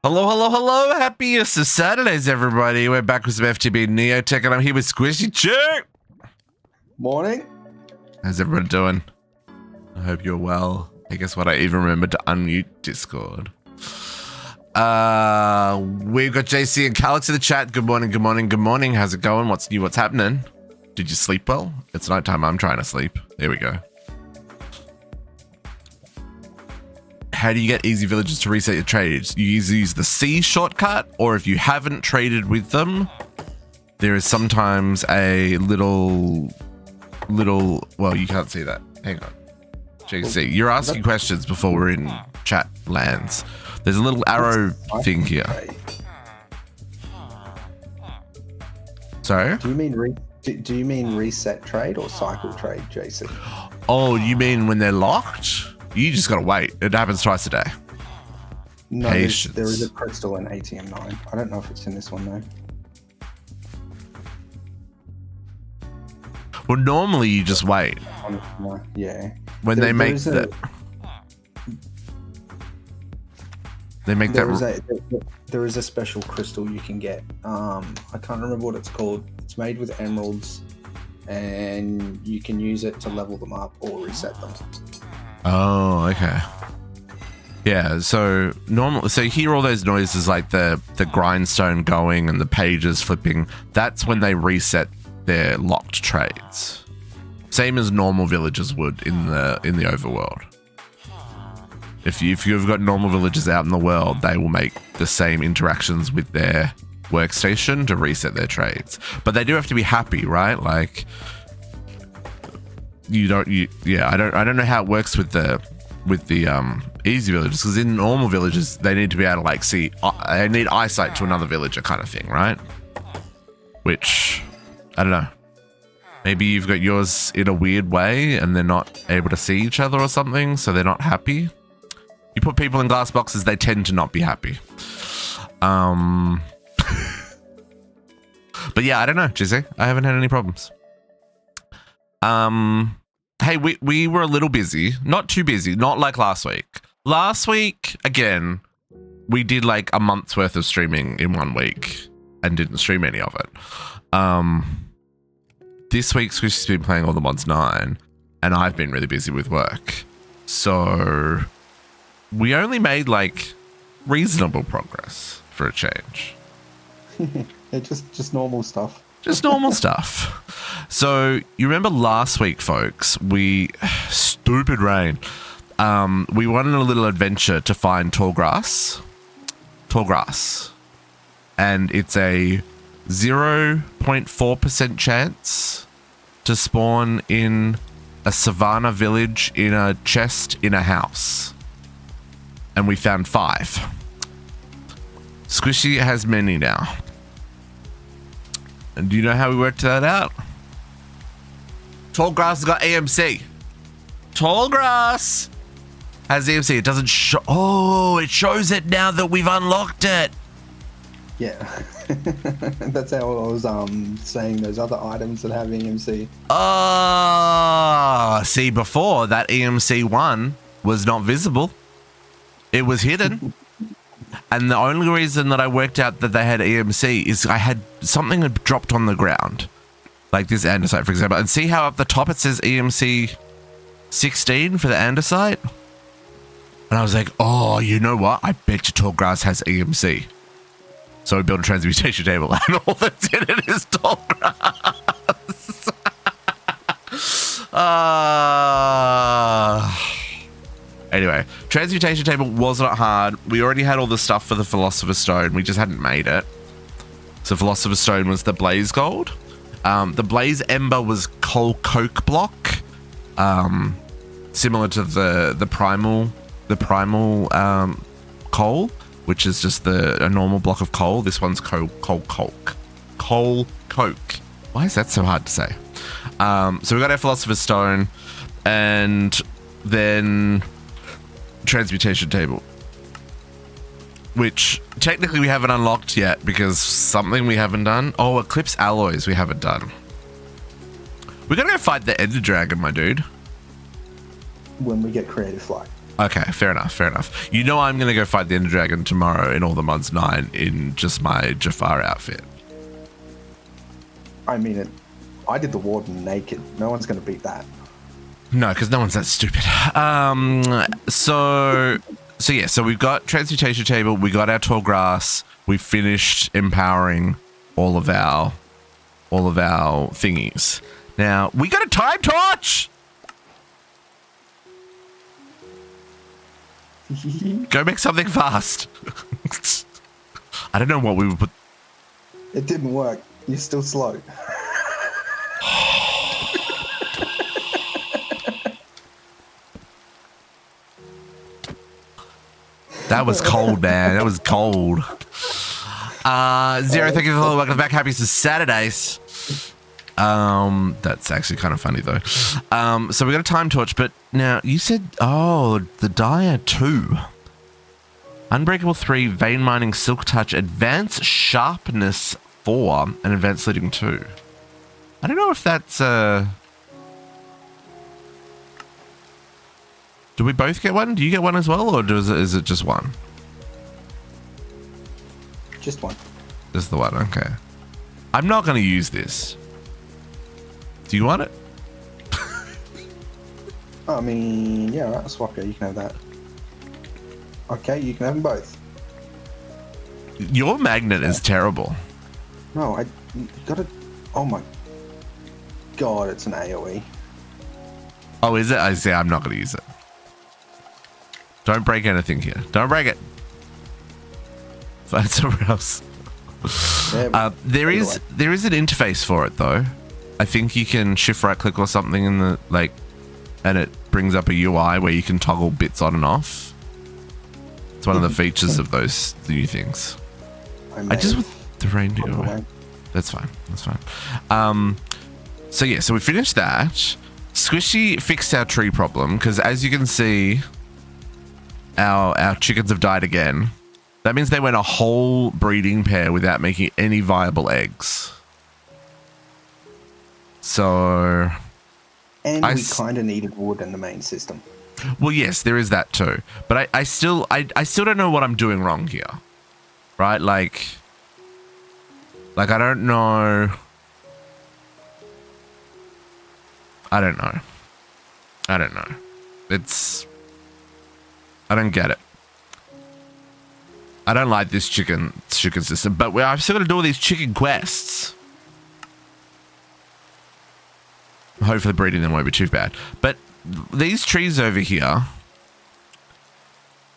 Hello, hello, hello. Happiest of Saturdays, everybody. We're back with some FTB NeoTech, and I'm here with Squishy Chick. Morning. How's everyone doing? I hope you're well. Hey, guess what? I even remembered to unmute Discord. We've got JC and Calix in the chat. Good morning, good morning, good morning. How's it going? What's new? What's happening? Did you sleep well? It's nighttime. I'm trying to sleep. There we go. How do you get easy villagers to reset your trades? You either use the C shortcut, or if you haven't traded with them, there is sometimes a little, well, you can't see that. Hang on. JC, you're asking questions before we're in chat lands. There's a little arrow thing here. Sorry? Do you mean reset trade or cycle trade, JC? Oh, you mean when they're locked? You just gotta wait. It happens twice a day. No, there is a crystal in ATM9. I don't know if it's in this one though. Well, normally you just wait. Yeah. When they make that. They make there is a special crystal you can get. I can't remember what it's called. It's made with emeralds, and you can use it to level them up or reset them. Oh, okay. Yeah, so you hear all those noises like the grindstone going and the pages flipping. That's when they reset their locked trades. Same as normal villagers would in the overworld. If you've got normal villagers out in the world, they will make the same interactions with their workstation to reset their trades. But they do have to be happy, right? Like I don't know how it works with the easy villagers, because in normal villages they need to be able to like see, they need eyesight to another villager kind of thing, right? Which I don't know. Maybe you've got yours in a weird way and they're not able to see each other or something, so they're not happy. You put people in glass boxes, they tend to not be happy. But yeah, I don't know, Jizzy. I haven't had any problems. Hey, we were a little busy. Not too busy. Not like last week. Last week, again, we did like a month's worth of streaming in 1 week and didn't stream any of it. This week, Squishy's been playing all the mods 9, and I've been really busy with work. So we only made like reasonable progress for a change. Yeah, just normal stuff. Just normal stuff. So you remember last week, folks, stupid rain. We went on a little adventure to find tall grass. And it's a 0.4% chance to spawn in a savannah village in a chest in a house. And we found 5. Squishy has many now. And do you know how we worked that out? Tall grass has got EMC. Tall grass has EMC. It doesn't show. Oh, it shows it now that we've unlocked it. Yeah. That's how I was saying those other items that have EMC. See, before that EMC 1 was not visible. It was hidden. And the only reason that I worked out that they had EMC is I had something had dropped on the ground. Like this andesite, for example. And see how up the top it says EMC 16 for the andesite? And I was like, oh, you know what? I bet you tall grass has EMC. So we built a transmutation table and all that's in it is tall grass. Anyway, transmutation table was not hard. We already had all the stuff for the Philosopher's Stone. We just hadn't made it. So Philosopher's Stone was the Blaze Gold. The Blaze Ember was coal coke block. Similar to the primal coal, which is just a normal block of coal. This one's coal coke. Coal coke. Why is that so hard to say? So we got our Philosopher's Stone, and then transmutation table, which technically we haven't unlocked yet because something we haven't done. Oh, Eclipse alloys we haven't done. We're gonna go fight the Ender Dragon, my dude. When we get creative flight. Okay, fair enough. You know I'm gonna go fight the Ender Dragon tomorrow in all the mods 9 in just my Jafar outfit. I mean, I did the Warden naked. No one's gonna beat that. No, because no one's that stupid. So we've got transmutation table, we got our tall grass, we finished empowering all of our thingies. Now we got a time torch. Go make something fast. I don't know what we would put. It didn't work. You're still slow. That was cold, man. That was cold. Zero, thank you for the welcome back. Happy Saturdays. That's actually kind of funny though. So we got a time torch, but now you said, oh, the Dire 2. Unbreakable 3, Vein Mining, Silk Touch, Advanced Sharpness 4, and Advanced Leading 2. I don't know if that's Do we both get one? Do you get one as well, or is it just one? Just one. Just the one, okay. I'm not going to use this. Do you want it? I mean, yeah, right, swap you. You can have that. Okay, you can have them both. Your magnet is terrible. No, you gotta. Oh my god, it's an AoE. Oh, is it? I say I'm not going to use it. Don't break anything here. Don't break it. Find somewhere else. There is an interface for it though. I think you can shift right click or something in the and it brings up a UI where you can toggle bits on and off. It's one of the features of those new things. I just want the rain to go away. That's fine. That's fine. So yeah, so we finished that. Squishy fixed our tree problem because, as you can see, our chickens have died again. That means they went a whole breeding pair without making any viable eggs. So, and we kind of needed wood in the main system. Well, yes, there is that too. But I still don't know what I'm doing wrong here, right? Like I don't know. I don't know. I don't get it. I don't like this chicken system, but I've still got to do all these chicken quests. Hopefully breeding them won't be too bad. But these trees over here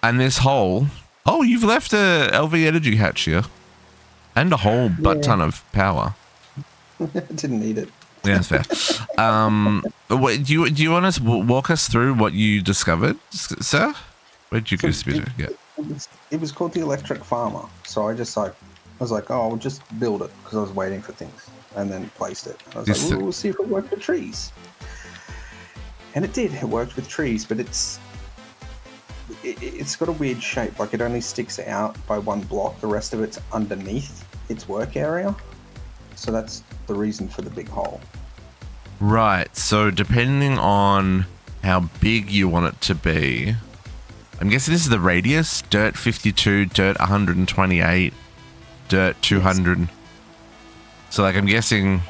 and this hole. Oh, you've left a LV energy hatch here and a whole butt ton of power. Didn't need it. Yeah, that's fair. Do you want to walk us through what you discovered, sir? Where did you go, Spitter? Yeah. It was called the Electric Farmer. So I was like, oh, I'll just build it because I was waiting for things, and then placed it. I was like, we'll see if it worked with trees. And it did. It worked with trees, but it's got a weird shape. Like it only sticks out by one block. The rest of it's underneath its work area. So that's the reason for the big hole. Right. So depending on how big you want it to be, I'm guessing this is the radius. Dirt 52, dirt 128, dirt 200. Yes. So like I'm guessing...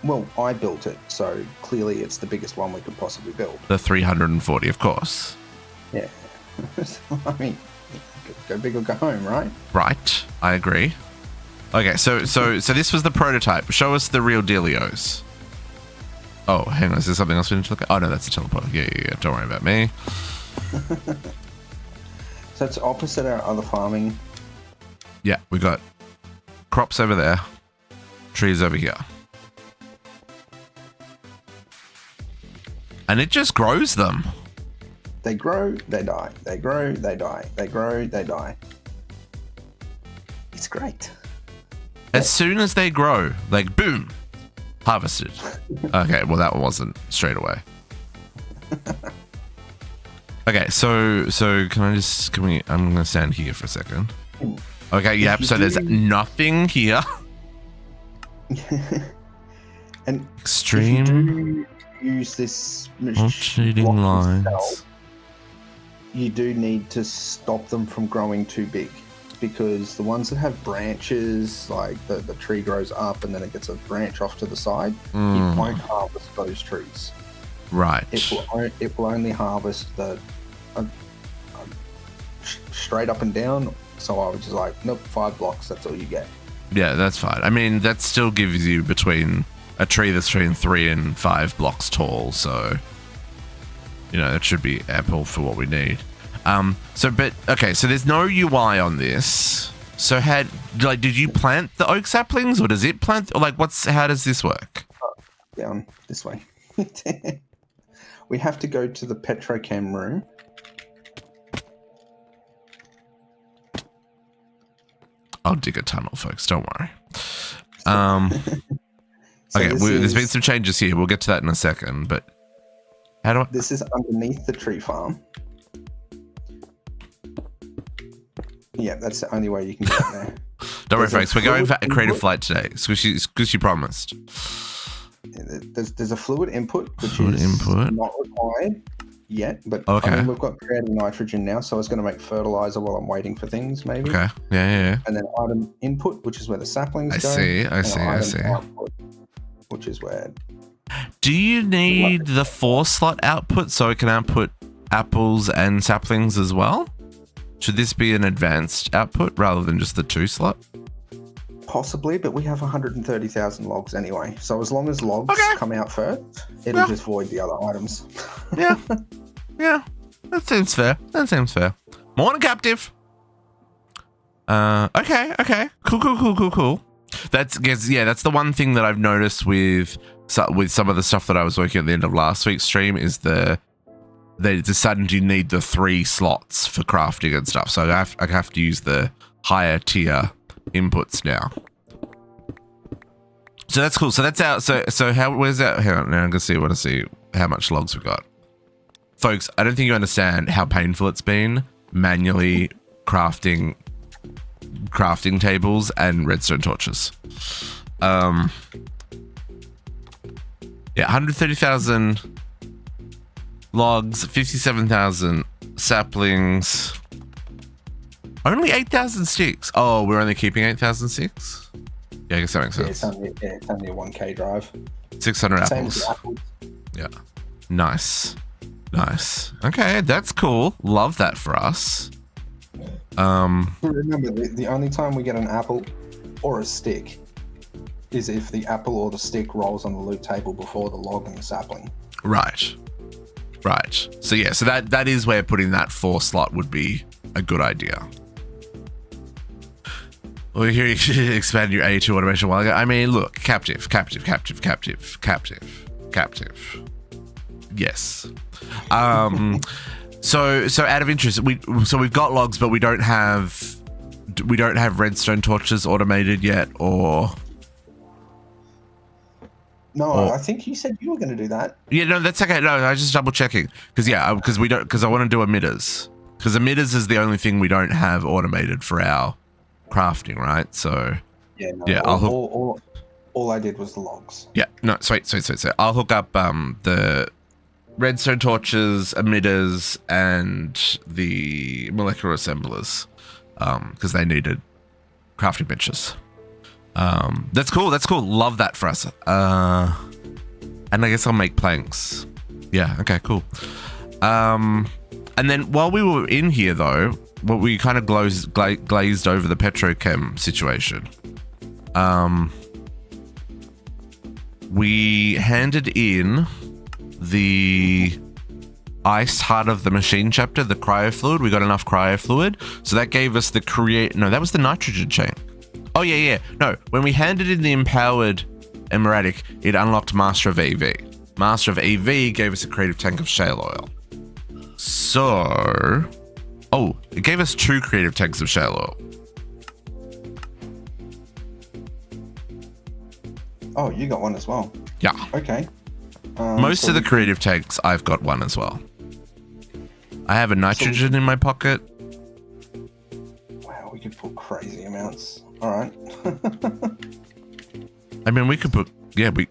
Well, I built it, so clearly it's the biggest one we could possibly build. The 340, of course. Yeah. I mean, go big or go home, right? Right. I agree. Okay, so this was the prototype. Show us the real dealios. Oh, hang on. Is there something else we need to look at? Oh, no, that's a teleporter. Yeah. Don't worry about me. So it's opposite our other farming. Yeah, we got crops over there, trees over here. And it just grows them. They grow, they die. They grow, they die. They grow, they die. It's great. As soon as they grow, like boom, harvested. Okay, well that wasn't straight away. Okay, so I'm gonna stand here for a second. Okay, yep, so there's nothing here. And extreme if you do use this rotating lines. Itself, you do need to stop them from growing too big, because the ones that have branches, like the tree grows up and then it gets a branch off to the side, you won't harvest those trees. Right. It will only harvest the straight up and down. So I was just like, nope, 5 blocks, that's all you get. Yeah, that's fine. I mean, that still gives you between a tree that's between 3 and 5 blocks tall, so you know that should be ample for what we need. So there's no UI on this. So did you plant the oak saplings, or does it plant, or like how does this work? Down this way. We have to go to the petrochem room. I'll dig a tunnel, folks. Don't worry. Okay, there's been some changes here. We'll get to that in a second. But how do I? This is underneath the tree farm. Yeah, that's the only way you can get there. Don't worry, folks. We're going for a creative flight today. Squishy promised. There's a fluid input, which is not required. yet, but Okay. I mean, we've got creating nitrogen now, so I was going to make fertilizer while I'm waiting for things, maybe. Okay. Yeah. And then item input, which is where the saplings I go. see. and item output, which is where. Do you need the 4-slot output so it can output apples and saplings as well? Should this be an advanced output rather than just the 2-slot? Possibly, but we have 130,000 logs anyway. So as long as logs come out first, it'll just void the other items. Yeah. That seems fair. Morning, captive. Okay. Cool. That's the one thing that I've noticed with some of the stuff that I was working at the end of last week's stream is they decided you need the 3 slots for crafting and stuff. So I have to use the higher tier inputs now. So that's cool. So that's out. So where's that? Hang on, now I'm gonna see how much logs we got. Folks, I don't think you understand how painful it's been manually crafting tables and redstone torches. 130,000 logs, 57,000 saplings, only 8,000 sticks. Oh, we're only keeping 8,000 sticks? Yeah, I guess that makes sense. It's only a 1K drive. 600 apples. Yeah. Nice. Okay, that's cool. Love that for us. Remember, the only time we get an apple or a stick is if the apple or the stick rolls on the loot table before the log and the sapling. Right. So yeah, so that is where putting that 4-slot would be a good idea. Well, here you should expand your A2 automation a while ago. I mean, look, captive. Yes. So out of interest, we've got logs, but we don't have redstone torches automated yet, or. No, I think you said you were going to do that. Yeah, no, that's okay. No, I was just double checking because I want to do emitters because emitters is the only thing we don't have automated for our crafting, right? So all I did was the logs. Yeah, no, sweet. I'll hook up the redstone torches, emitters, and the molecular assemblers because they needed crafting benches. That's cool. Love that for us. And I guess I'll make planks. Yeah. Okay. Cool. And then while we were in here, though, we kind of glazed over the petrochem situation. We handed in the ice heart of the machine chapter, the cryo fluid. We got enough cryo fluid, so that gave us the that was the nitrogen chain. Oh yeah. No, when we handed in the empowered Emeratic, it unlocked Master of EV. Master of EV gave us a creative tank of shale oil. So, it gave us 2 creative tanks of shale oil. Oh, you got one as well. Yeah. Okay. Most of the creative tanks, I've got one as well. I have a nitrogen in my pocket. Wow, we could put crazy amounts. All right. I mean, we could put, we.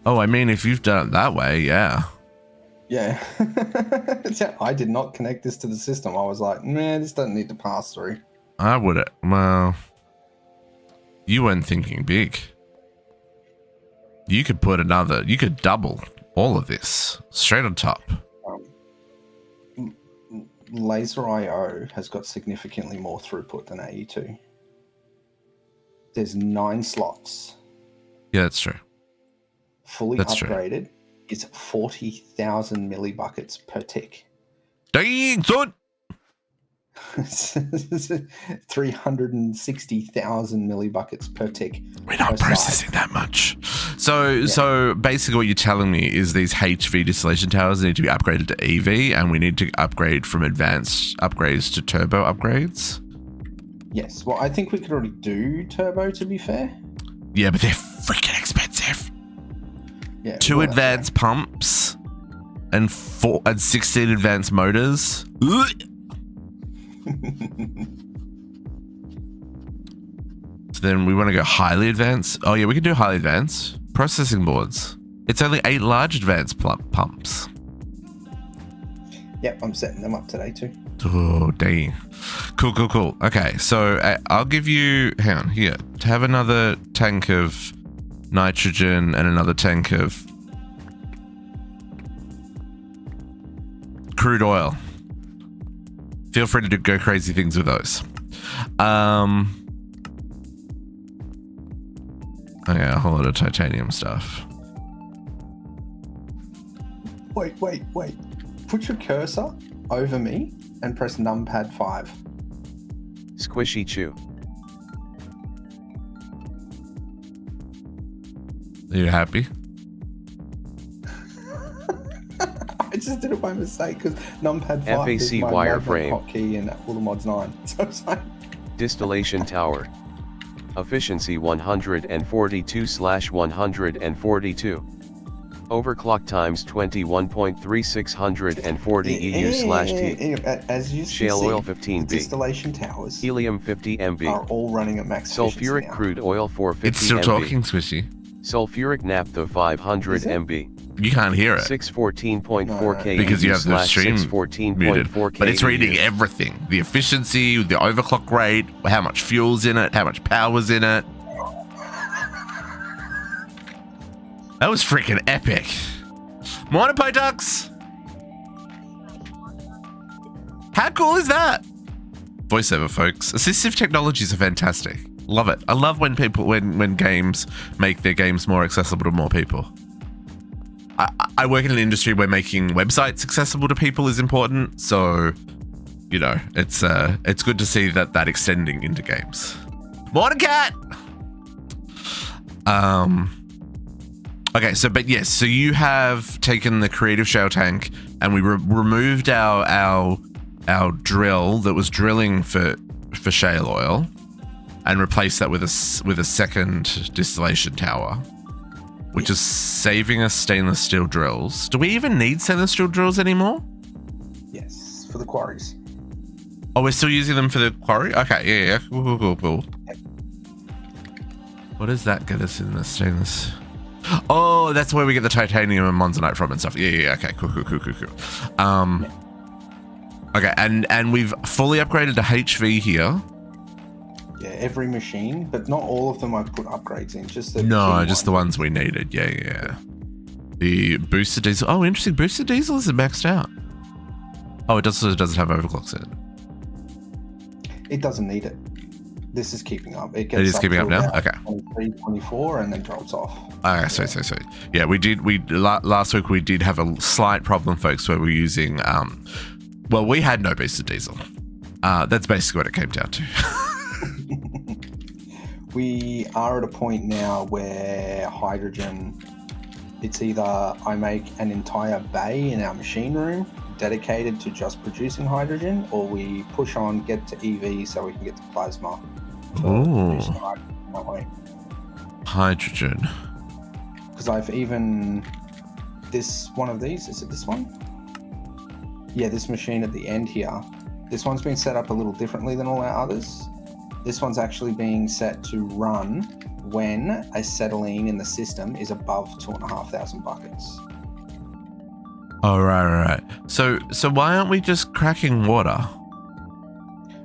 Oh, I mean, if you've done it that way, yeah. Yeah. I did not connect this to the system. I was like, man, this doesn't need to pass through. I would. Well, you weren't thinking big. You could double all of this straight on top. Laser IO has got significantly more throughput than AE2. There's 9 slots. Yeah, that's true. Fully upgraded is 40,000 millibuckets per tick. Dang, son! 360,000 millibuckets per tick. We're not processing that much. So basically what you're telling me is these HV distillation towers need to be upgraded to EV, and we need to upgrade from advanced upgrades to turbo upgrades? Yes. Well, I think we could already do turbo, to be fair. Yeah, but they're freaking expensive. Yeah. 2 advanced pumps and 16 advanced motors. So then we want to go highly advanced. Oh yeah, we can do highly advanced processing boards. It's only 8 large advanced pumps. Yep, I'm setting them up today too. Oh, dang. Cool. Okay, so I'll give you, hang on, here, to have another tank of nitrogen and another tank of crude oil. Feel free to go crazy things with those. Okay, a whole lot of titanium stuff. Wait. Put your cursor over me and press numpad 5. Squishy chew. Are you happy? I just did it by mistake because numpad 5 is FAC my wireframe hotkey in all the mods 9. So it's like Distillation tower. Efficiency 142/142. Overclock times 21.3640 EU/T. As you Shale see, oil 15B. distillation towers Helium 50 MB. are all running at max efficiency Sulfuric now. crude oil 450 It's still MB. talking, Swishy. Sulfuric naphtha 500 Is it? MB. You can't hear it 614.4K because you have the stream 614.4K muted. But it's reading everything. The efficiency, the overclock rate, how much fuel's in it, how much power's in it. That was freaking epic. Morning, Poducks. How cool is that? Voiceover, folks. Assistive technologies are fantastic. Love it. I love when people, when games make their games more accessible to more people. I work in an industry where making websites accessible to people is important. So, you know, it's good to see that extending into games. Morning, Cat. Okay, so so you have taken the creative shale tank and we removed our drill that was drilling for shale oil and replaced that with a second distillation tower, which is saving us stainless steel drills. Do we even need stainless steel drills anymore? Yes, for the quarries. Oh, we're still using them for the quarry? Okay, yeah. Cool. What does that get us in the stainless? Oh, that's where we get the titanium and monzonite from and stuff. Yeah. Okay, cool. Okay, and we've fully upgraded to HV here. Yeah, every machine, but not all of them I've put upgrades in. Just the the ones we needed. Yeah. The boosted diesel. Oh, interesting. Boosted diesel is maxed out. Oh, it doesn't have overclocks in it. It doesn't need it. This is keeping up. It is keeping up now? Okay. 23, 24, and then drops off. Okay, sweet. Yeah, last week we did have a slight problem, folks, where we're using, we had no boosted diesel. That's basically what it came down to. We are at a point now where hydrogen, it's either I make an entire bay in our machine room dedicated to just producing hydrogen, or we push on, get to EV so we can get to plasma. Ooh. That way. Hydrogen. Because I've even is it this one? Yeah, this machine at the end here. This one's been set up a little differently than all our others. This one's actually being set to run when acetylene in the system is above 2,500 buckets. Oh, right. So why aren't we just cracking water?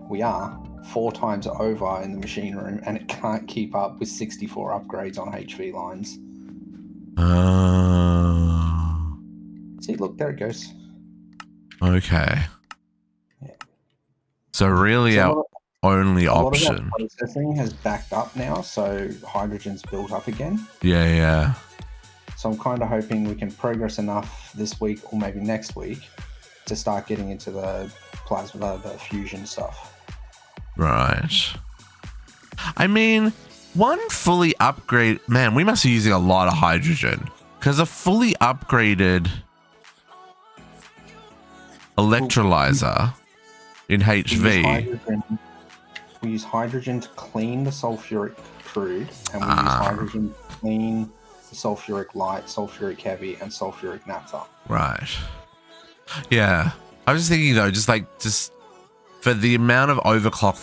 We are 4 times over in the machine room, and it can't keep up with 64 upgrades on HV lines. See, look, there it goes. Okay. Yeah. So really our only option. A lot of our processing has backed up now, so hydrogen's built up again. Yeah. So I'm kind of hoping we can progress enough this week or maybe next week to start getting into the plasma, the fusion stuff. Right. I mean, one fully upgrade... Man, we must be using a lot of hydrogen. Because a fully upgraded electrolyzer in HV... We use hydrogen to clean the sulfuric crude, and we use hydrogen to clean the sulfuric light, sulfuric heavy, and sulfuric naphtha. Right. Yeah. I was thinking though, just for the amount of overclock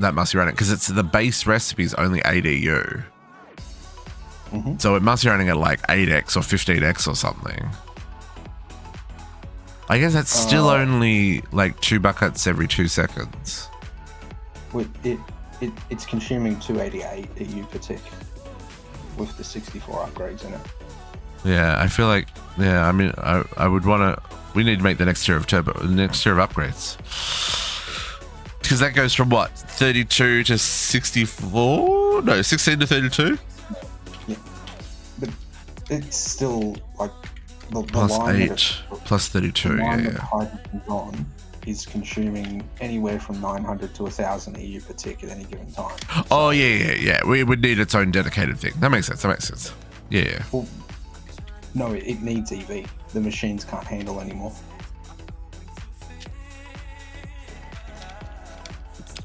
that must be running, because it's the base recipe is only 8 EU. So it must be running at like 8x or 15x or something. I guess that's still only like 2 buckets every 2 seconds. It's consuming 288 EU per tick with the 64 upgrades in it. Yeah, I feel like, I mean, I would want to, we need to make the next tier of upgrades. Because that goes from what, 32 to 64? No, 16 to 32? Yeah, but it's still like the plus line 8, plus 32, the line yeah. that hydrogen's on is consuming anywhere from 900 to 1,000 EU per tick at any given time. Oh, yeah. We would need its own dedicated thing. That makes sense. Yeah. Well, no, it needs EV. The machines can't handle anymore.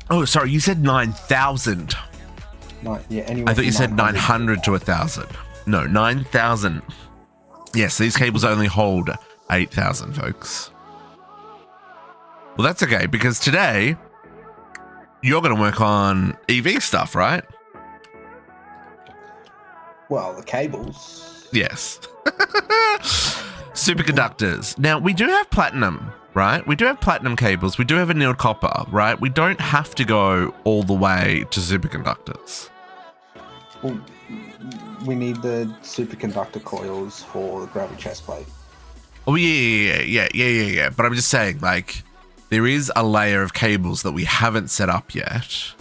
Oh, sorry, you said 9,000. No, yeah, anyway. I thought you said 900 to 1,000. No, 9,000. Yes, these cables only hold 8,000, folks. Well, that's okay, because today you're going to work on EV stuff, right? Well, the cables. Yes. Superconductors. Now, we do have platinum, right? We do have platinum cables. We do have annealed copper, right? We don't have to go all the way to superconductors. Well, we need the superconductor coils for the gravity chest plate. Oh, yeah. But I'm just saying, like, there is a layer of cables that we haven't set up yet.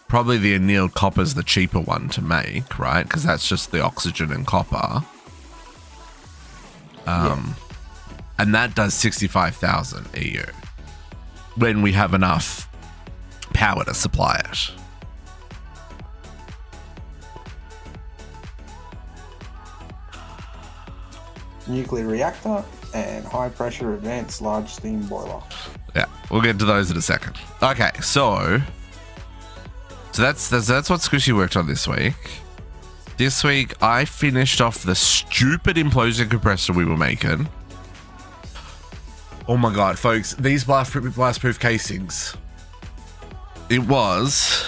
Probably the annealed copper is the cheaper one to make, right? Because that's just the oxygen and copper. And that does 65,000 EU when we have enough power to supply it. Nuclear reactor and high pressure advanced large steam boiler. Yeah, we'll get to those in a second. Okay, so that's what Squishy worked on this week. This week, I finished off the stupid implosion compressor we were making. Oh my god, folks, these blast-proof casings. It was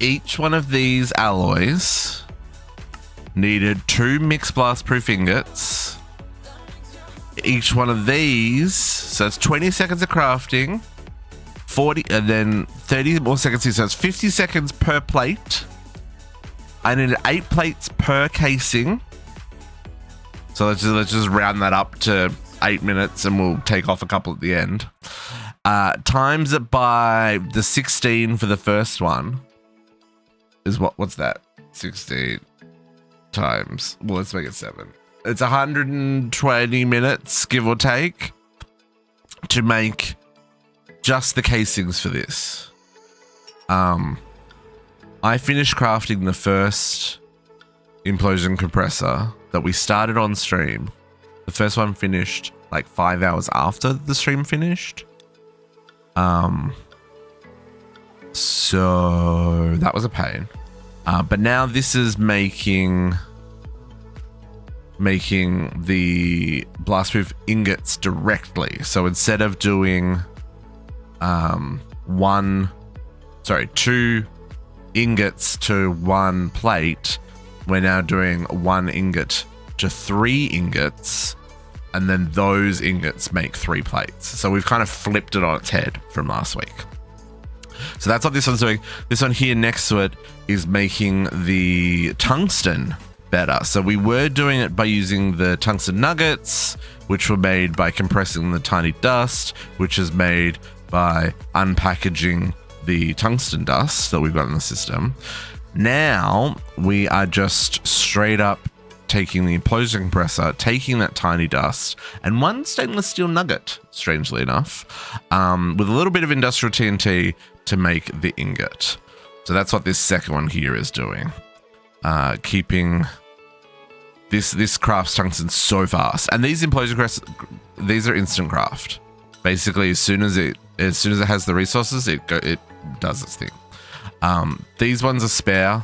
each one of these alloys needed 2 mixed blast-proof ingots. Each one of these, so it's 20 seconds of crafting, 40, and then 30 more seconds here, so it's 50 seconds per plate. I needed 8 plates per casing. So let's just round that up to 8 minutes and we'll take off a couple at the end. Times it by the 16 for the first one is what's that? 16 times, well, let's make it 7. It's 120 minutes, give or take, to make just the casings for this. I finished crafting the first implosion compressor that we started on stream. The first one finished like 5 hours after the stream finished. So that was a pain. But now this is making the blast-proof ingots directly. So instead of doing 2 ingots to 1 plate, we're now doing 1 ingot to 3 ingots, and then those ingots make 3 plates. So we've kind of flipped it on its head from last week. So that's what this one's doing. This one here next to it is making the tungsten better. So we were doing it by using the tungsten nuggets, which were made by compressing the tiny dust, which is made by unpackaging the tungsten dust that we've got in the system. Now we are just straight up taking the implosion compressor, taking that tiny dust, and 1 stainless steel nugget, strangely enough, with a little bit of industrial TNT to make the ingot. So that's what this second one here is doing. Keeping this crafts tungsten so fast. And these implosion compressors, these are instant craft. Basically, as soon as it has the resources, it does its thing. These ones are spare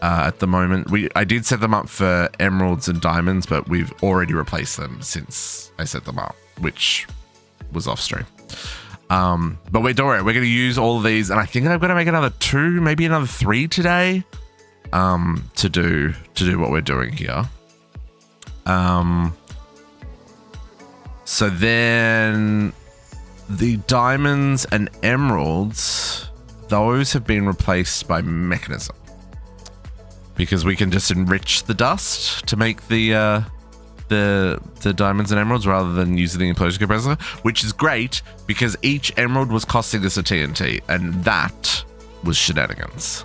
at the moment. I did set them up for emeralds and diamonds, but we've already replaced them since I set them up, which was off stream. But don't worry, we're going to use all of these, and I think I'm going to make another 2, maybe another 3 today. to do what we're doing here. So then the diamonds and emeralds, those have been replaced by Mekanism, because we can just enrich the dust to make the diamonds and emeralds rather than using the implosion compressor, which is great because each emerald was costing us a TNT, and that was shenanigans.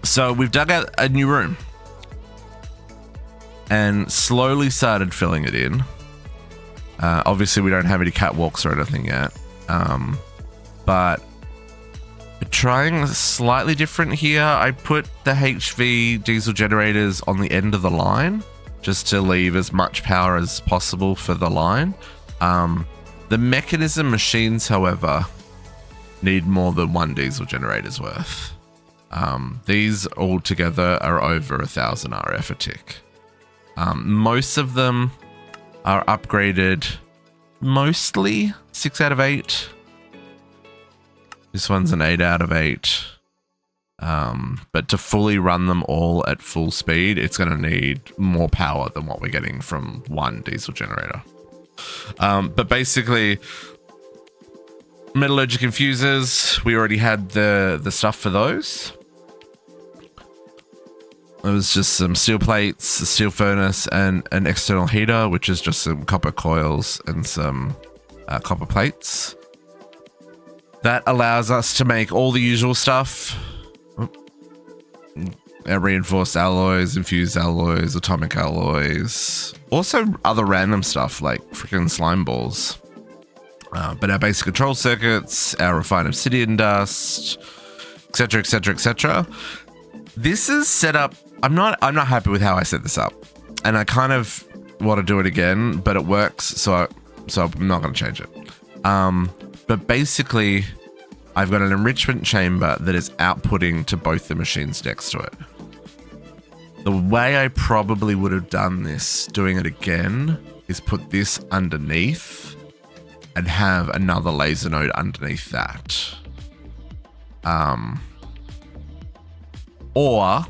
So we've dug out a new room and slowly started filling it in. Obviously we don't have any catwalks or anything yet, but we're trying slightly different here. I put the HV diesel generators on the end of the line just to leave as much power as possible for the line. The Mekanism machines, however, need more than one diesel generator's worth. These all together are over 1,000 RF a tick. Most of them are upgraded, mostly 6 out of 8. This one's an 8 out of 8. But to fully run them all at full speed, it's going to need more power than what we're getting from one diesel generator. But basically, metallurgic infusers, we already had the stuff for those. It was just some steel plates, a steel furnace, and an external heater, which is just some copper coils and some copper plates. That allows us to make all the usual stuff. Reinforced alloys, infused alloys, atomic alloys. Also other random stuff like freaking slime balls. But our basic control circuits, our refined obsidian dust, etc., etc., etc. This is set up. I'm not happy with how I set this up, and I kind of want to do it again, but it works, so I'm not going to change it. But basically, I've got an enrichment chamber that is outputting to both the machines next to it. The way I probably would have done this, doing it again, is put this underneath and have another laser node underneath that. Or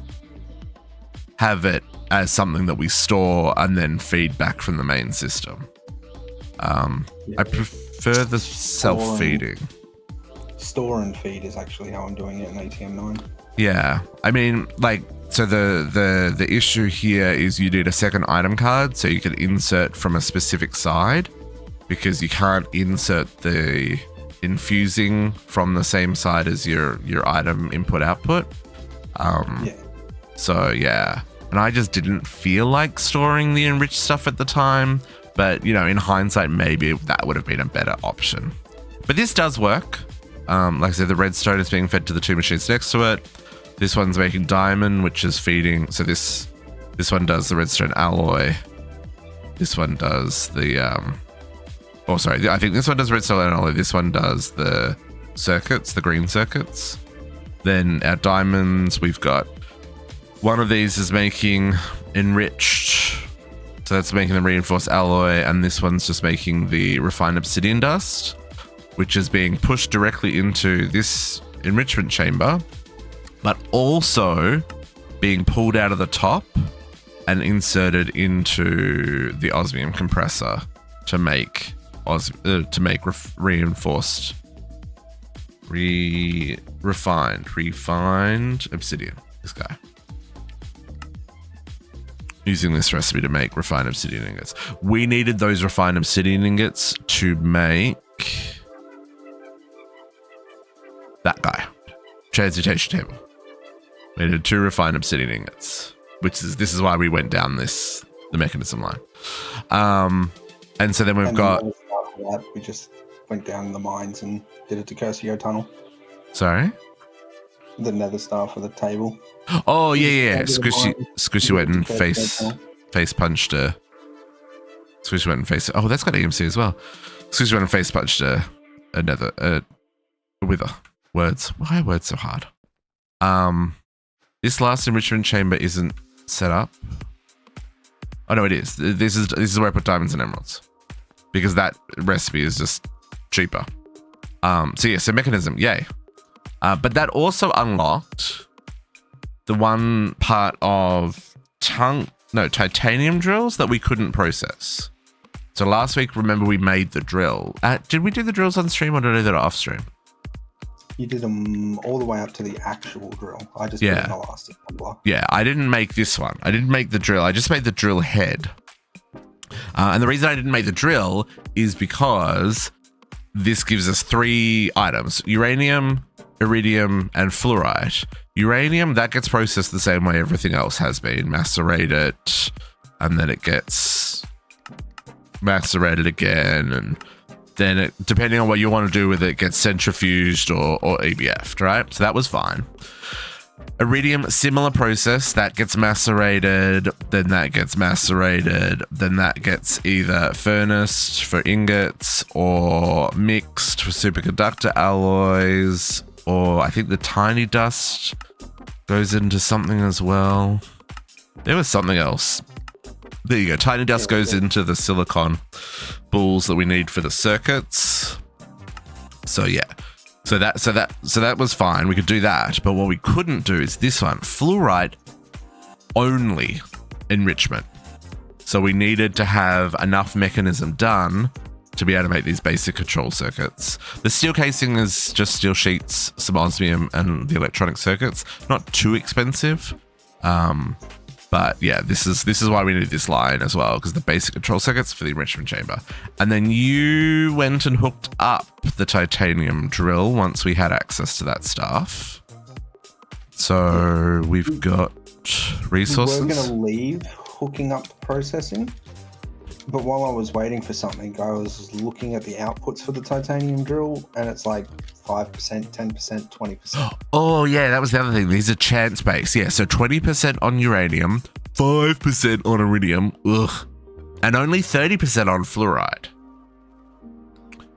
have it as something that we store and then feed back from the main system. I prefer the self-feeding. Store and feed is actually how I'm doing it in ATM9. Yeah, I mean, like, so the issue here is you need a second item card so you can insert from a specific side, because you can't insert the infusing from the same side as your item input output. Yeah. So yeah, and I just didn't feel like storing the enriched stuff at the time, but you know, in hindsight, maybe that would have been a better option. But this does work. Like I said, the redstone is being fed to the two machines next to it. This one's making diamond, which is feeding. So this one does the redstone alloy. This one does the I think this one does redstone alloy. This one does the circuits, the green circuits. Then our diamonds, we've got one of these is making enriched, so that's making the reinforced alloy, and this one's just making the refined obsidian dust, which is being pushed directly into this enrichment chamber, but also being pulled out of the top and inserted into the osmium compressor to make reinforced, refined obsidian. This guy. Using this recipe to make refined obsidian ingots. We needed those refined obsidian ingots to make that guy. Transmutation table. We needed 2 refined obsidian ingots, this is why we went down the Mekanism line. And so then we've got. We just went down the mines and did a Discretion tunnel. Sorry? The nether star for the table. Oh, yeah. Squishy went and face punched a. Squishy went and face. Oh, that's got EMC as well. Squishy went and face punched a wither. Words. Why are words so hard? This last enrichment chamber isn't set up. Oh no, it is. This is where I put diamonds and emeralds, because that recipe is just cheaper. So Mekanism, yay. But that also unlocked the one part of titanium drills that we couldn't process. So last week, remember, we made the drill. Did we do the drills on stream or did I do that off stream? You did them all the way up to the actual drill. I just put in the last assembler. Yeah, I didn't make this one. I didn't make the drill. I just made the drill head. And the reason I didn't make the drill is because this gives us 3 items: uranium, iridium, and fluorite. Uranium, that gets processed the same way everything else has been. Macerated, and then it gets macerated again, and then it, depending on what you want to do with it, gets centrifuged or EBF'd, right? So that was fine. Iridium, similar process. That gets macerated, then that gets macerated, then that gets either furnaced for ingots or mixed for superconductor alloys, or I think the tiny dust goes into something as well. There was something else. There you go. Tiny dust goes into the silicon balls that we need for the circuits. So yeah. So that was fine. We could do that. But what we couldn't do is this one. Fluorite only enrichment. So we needed to have enough mechanism done to be able to make these basic control circuits. The steel casing is just steel sheets, some osmium, and the electronic circuits. Not too expensive. But yeah, this is why we need this line as well, because the basic control circuits for the enrichment chamber. And then you went and hooked up the titanium drill once we had access to that stuff. So we've got resources. We're going to leave hooking up the processing. But while I was waiting for something, I was looking at the outputs for the titanium drill, and it's like 5%, 10%, 20%. Oh, yeah, that was the other thing. These are chance based. Yeah, so 20% on uranium, 5% on iridium, and only 30% on fluoride.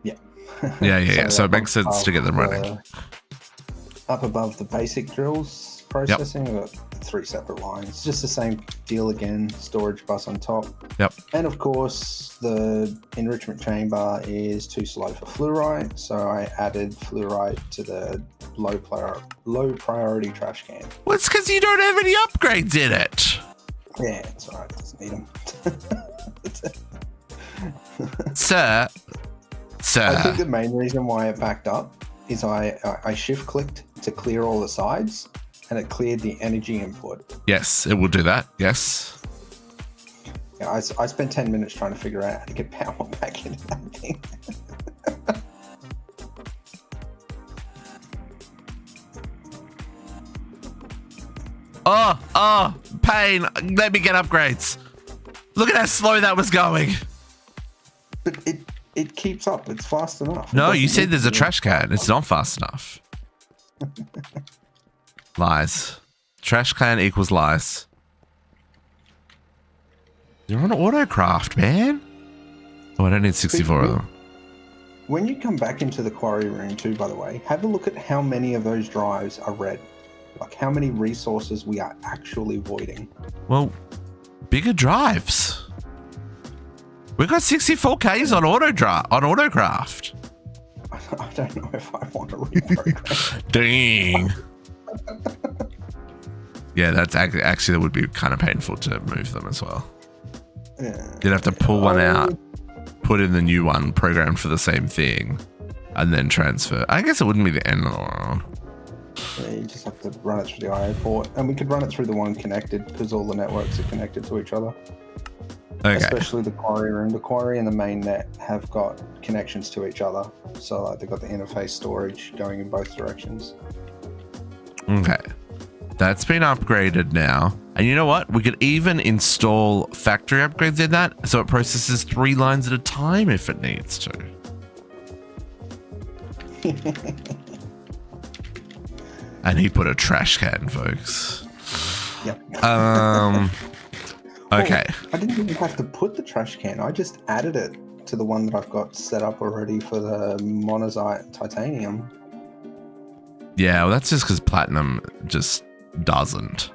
Yeah. Yeah. So it makes sense to get them running. Up above the basic drills processing, we've got 3 separate lines. Just the same deal again, storage bus on top. Yep. And of course, the enrichment chamber is too slow for fluorite, so I added fluorite to the low priority trash can. Well, it's because you don't have any upgrades in it. Yeah, it's alright, it doesn't need them. Sir. I think the main reason why it backed up is I shift clicked to clear all the sides, and it cleared the energy input. Yes, it will do that. Yes. Yeah, I spent 10 minutes trying to figure out how to get power back into that thing. Oh, pain. Let me get upgrades. Look at how slow that was going. But it keeps up. It's fast enough. No, you said there's a trash can. It's not fast enough. Lies. Trash can equals lies. You're on autocraft, man. Oh, I don't need 64 of them. When you come back into the quarry room too, by the way, have a look at how many of those drives are red. Like how many resources we are actually voiding. Well, bigger drives. We've got 64Ks on autocraft. I don't know if I want to reprogram. Dang. Yeah, that's actually that would be kind of painful to move them as well. Yeah. You'd have to pull one out, put in the new one programmed for the same thing, and then transfer. I guess it wouldn't be the end of the world. Yeah, you just have to run it through the IO port, and we could run it through the one connected because all the networks are connected to each other. Okay. Especially the quarry room. The quarry and the main net have got connections to each other, so like they've got the interface storage going in both directions. Okay. That's been upgraded now. And you know what? We could even install factory upgrades in that, so it processes 3 lines at a time if it needs to. And he put a trash can, folks. Yep. Okay. Well, I didn't even have to put the trash can. I just added it to the one that I've got set up already for the monazite titanium. Yeah, well, that's just because platinum just doesn't.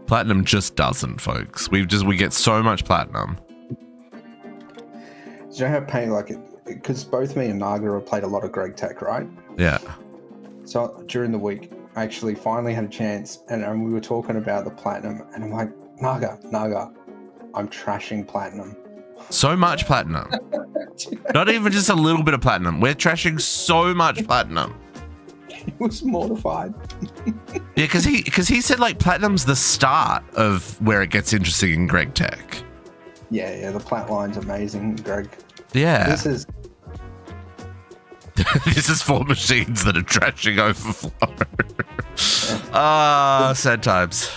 Platinum just doesn't, folks. We get so much platinum. Do you know how pain, like, because both me and Naga have played a lot of Greg Tech, right? Yeah. So during the week, I actually finally had a chance, and we were talking about the platinum, and I'm like, Naga, I'm trashing platinum. So much platinum. Not even just a little bit of platinum. We're trashing so much platinum. He was mortified. Yeah, because he said like platinum's the start of where it gets interesting in Greg Tech. Yeah, the plat line's amazing, Greg. Yeah. This is this is 4 machines that are trashing overflow. Sad times.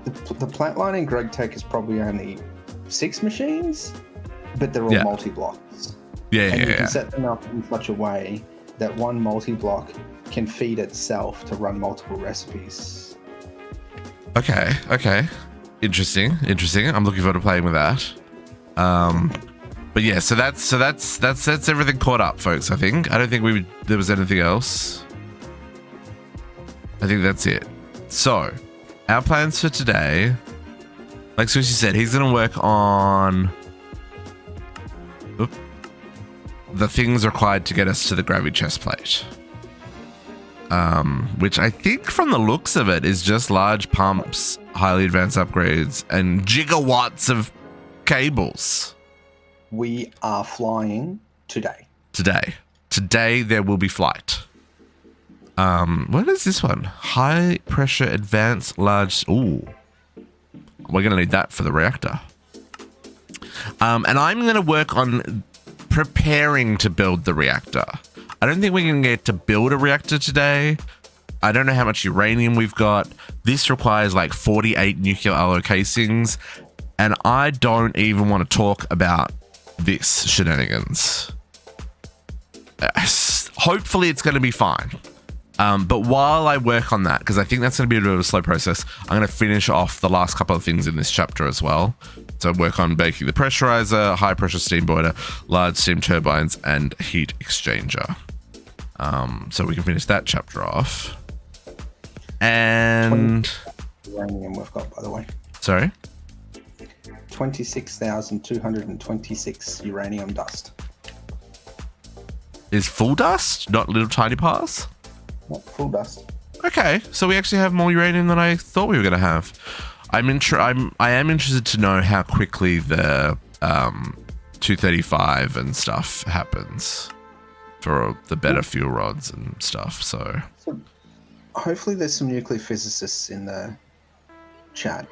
the plat line in Greg Tech is probably only 6 machines, but they're all multi-blocks. Yeah, and you can set them up in such a way that one multi-block can feed itself to run multiple recipes. Okay. Interesting. I'm looking forward to playing with that. But yeah, so that's everything caught up, folks. I think. I don't think there was anything else. I think that's it. So, our plans for today, like Sushi said, he's gonna work on the things required to get us to the gravity chest plate. Which I think from the looks of it is just large pumps, highly advanced upgrades, and gigawatts of cables. We are flying today. Today there will be flight. What is this one? High pressure advanced large. Ooh, we're gonna need that for the reactor. And I'm gonna work on preparing to build the reactor. I don't think we can get to build a reactor today. I don't know how much uranium we've got. This requires like 48 nuclear alloy casings, and I don't even want to talk about this shenanigans. Hopefully it's going to be fine. But while I work on that, because I think that's going to be a bit of a slow process, I'm going to finish off the last couple of things in this chapter as well. So work on making the pressurizer, high pressure steam boiler, large steam turbines, and heat exchanger. So we can finish that chapter off. And uranium we've got, by the way. Sorry? 26,226 uranium dust. Is full dust, not little tiny parts? Not full dust. Okay, so we actually have more uranium than I thought we were going to have. I am interested to know how quickly the 235 and stuff happens for the better fuel rods and stuff. So hopefully there's some nuclear physicists in the chat,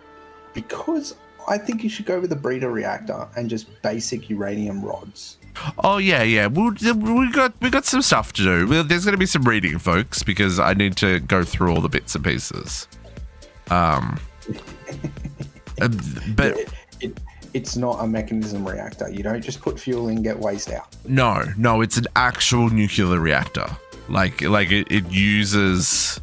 because I think you should go with a breeder reactor and just basic uranium rods. Oh yeah. We got some stuff to do. Well, there's going to be some reading, folks, because I need to go through all the bits and pieces. But it's not a Mekanism reactor. You don't just put fuel in, get waste out. No, it's an actual nuclear reactor. Like it uses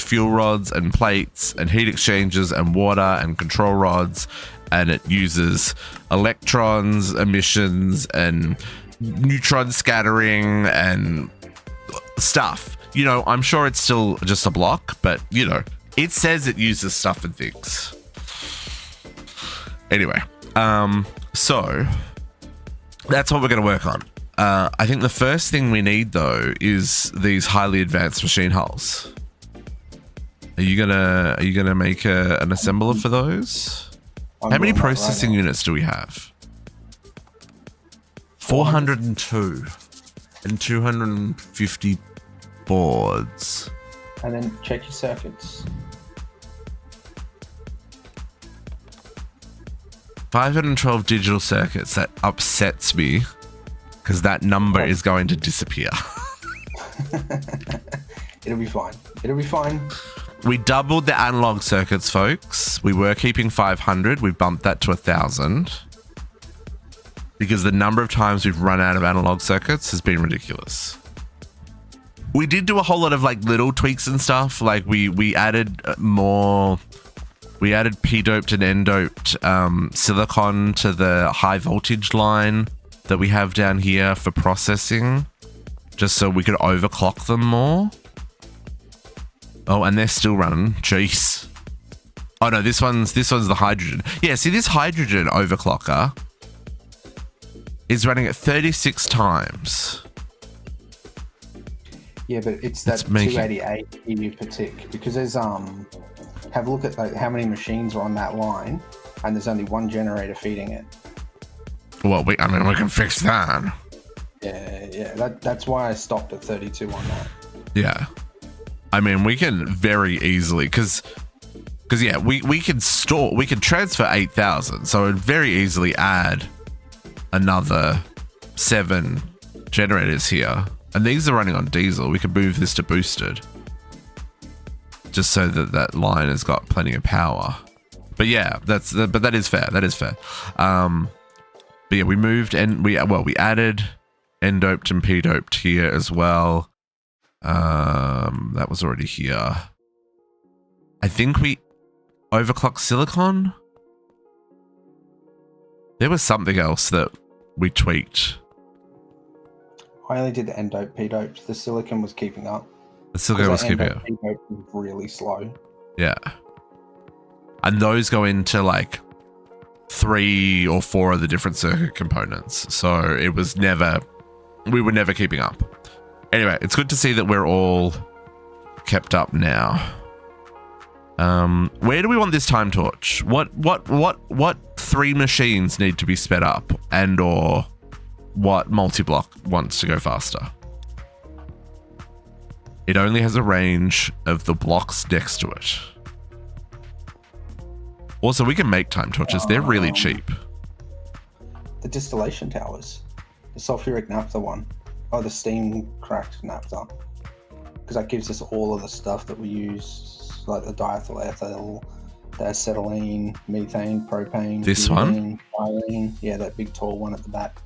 fuel rods and plates and heat exchangers and water and control rods, and it uses electrons emissions and neutron scattering and stuff. You know, I'm sure it's still just a block, but you know, it says it uses stuff and things. Anyway, so that's what we're going to work on. I think the first thing we need though is these highly advanced machine hulls. Are you gonna make an assembler for those? How many processing units do we have? 402 and 250 boards. And then check your circuits. 512 digital circuits. That upsets me because that number is going to disappear. It'll be fine. We doubled the analog circuits, folks. We were keeping 500. We bumped that to 1,000 because the number of times we've run out of analog circuits has been ridiculous. We did do a whole lot of like little tweaks and stuff. Like we added more. We added P-doped and N-doped silicon to the high voltage line that we have down here for processing, just so we could overclock them more. Oh, and they're still running. Jeez. Oh no, this one's the hydrogen. Yeah, see this hydrogen overclocker is running at 36 times. Yeah, but it's that It's making- 288 EU per tick because there's have a look at like how many machines are on that line, and there's only one generator feeding it. Well, we can fix that. Yeah. That's why I stopped at 32 on that. Yeah. I mean, we can very easily, because yeah, we can transfer 8,000, so it'd very easily add another 7 generators here. And these are running on diesel. We could move this to boosted, just so that line has got plenty of power. But yeah, but that is fair. That is fair. But yeah, we moved and we added N-doped and P-doped here as well. That was already here. I think we overclocked silicon. There was something else that we tweaked. I only did the N-doped, P-doped. The silicon was keeping up. The silicon was keeping up. P-doped was really slow. Yeah. And those go into like 3 or 4 of the different circuit components. So we were never keeping up. Anyway, it's good to see that we're all kept up now. Where do we want this time torch? What 3 machines need to be sped up, and or what multi-block wants to go faster? It only has a range of the blocks next to it. Also, we can make time torches. They're really cheap. The distillation towers. The sulfuric naphtha one. Oh, the steam cracked naphtha. Because that gives us all of the stuff that we use, like the diethyl ethyl, the acetylene, methane, propane. This butane, Styrene. Yeah, that big tall one at the back.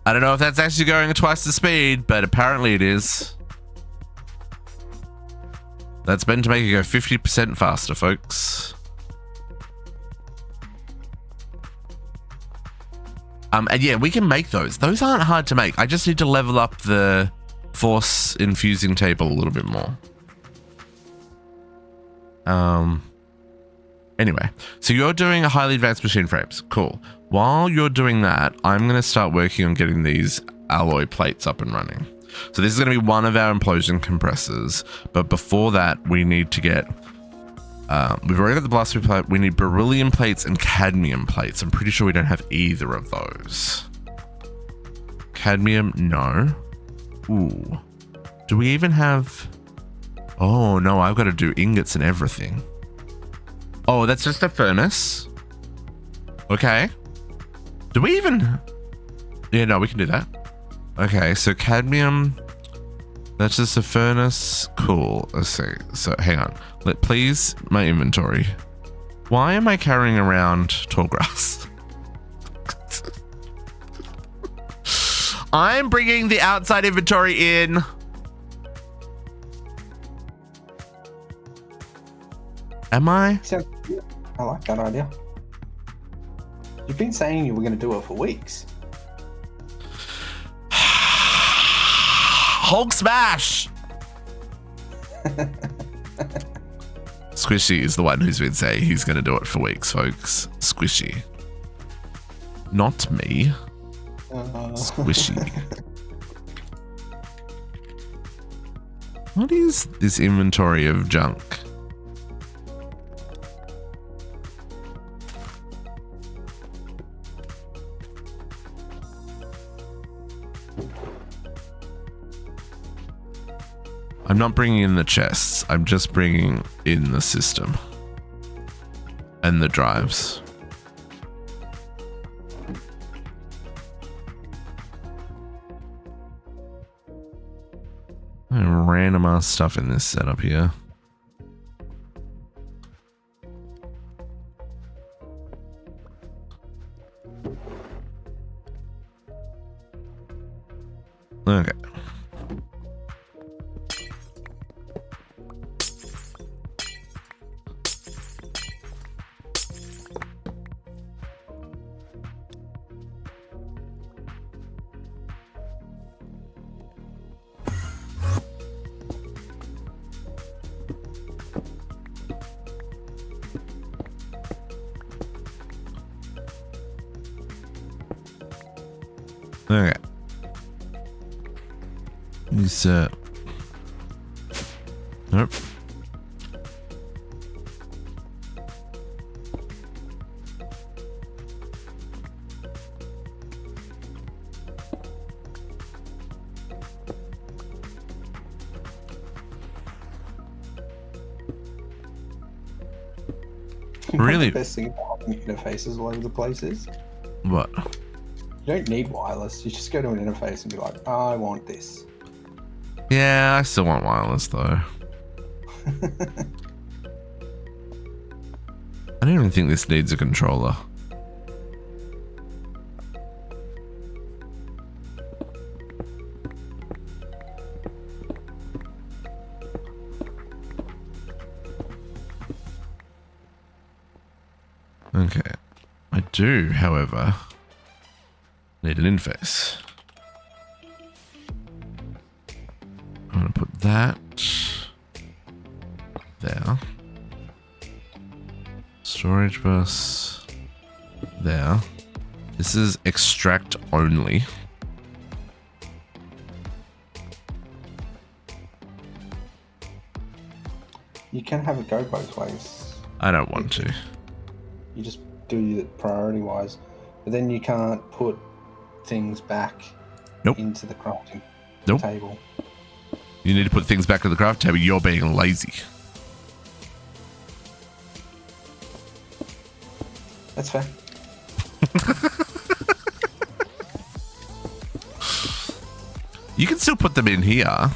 I don't know if that's actually going at twice the speed, but apparently it is. That's meant to make it go 50% faster, folks. And yeah, we can make those. Those aren't hard to make. I just need to level up the force infusing table a little bit more. Anyway, so you're doing a highly advanced machine frames. Cool. While you're doing that, I'm going to start working on getting these alloy plates up and running. So this is going to be one of our implosion compressors. But before that, we need to get... we've already got the blast plate. We need beryllium plates and cadmium plates. I'm pretty sure we don't have either of those. Cadmium, no. Ooh. Do we even have... Oh, no, I've got to do ingots and everything. Oh, that's just a furnace. Okay. Do we even... Yeah, no, we can do that. Okay, so cadmium... That's just a furnace. Cool. Let's see. So, hang on. Please, my inventory. Why am I carrying around tall grass? I'm bringing the outside inventory in. Am I? I like that idea. You've been saying you were going to do it for weeks. Hulk smash! Squishy is the one who's been saying he's going to do it for weeks, folks. Squishy. Not me. Squishy. What is this inventory of junk? I'm not bringing in the chests. I'm just bringing in the system and the drives. Random ass stuff in this setup here. Okay. Reset. Nope. Really? The best thing about having interfaces all over the place is What? you don't need wireless. You just go to an interface and be like, oh, I want this. Yeah, I still want wireless though. I don't even think this needs a controller. Okay. I do, however, need an interface. I'm going to put that there. Storage bus there. This is extract only. You can have it go both ways. I don't want to. You just do it priority wise, but then you can't put things back into the crafting table. You need to put things back at the craft table. You're being lazy. That's fair. You can still put them in here.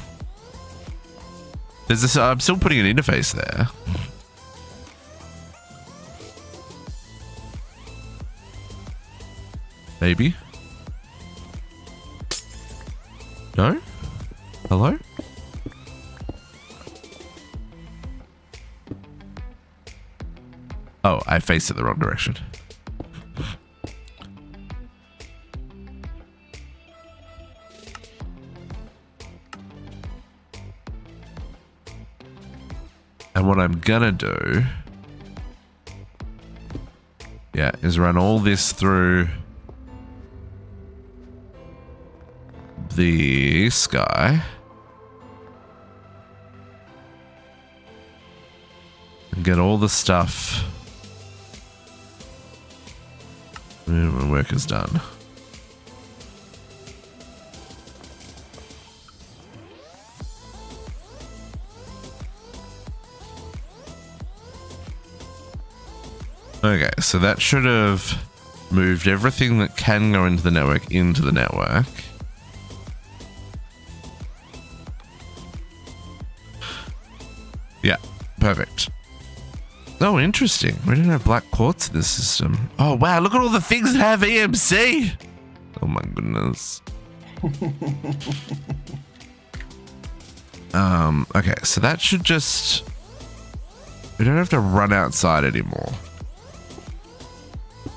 There's this. I'm still putting an interface there. Maybe. No? Hello? Oh, I faced it the wrong direction. And what I'm gonna do, yeah, is run all this through this guy. And get all the stuff. My work is done. Okay, so that should have moved everything that can go into the network. Yeah, perfect. Oh, interesting. We didn't have black quartz in this system. Oh, wow. Look at all the things that have EMC. Oh, my goodness. Okay, so that should just... We don't have to run outside anymore.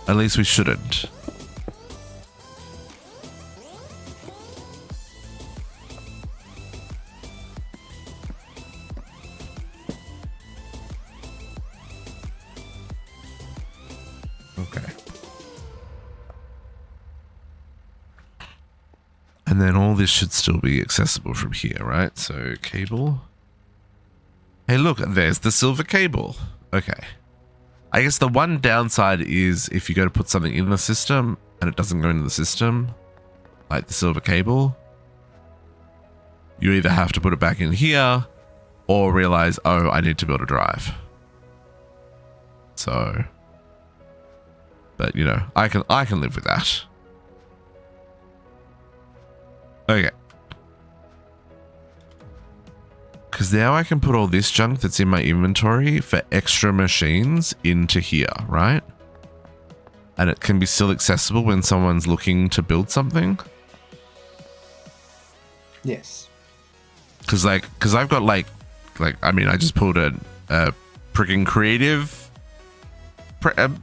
At least we shouldn't. Okay. And then all this should still be accessible from here, right? So cable. Hey, look, there's the silver cable. Okay. I guess the one downside is if you go to put something in the system and it doesn't go into the system, like the silver cable, you either have to put it back in here or realize, oh, I need to build a drive. So, but you know, I can live with that. Okay. Because now I can put all this junk that's in my inventory for extra machines into here, right? And it can be still accessible when someone's looking to build something. Yes. Because I've got like, I mean, I just pulled a freaking creative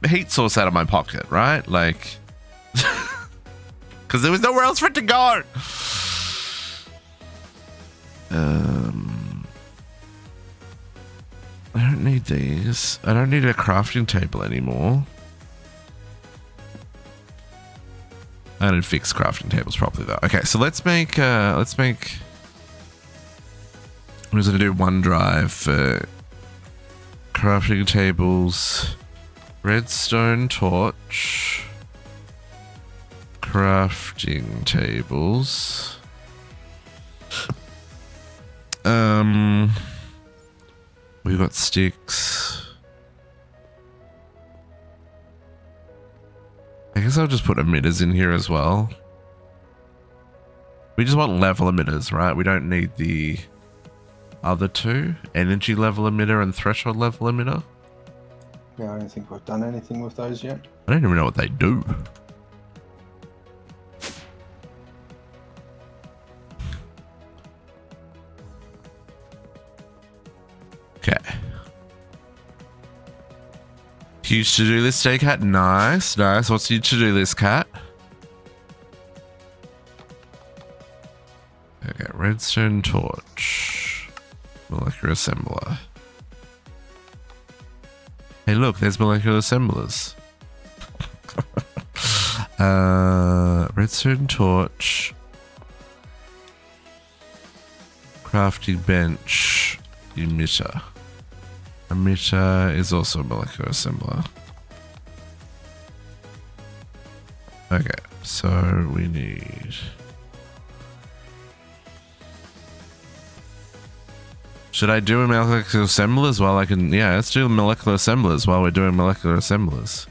heat source out of my pocket, right? Like, because there was nowhere else for it to go. I don't need these. I don't need a crafting table anymore. I didn't fix crafting tables properly though. Okay, so let's make I'm just going to do OneDrive for crafting tables, redstone torch, crafting tables. We've got sticks. I guess I'll just put emitters in here as well. We just want level emitters, right? We don't need the other two. Energy level emitter and threshold level emitter. Yeah, I don't think we've done anything with those yet. I don't even know what they do. Okay. Huge to-do list today, Cat. Nice, nice. What's your to-do list, Cat? Okay, redstone torch. Molecular assembler. Hey, look, there's molecular assemblers. Redstone torch. Crafting bench. Emitter. Emitter is also a molecular assembler. Okay, so we need... Should I do a molecular assembler as well? I can, yeah, let's do molecular assemblers while we're doing molecular assemblers.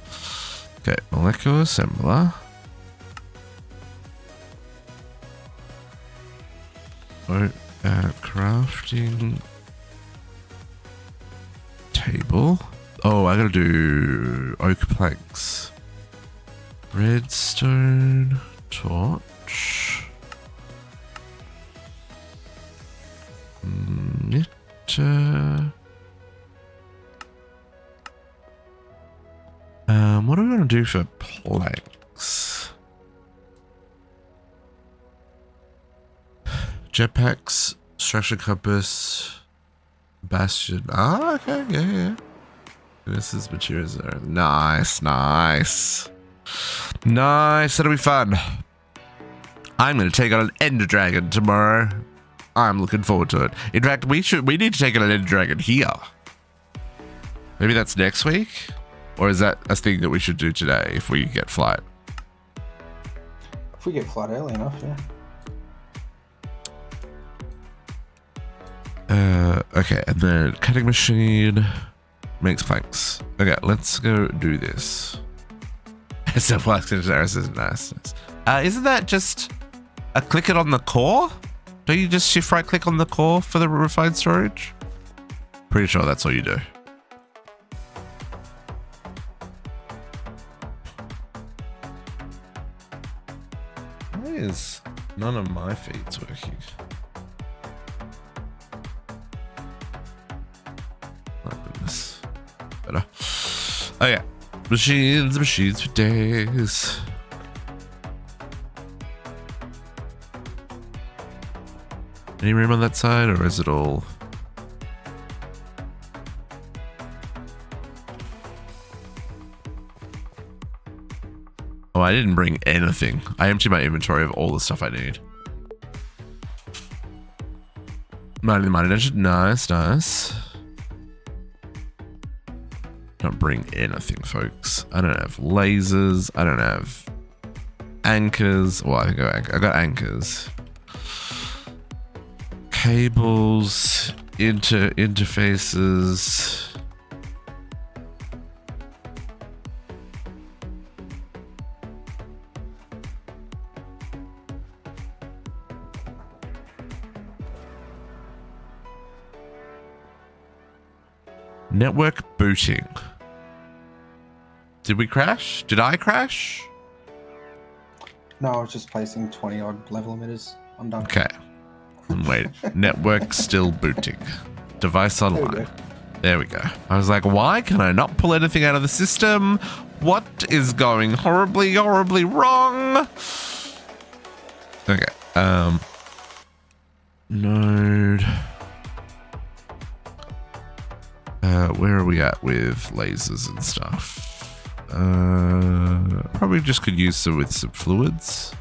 Okay, molecular assembler. Crafting table. Oh, I gotta do oak planks. Redstone torch. What are we gonna do for planks? Jetpacks, structure compass, bastion. Ah, okay, yeah. This is materials there. Nice. That'll be fun. I'm gonna take on an Ender Dragon tomorrow. I'm looking forward to it. In fact, we need to take on an Ender Dragon here. Maybe that's next week? Or is that a thing that we should do today if we get flight? If we get flight early enough, yeah. Okay, and then cutting machine makes planks. Okay, let's go do this. So planks into there is nice. Isn't that just a click it on the core? Don't you just shift right click on the core for the refined storage? Pretty sure that's all you do. Why is none of my feeds working? This better. Oh yeah, machines for days. Any room on that side, or is it all? Oh, I didn't bring anything. I emptied my inventory of all the stuff I need. Mining engine, nice. Don't bring anything, folks. I don't have lasers. I don't have anchors. Well, I got anchors. Cables, interfaces. Network booting. Did we crash? Did I crash? No, I was just placing 20 odd level emitters. I'm done. Okay. Wait, network still booting. Device online. There we go. I was like, why can I not pull anything out of the system? What is going horribly wrong? Okay. Node. Where are we at with lasers and stuff? Probably just could use some with some fluids.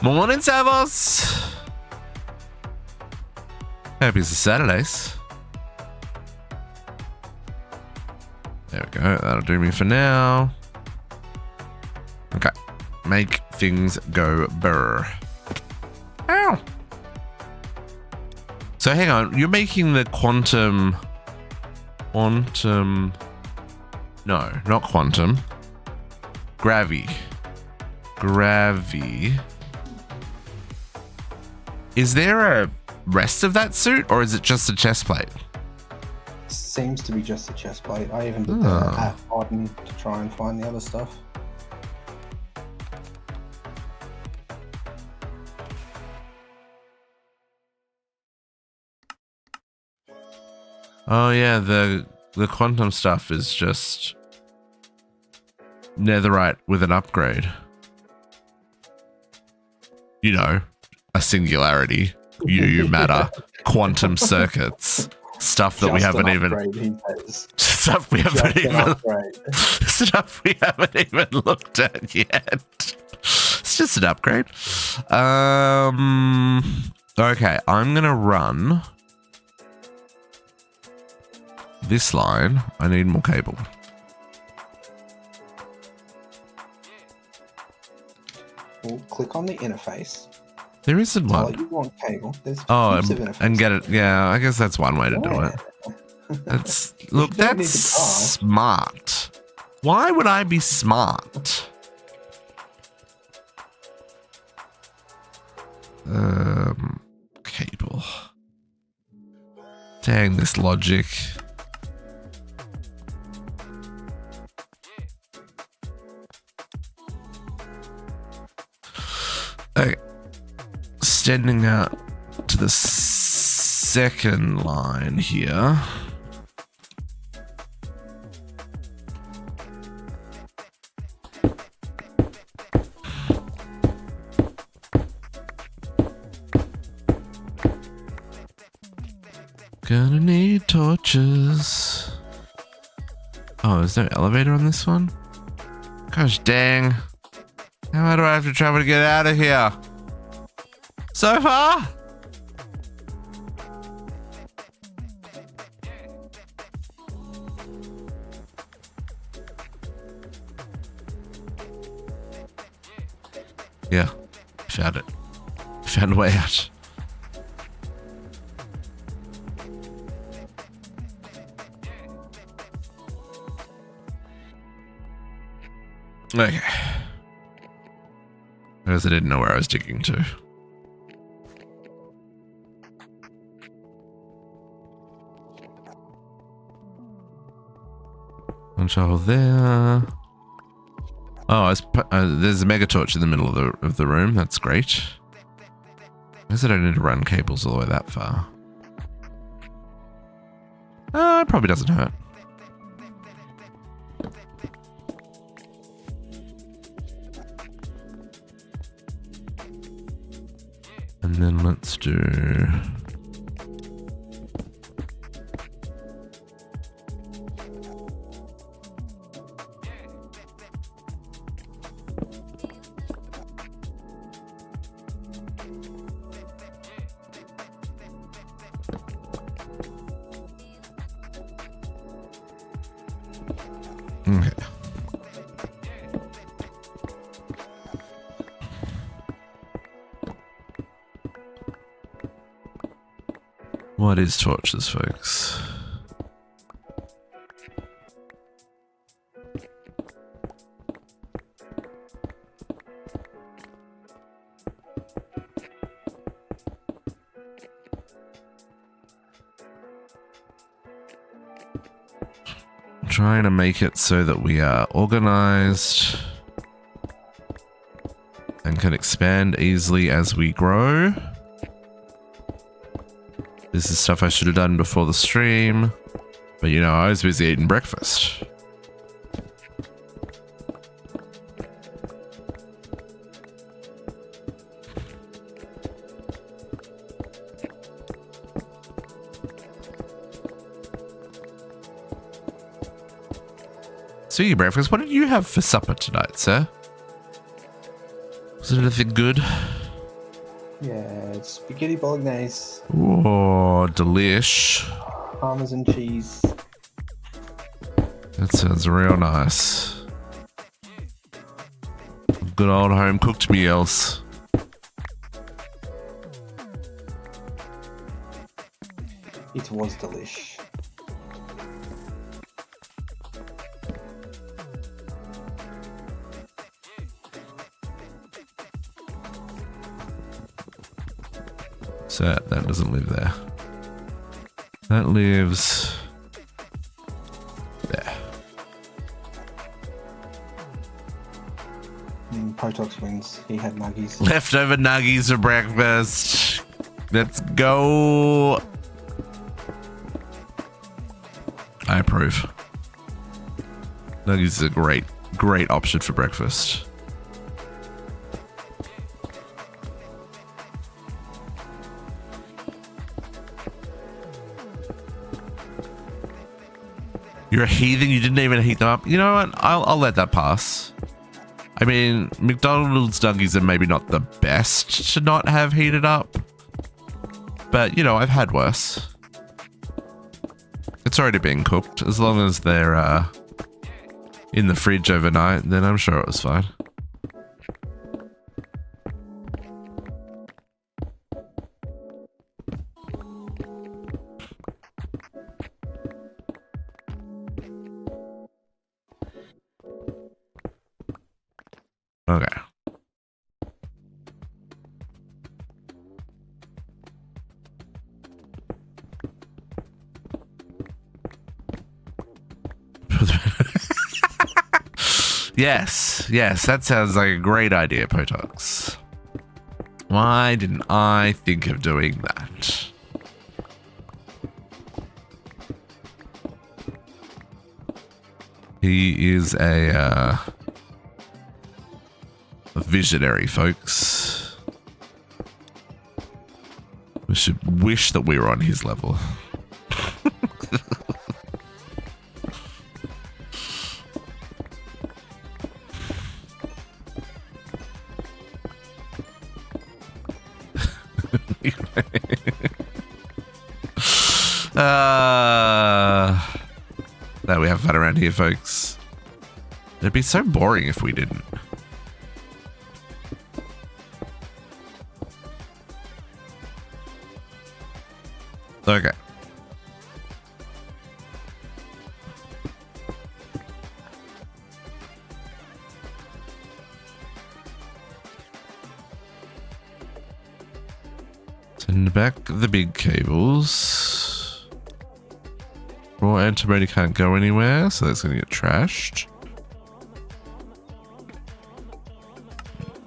Morning, Savos. Happy Saturdays. There we go. That'll do me for now. Okay. Make things go burr. Ow. So hang on. You're making the quantum. No, not quantum. Gravi. Is there a rest of that suit, or is it just a chest plate? Seems to be just a chest plate. I even did that at Odin to try and find the other stuff. Oh yeah, the quantum stuff is just netherite with an upgrade. You know, a singularity, matter, quantum circuits, stuff that we haven't even looked at yet. It's just an upgrade. Okay, I'm gonna run this line. I need more cable. Well, click on the interface. There isn't one. You want cable. There's and get it. Yeah, I guess that's one way to do it. That's look. That's smart. Why would I be smart? Cable. Dang this logic. Okay. Extending out to the second line here. Gonna need torches. Oh, there's no elevator on this one? Gosh dang. How do I have to travel to get out of here? So far? Yeah, found it. Found a way out. Okay. Because I didn't know where I was digging to. One shovel there. Oh, there's a mega torch in the middle of the room. That's great. I guess I don't need to run cables all the way that far. It probably doesn't hurt. And then let's do... Okay. What is torches, folks? Trying to make it so that we are organized and can expand easily as we grow. This is stuff I should have done before the stream, but you know, I was busy eating breakfast. Speaking of breakfast, what did you have for supper tonight, sir? Was it anything good? Yeah, spaghetti bolognese, Oh, delish. parmesan cheese. That sounds real nice. Good old home cooked meals. It was delish. So that doesn't live there. That lives there. Potox wins. He had nuggies. Leftover nuggies for breakfast. Let's go. I approve. Nuggies is a great option for breakfast. You're a heathen. You didn't even heat them up. You know what? I'll let that pass. I mean, McDonald's nuggies are maybe not the best to not have heated up, but you know, I've had worse. It's already been cooked. As long as they're in the fridge overnight, then I'm sure it was fine. Okay. Yes, that sounds like a great idea, Potox. Why didn't I think of doing that? He is a visionary, folks. We should wish that we were on his level. That we have fun around here, folks. It'd be so boring if we didn't. Okay. Send back the big cables. Raw antimatter can't go anywhere, so that's going to get trashed.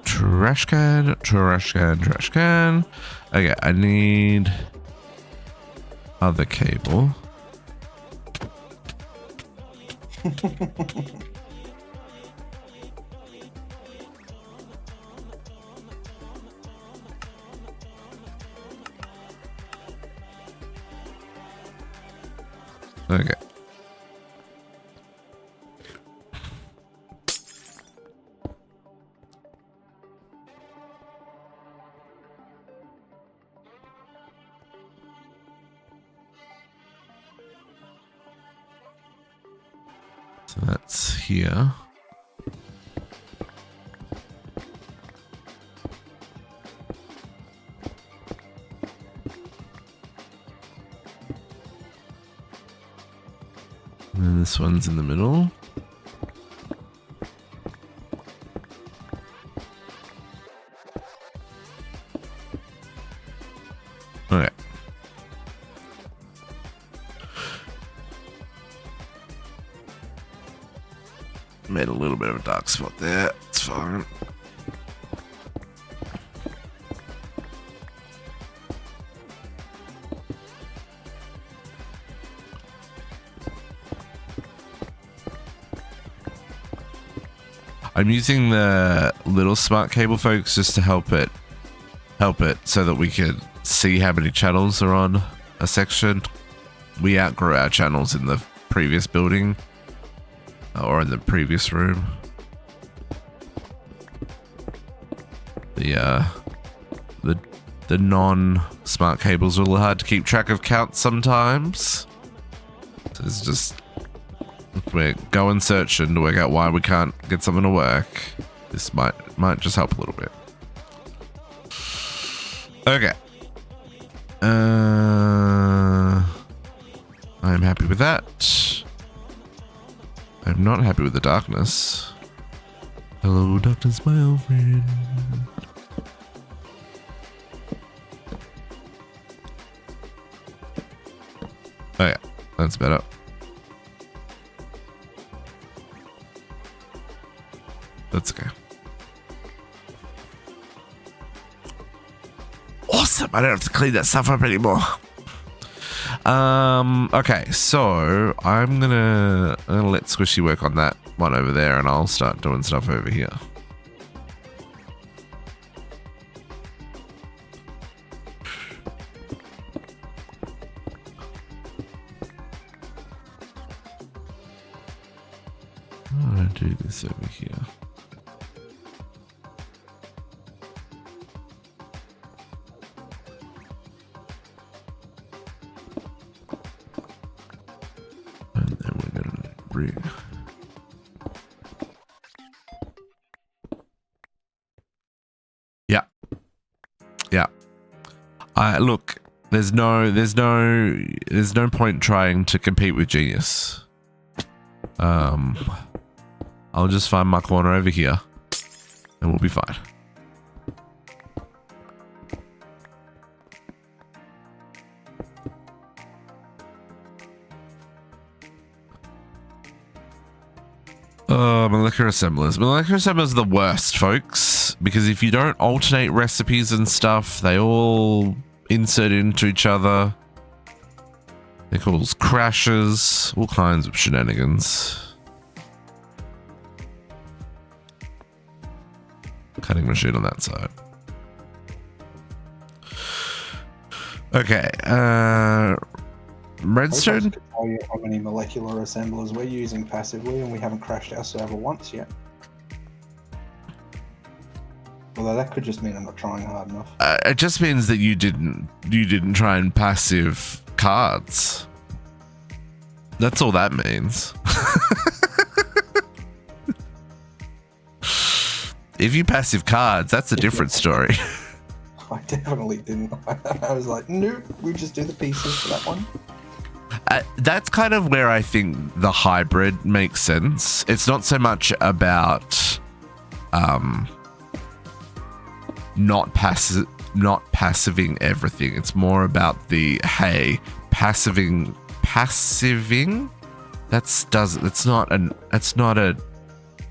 Trash can, trash can, trash can. Okay, I need other cable. Okay. So that's here. And then this one's in the middle. Okay. Made a little bit of a dark spot there. It's fine. I'm using the little smart cable, folks, just to help it so that we can see how many channels are on a section. We outgrew our channels in the previous building or in the previous room. The the non-smart cables are a little hard to keep track of counts sometimes. So it's just, we're going searching to work out why we can't get something to work. This might just help a little bit. Okay. I'm happy with that. I'm not happy with the darkness. Hello, darkness, my old friend. Oh yeah, that's better. That's okay. Awesome! I don't have to clean that stuff up anymore. Okay, so I'm gonna let Squishy work on that one over there, and I'll start doing stuff over here. I'm gonna do this over here. And then we're gonna bring. Yeah. Yeah. Look, there's no point trying to compete with genius. I'll just find my corner over here and we'll be fine. Molecular assemblers. Molecular assemblers are the worst, folks, because if you don't alternate recipes and stuff, they all insert into each other. They cause crashes, all kinds of shenanigans. Cutting machine on that side. Okay, redstone. I can tell you how many molecular assemblers we're using passively, and we haven't crashed our server once yet. Although that could just mean I'm not trying hard enough. It just means that you didn't try and passive cards. That's all that means. If you passive cards, that's a different story. I definitely didn't. I was like, nope, we just do the pieces for that one. That's kind of where I think the hybrid makes sense. It's not so much about not passiving everything. It's more about the passiving. It's not an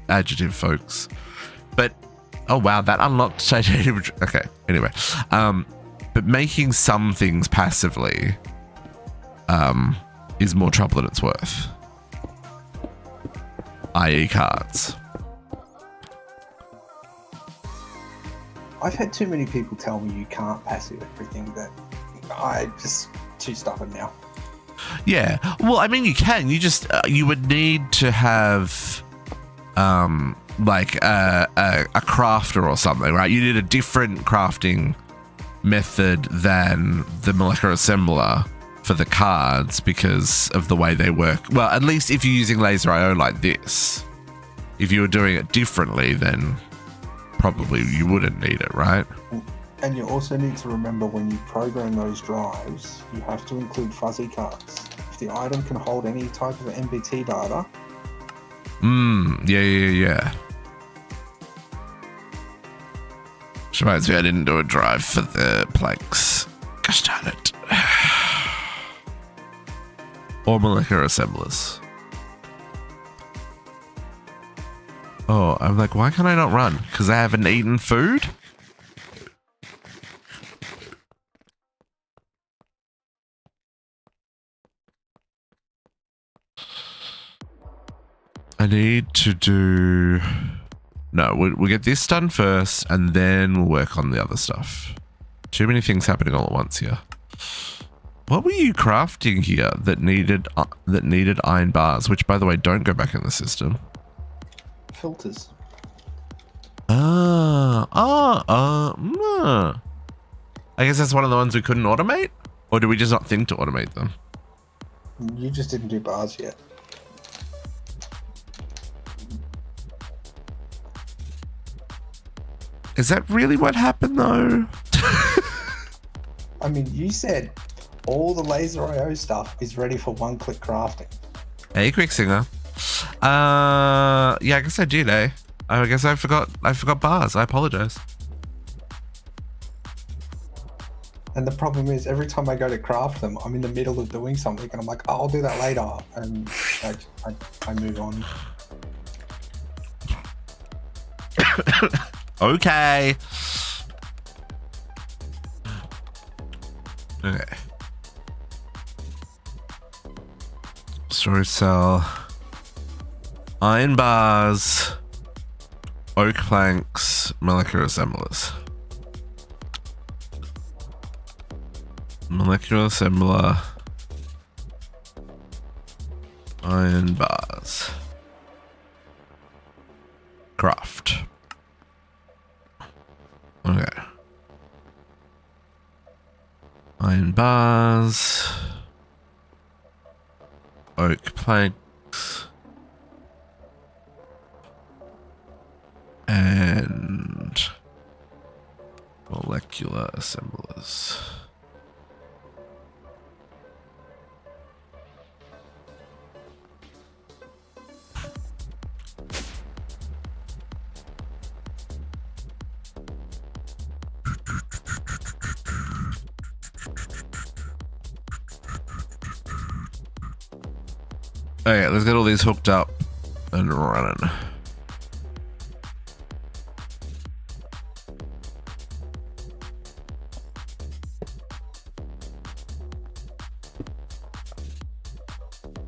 adjective, folks. But oh wow, that unlocked titanium. Okay, anyway, but making some things passively is more trouble than it's worth, i.e. cards. I've had too many people tell me you can't passive everything that I'm just too stubborn now. Yeah, well, I mean, you can. You just you would need to have like a crafter or something, right? You need a different crafting method than the molecular assembler for the cards because of the way they work. Well, at least if you're using laser IO like this. If you were doing it differently, then probably you wouldn't need it, right? And you also need to remember when you program those drives, you have to include fuzzy cards. If the item can hold any type of MBT data. Yeah. Which reminds me, I didn't do a drive for the planks. Gosh darn it. Or molecular assemblers. Oh, I'm like, why can I not run? Because I haven't eaten food? I need to do... No, we'll get this done first, and then we'll work on the other stuff. Too many things happening all at once here. What were you crafting here that needed iron bars? Which, by the way, don't go back in the system. Filters. I guess that's one of the ones we couldn't automate? Or did we just not think to automate them? You just didn't do bars yet. Is that really what happened though? I mean, you said all the laser IO stuff is ready for one-click crafting. Hey, quick singer. Yeah, I guess I did, eh? I guess I forgot bars. I apologize. And the problem is, every time I go to craft them, I'm in the middle of doing something, and I'm like, oh, I'll do that later, and I move on. Okay. Okay. Storage cell. Iron bars. Oak planks. Molecular assemblers. Molecular assembler. Iron bars. Craft. Okay. Iron bars. Oak planks. And molecular assemblers. Okay, let's get all these hooked up and running.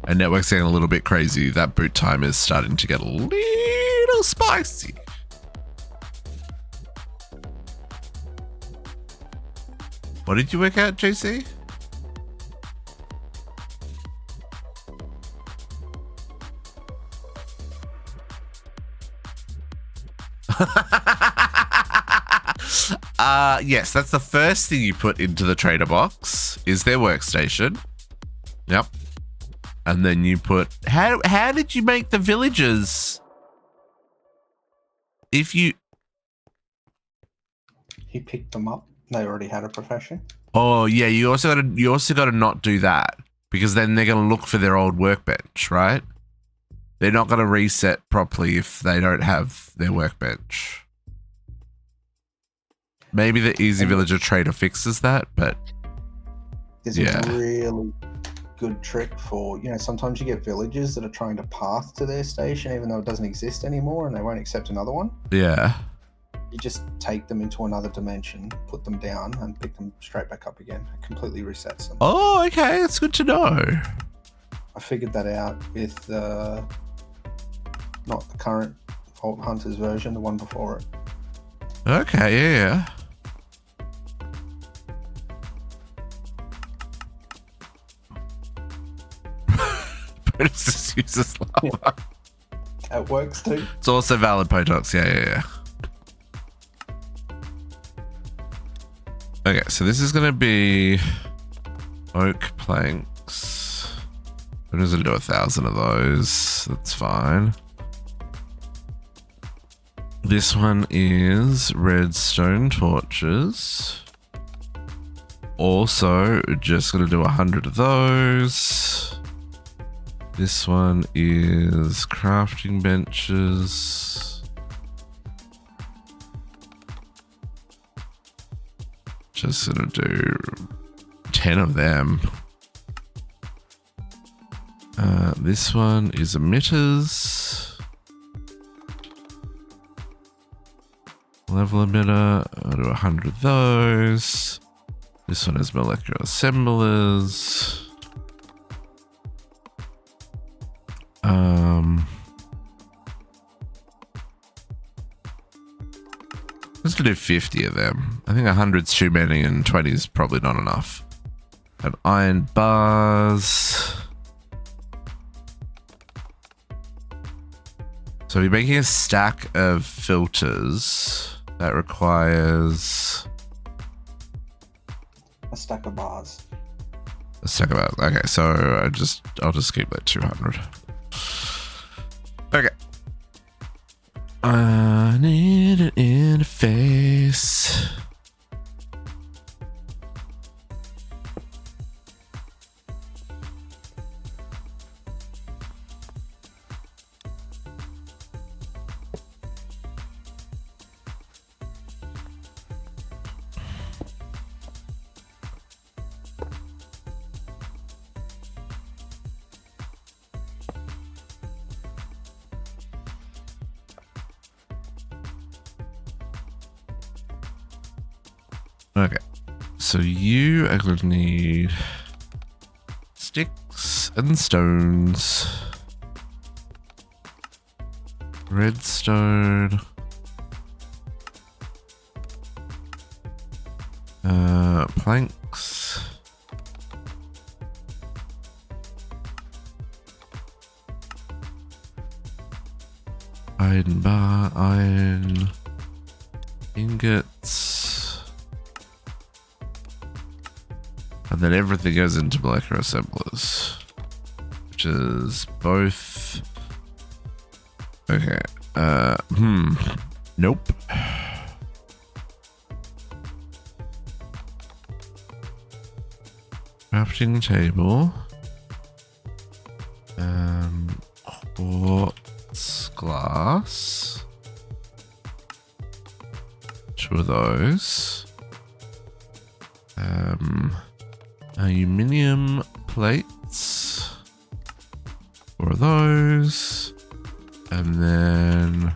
And network's getting a little bit crazy. That boot time is starting to get a little spicy. What did you work out, JC? Yes, that's the first thing you put into the trader box is their workstation. Yep. And then you put how did you make the villagers? If you He picked them up. They already had a profession. Oh yeah, you also gotta not do that, because then they're gonna look for their old workbench, right? They're not gonna reset properly if they don't have their workbench. Maybe the Easy Villager trader fixes that, but There's a really good trick for, sometimes you get villagers that are trying to path to their station even though it doesn't exist anymore and they won't accept another one. yeah. You just take them into another dimension, put them down, and pick them straight back up again. It completely resets them. Oh, okay, that's good to know. I figured that out with not the current Vault Hunters version, the one before it. Okay, yeah. Brutus just uses lava. That works too. It's also valid, Potox. Yeah. Okay, so this is going to be oak planks. I'm just going to do 1,000 of those. That's fine. This one is redstone torches. Also, just going to do 100 of those. This one is crafting benches. Just gonna do 10 of them. This one is emitters. Level emitter. I'll do 100 of those. This one is molecular assemblers. Let's do 50 of them. I think 100's too many and 20 is probably not enough. And iron bars. So if you're making a stack of filters, that requires A stack of bars. Let's talk about. Okay, so I'll just keep that 200. Okay. I need an interface. Okay, so you are going to need sticks and stones, redstone, planks, iron bar, iron ingots. And then everything goes into molecular assemblers, which is both. Okay. Nope. Crafting table. Quartz glass. 2 of those. Aluminium plates, 4 of those, and then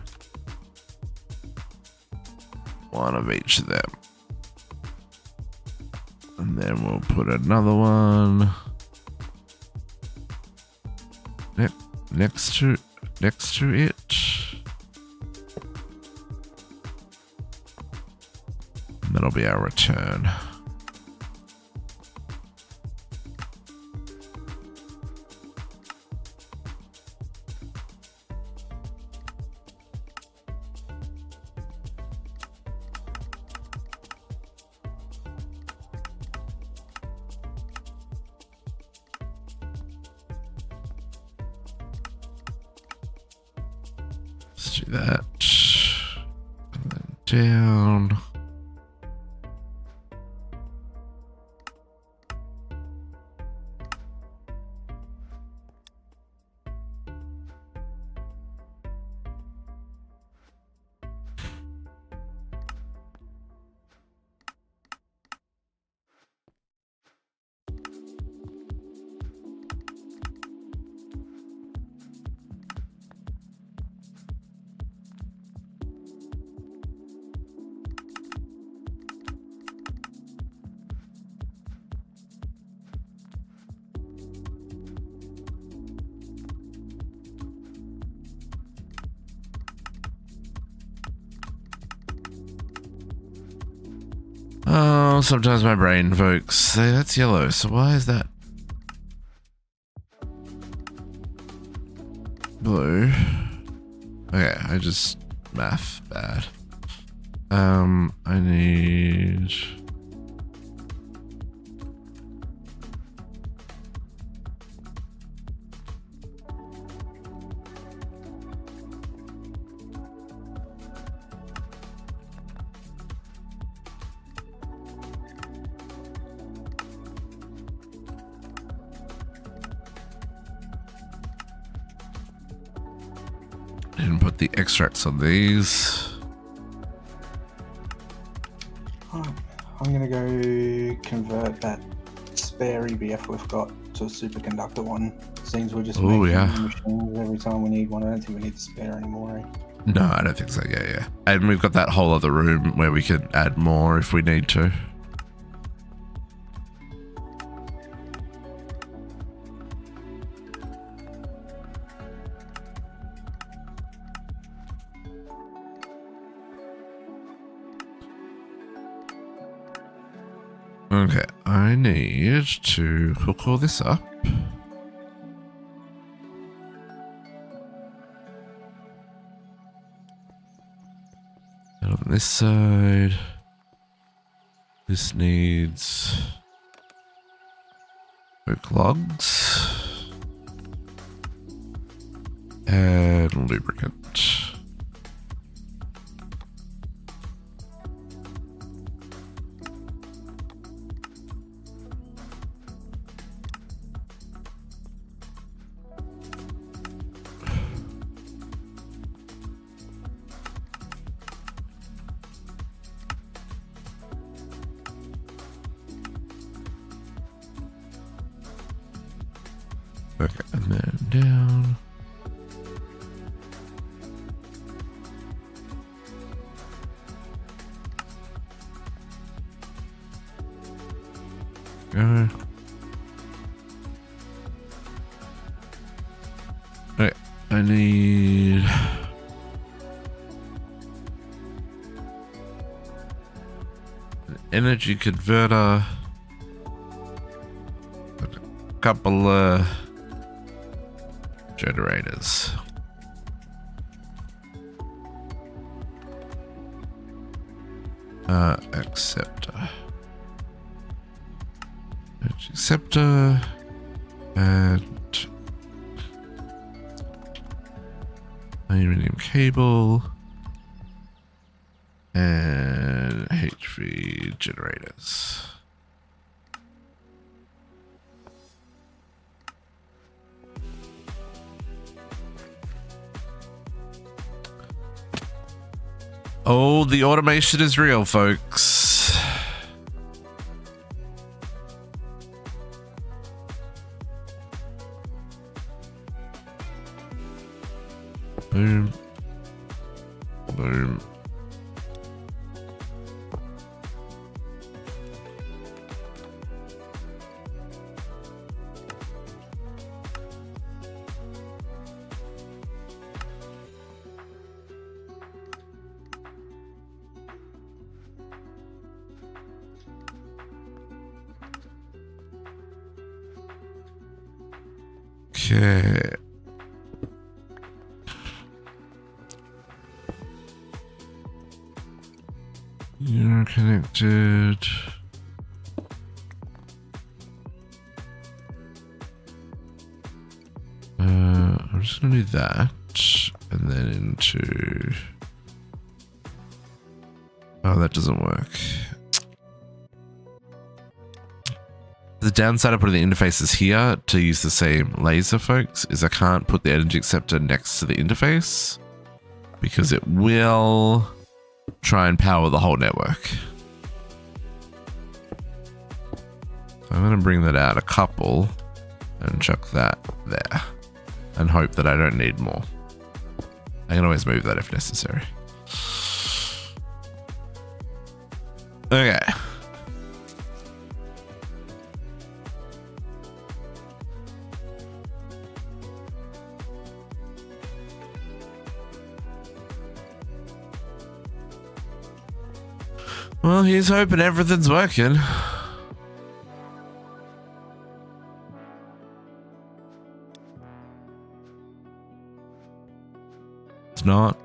1 of each of them. And then we'll put another one next to it. And that'll be our return. Let's do that. And then down. Oh, sometimes my brain invokes. Hey, that's yellow, so why is that blue? Okay, I just math bad. I need and put the extracts on these. I'm gonna go convert that spare EBF we've got to a superconductor one. Seems we're just making machines every time we need one. I don't think we need the spare anymore. No, I don't think so. Yeah. And we've got that whole other room where we can add more if we need to. Okay, I need to hook all this up. And on this side, this needs Oak logs. And lubricant. Okay, and then down. Go. Okay, I need an energy converter, a couple generators. Acceptor. Acceptor and aluminum cable and HV generators. Oh, the automation is real, folks. Boom. Boom. Okay. You're connected. I'm just gonna do that, and then into. Oh, that doesn't work. The downside of putting the interfaces here to use the same laser, folks, is I can't put the energy acceptor next to the interface because it will try and power the whole network. So I'm going to bring that out a couple and chuck that there and hope that I don't need more. I can always move that if necessary. Okay. Well, he's hoping everything's working. It's not.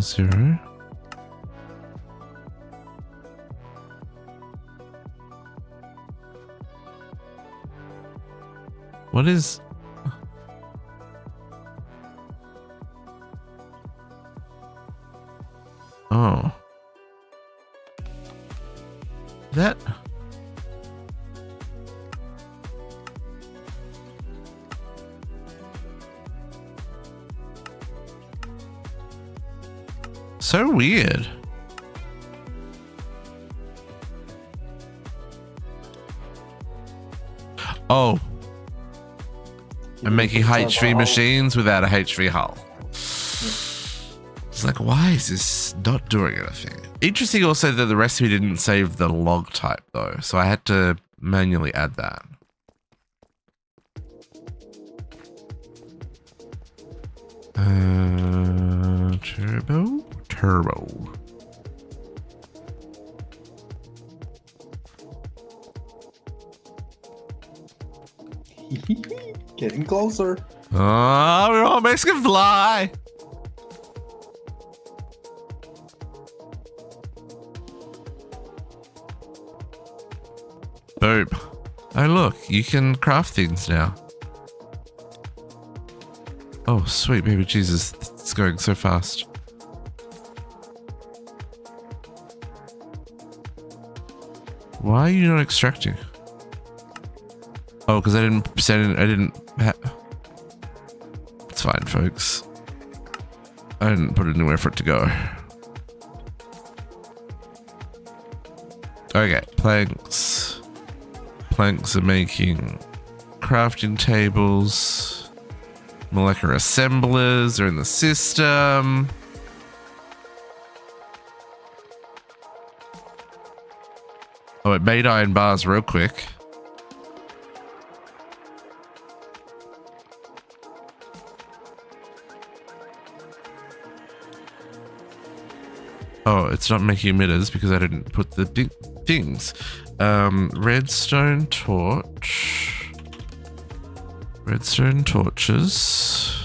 Zero. What is... Oh. That... So weird. Oh. I'm making HV machines without a HV hull. It's like, why is this not doing anything? Interesting also that the recipe didn't save the log type though, so I had to manually add that. Turbo. Getting closer. Oh, we're almost gonna fly. Boom. Oh, look, you can craft things now. Oh, sweet baby Jesus. It's going so fast. Why are you not extracting? Oh, because I didn't send it. It's fine, folks. I didn't put anywhere for it to go. Okay, planks. Planks are making crafting tables. Molecular assemblers are in the system. Oh, it made iron bars real quick. Oh, it's not making emitters because I didn't put the big things. Redstone torch. Redstone torches.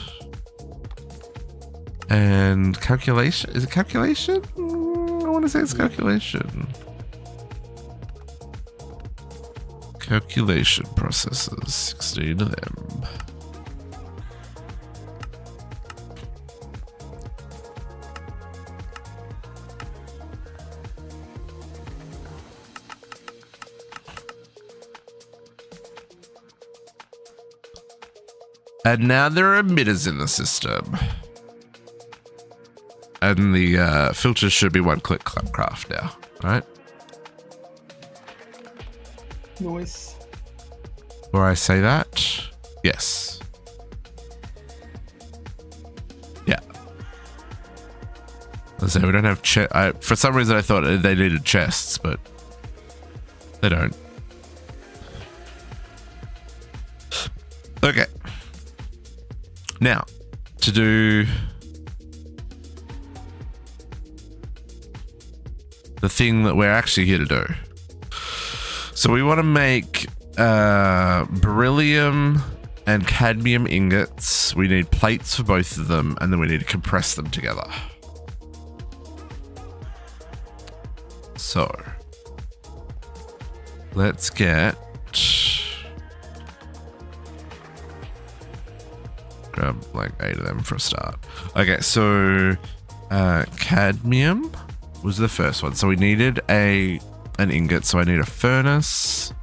And calculation. Is it calculation? I want to say it's calculation. Calculation processes. 16 of them. And now there are emitters in the system. And the filters should be one-click craft now, right? Nice. Or I say that? Yes. Yeah. Let's say we don't have for some reason I thought they needed chests, but they don't. Okay. Now, to do the thing that we're actually here to do. So we want to make beryllium and cadmium ingots. We need plates for both of them, and then we need to compress them together. So let's get... grab like 8 of them for a start. Okay, so cadmium was the first one. So we needed an ingot, so I need a furnace.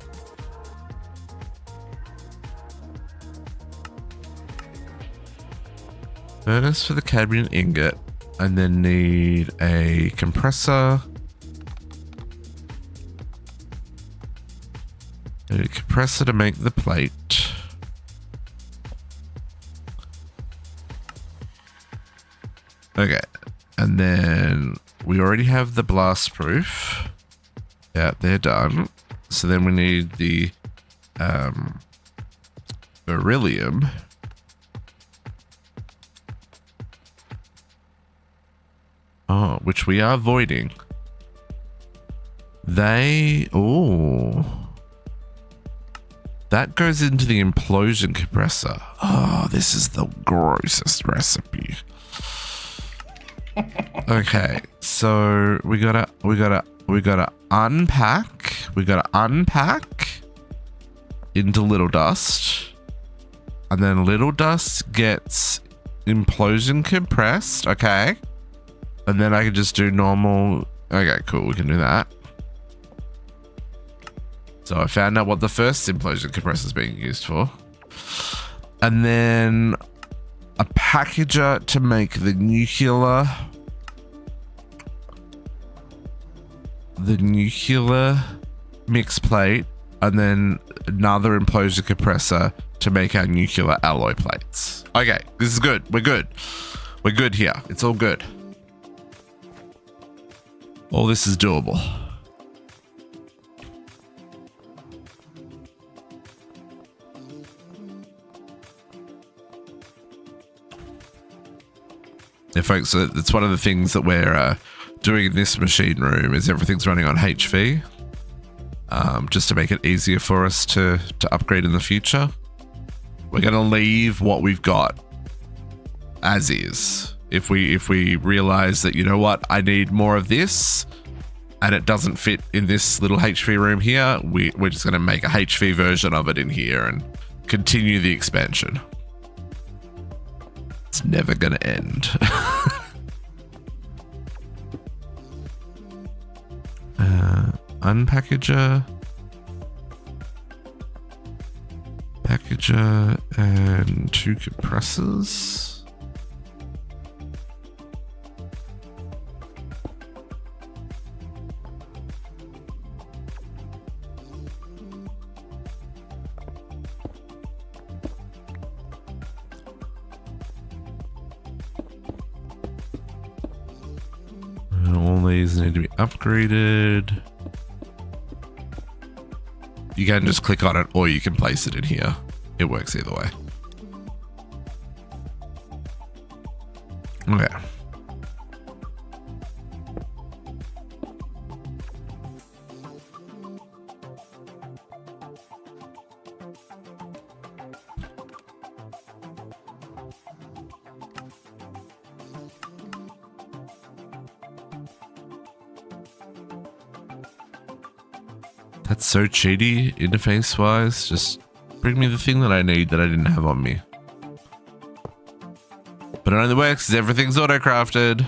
Furnace for the cadmium ingot, and then need a compressor. Need a compressor to make the plate. Okay, and then we already have the blast proof. Yeah, they're done. So then we need the beryllium. Oh, which we are voiding. That goes into the implosion compressor. Oh, this is the grossest recipe. Okay, so we gotta unpack into little dust, and then little dust gets implosion compressed. Okay, and then I can just do normal. Okay, cool, we can do that. So I found out what the first implosion compressor is being used for, and then a packager to make the nuclear mix plate, and then another implosion compressor to make our nuclear alloy plates. Okay, this is good. We're good here. It's all good. All this is doable. Yeah, folks, it's one of the things that we're doing in this machine room is everything's running on HV, just to make it easier for us to upgrade in the future. We're going to leave what we've got as is. If we realize that, you know what, I need more of this, and it doesn't fit in this little HV room here, we're just going to make a HV version of it in here and continue the expansion. It's never going to end. Unpackager. Packager and 2 compressors. All these need to be upgraded. You can just click on it or you can place it in here. It works either way. Okay. That's so cheaty interface wise. Just bring me the thing that I need that I didn't have on me. But it only works because everything's auto-crafted.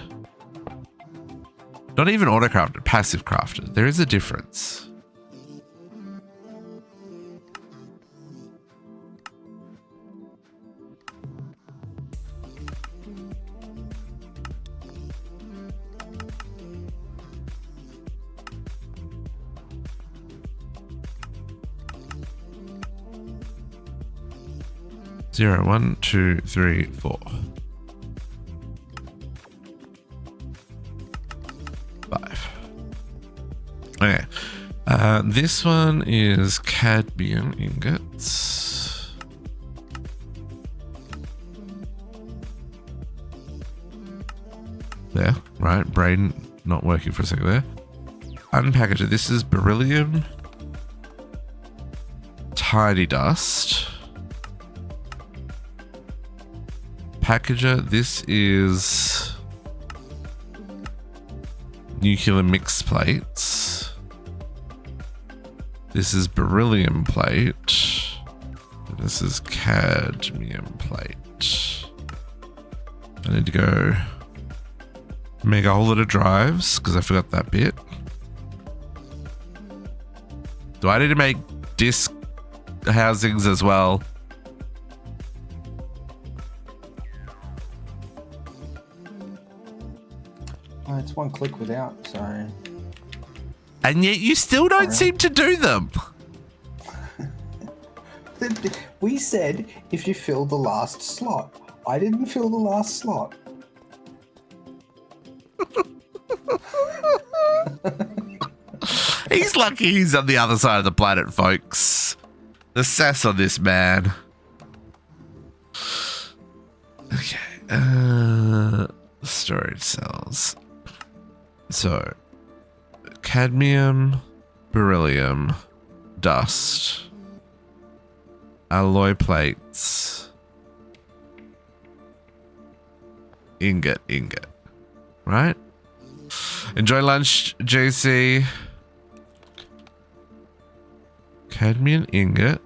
Not even auto-crafted, passive crafted. There is a difference. Zero, 1, 2, 3, 4. 5. Okay. This one is cadmium ingots. There, right. Brain not working for a second there. Unpackager. This is beryllium. Tiny dust. Packager, this is nuclear mix plates. This is beryllium plate. This is cadmium plate. I need to go make a whole lot of drives because I forgot that bit. Do I need to make disc housings as well? It's one click without, so. And yet you still don't seem to do them. We said if you fill the last slot. I didn't fill the last slot. He's lucky he's on the other side of the planet, folks. The sass on this man. Okay. Storage cells. So, cadmium, beryllium, dust, alloy plates, ingot, right? Enjoy lunch, JC. Cadmium ingot,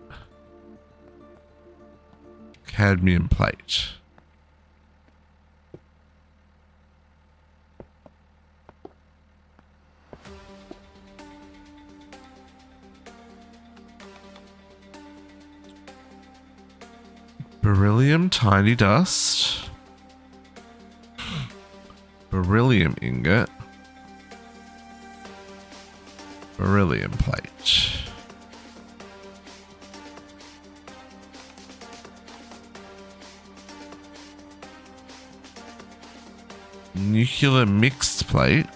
cadmium plate. Beryllium tiny dust. Beryllium ingot. Beryllium plate. Nuclear mixed plate.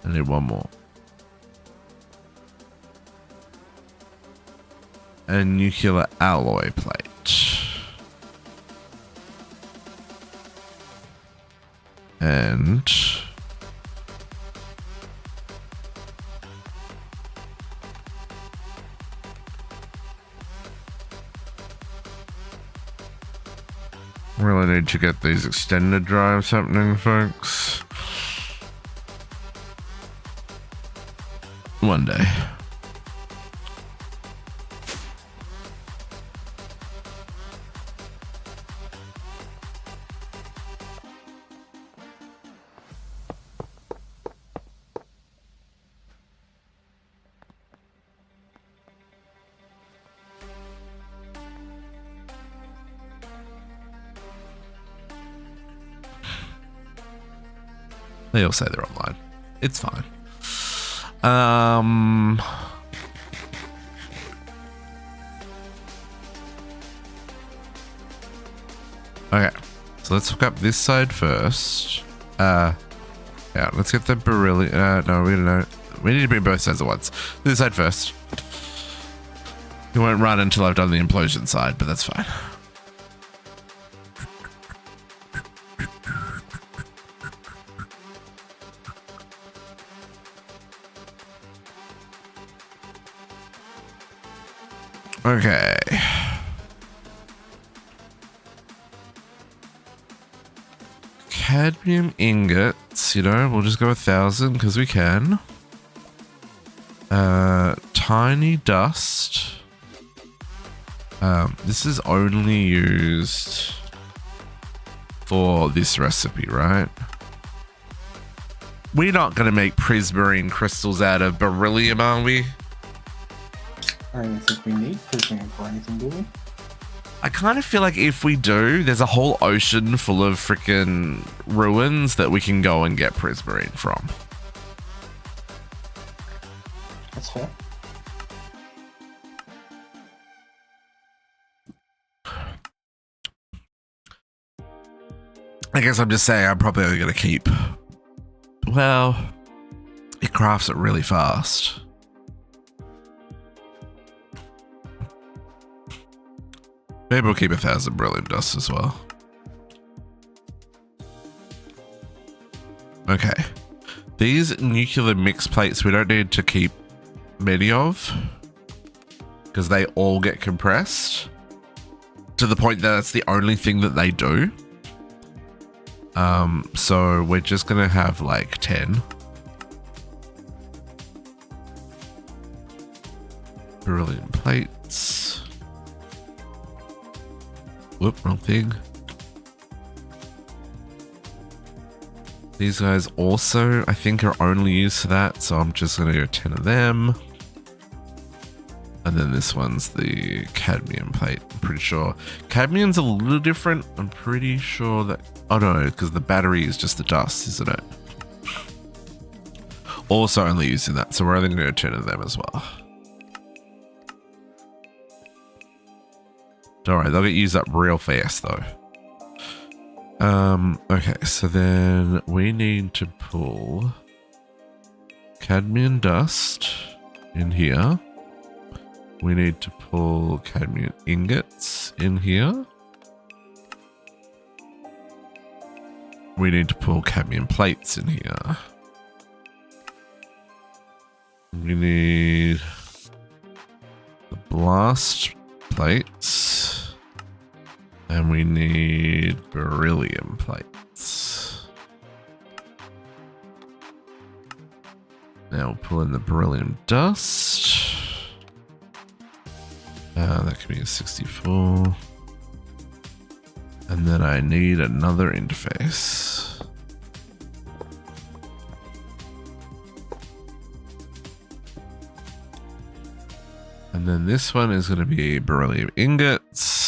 I need one more. A nuclear alloy plate. And really need to get these extended drives happening, folks. one day. They all say they're online. It's fine. Okay, so let's hook up this side first. Yeah, let's get the beryllium. No, we don't know. We need to bring both sides at once. This side first. It won't run until I've done the implosion side, but that's fine. Okay. Cadmium ingots, you know, we'll just go 1,000 because we can. Tiny dust. This is only used for this recipe, right? We're not going to make prismarine crystals out of beryllium, are we? I don't think we need prismarine for anything, do we? I kind of feel like if we do, there's a whole ocean full of freaking ruins that we can go and get prismarine from. That's fair. I guess I'm just saying I'm probably only going to keep... Well, it crafts it really fast. Maybe we'll keep 1,000 beryllium dust as well. Okay. These nuclear mix plates we don't need to keep many of, because they all get compressed to the point that that's the only thing that they do. So we're just gonna have like 10. Beryllium plates. Whoop, wrong thing. These guys also, I think, are only used for that, so I'm just gonna go 10 of them. And then this one's the cadmium plate, I'm pretty sure. Cadmium's a little different. I'm pretty sure that... Oh no, because the battery is just the dust, isn't it? Also only using that, so we're only going to 10 of them as well. Don't worry, they'll get used up real fast though. Okay, so then we need to pull cadmium dust in here. We need to pull cadmium ingots in here. We need to pull cadmium plates in here. We need the blast plates. And we need beryllium plates. Now we'll pull in the beryllium dust. That could be a 64. And then I need another interface. And then this one is going to be beryllium ingots.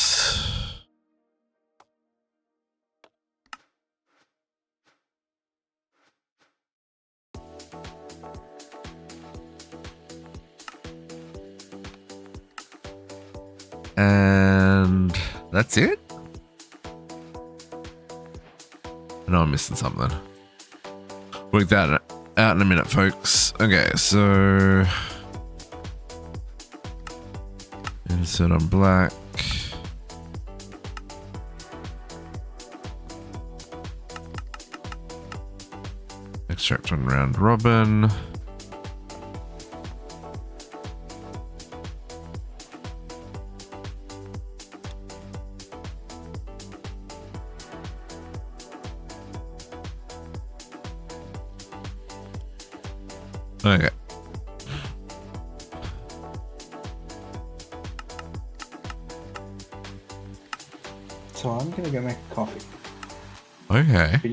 And that's it? I know I'm missing something. Work that out in a minute, folks. Okay, so insert on black. Extract on round robin. Okay. So I'm gonna go make a coffee. Okay. But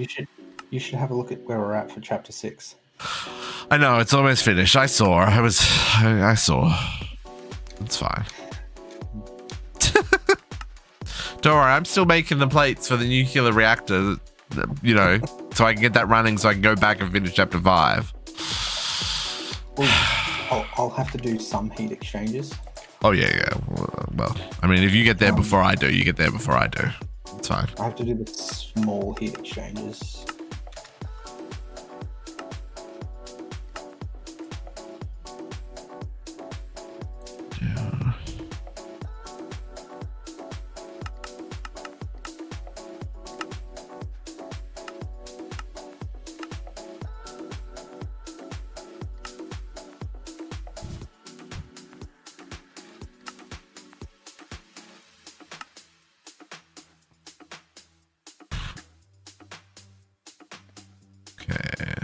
you should have a look at where we're at for chapter 6. I know, it's almost finished. I saw. I saw. It's fine. Don't worry, I'm still making the plates for the nuclear reactor, you know, so I can get that running so I can go back and finish chapter 5. Well, I'll have to do some heat exchanges. Oh, yeah. Well, I mean, if you get there before I do, you get there before I do. It's fine. I have to do the small heat exchanges. Yeah. Okay.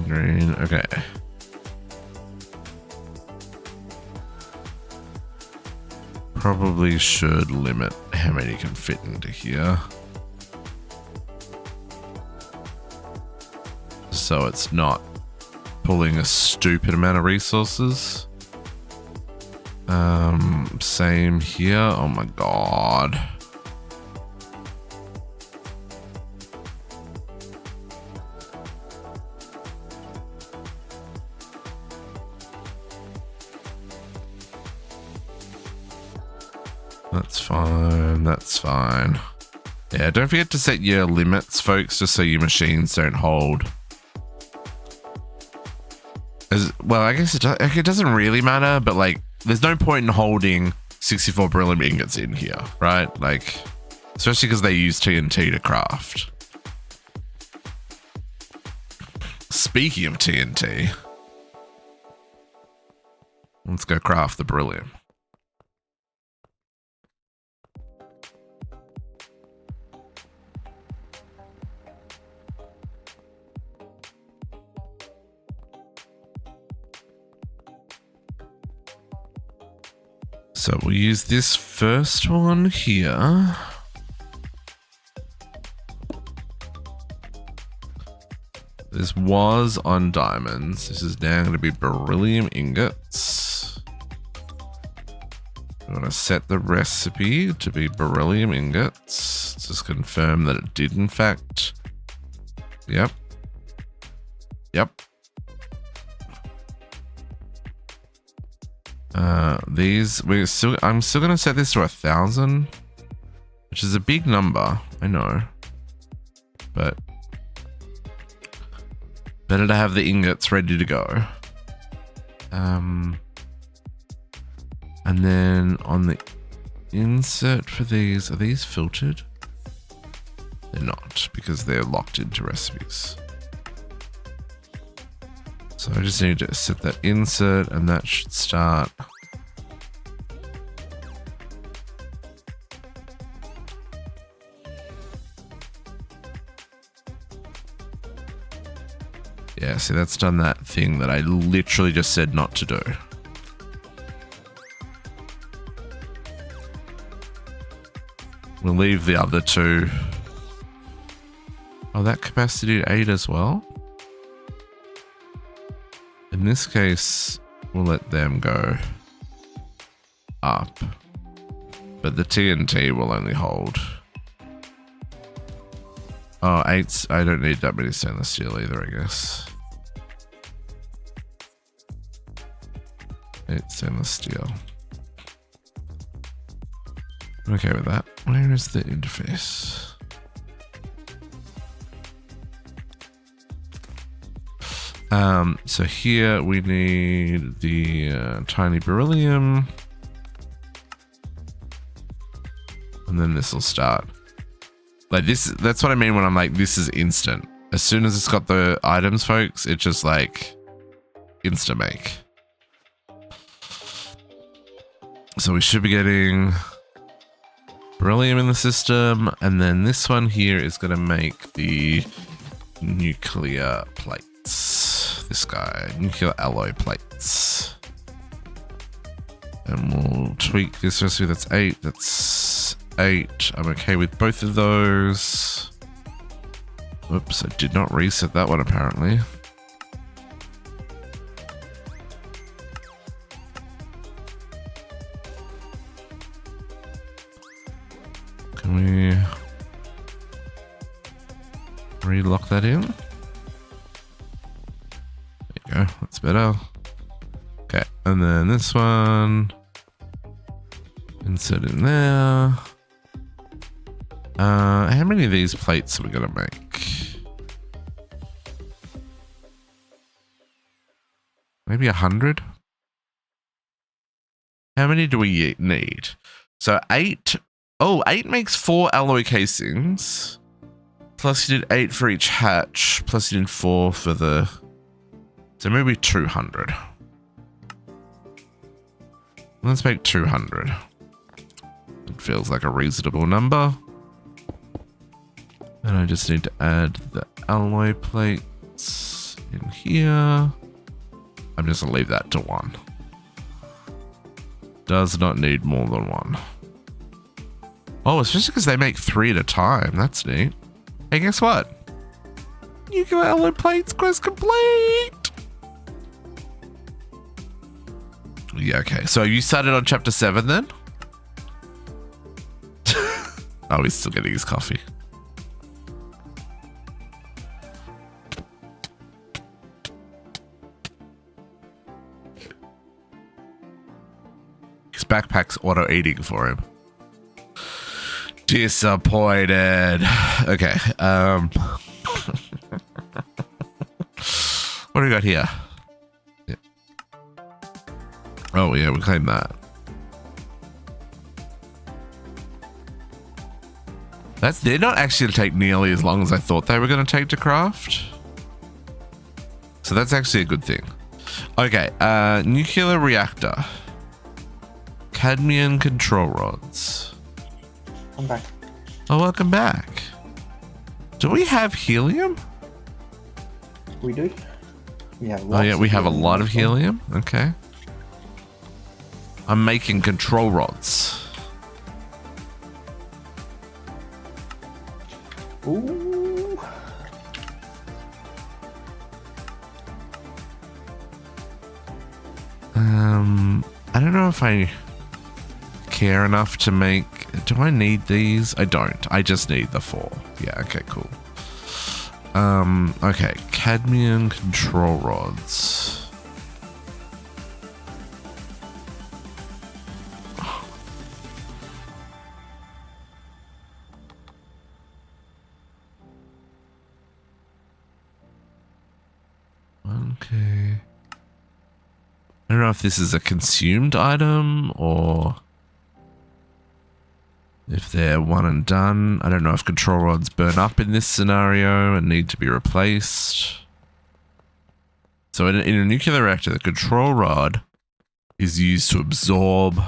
Green, okay. Probably should limit how many can fit into here. So it's not pulling a stupid amount of resources. Same here. Oh my god. That's fine, that's fine. Yeah, don't forget to set your limits, folks, just so your machines don't hold. Well, I guess it doesn't really matter, but like, there's no point in holding 64 beryllium ingots in here, right? Like, especially because they use TNT to craft. Speaking of TNT, let's go craft the beryllium. So we'll use this first one here. This was on diamonds. This is now going to be beryllium ingots. I'm going to set the recipe to be beryllium ingots. Just confirm that it did in fact. Yep. I'm still gonna set this to 1,000, which is a big number, I know, but better to have the ingots ready to go. And then on the insert for these, are these filtered? They're not, because they're locked into recipes. So I just need to set that insert, and that should start. Yeah, see, that's done that thing that I literally just said not to do. We'll leave the other two. Oh, that capacity 8 as well. In this case, we'll let them go up, but the TNT will only hold. Oh, 8. I don't need that many stainless steel either, I guess. 8 stainless steel. I'm okay with that. Where is the interface? So here we need the tiny beryllium, and then this will start. Like this, that's what I mean when I'm like, this is instant. As soon as it's got the items, folks, it's just like insta make. So we should be getting beryllium in the system, and then this one here is going to make the nuclear plates. This guy, nuclear alloy plates. And we'll tweak this recipe. That's 8. That's 8. I'm okay with both of those. Oops, I did not reset that one apparently. Can we relock that in? There you go, that's better. Okay, and then this one, insert in there. How many of these plates are we gonna make? Maybe 100? How many do we need? So 8. Oh, 8 makes 4 alloy casings. Plus you did 8 for each hatch. Plus you did 4 for the... So maybe 200. Let's make 200. It feels like a reasonable number. And I just need to add the alloy plates in here. I'm just gonna leave that to 1. Does not need more than 1. Oh, especially because they make 3 at a time. That's neat. Hey, guess what? Nuclear alloy plates quest complete! Yeah, okay. So you started on chapter 7 then? Oh, he's still getting his coffee. His backpack's auto-eating for him. Disappointed. Okay. What do we got here? Yeah. Oh, yeah, we claimed that. They're not actually going to take nearly as long as I thought they were going to take to craft. So that's actually a good thing. Okay, nuclear reactor. Cadmium control rods. I'm back. Oh, welcome back. Do we have helium? We do. We have Oh yeah, we have a lot of helium. Okay. I'm making control rods. Ooh. I don't know if I care enough to make... Do I need these? I don't. I just need the 4. Yeah, okay, cool. Okay, cadmium control rods. Okay. I don't know if this is a consumed item or if they're one and done. I don't know if control rods burn up in this scenario and need to be replaced. So in a nuclear reactor, the control rod is used to absorb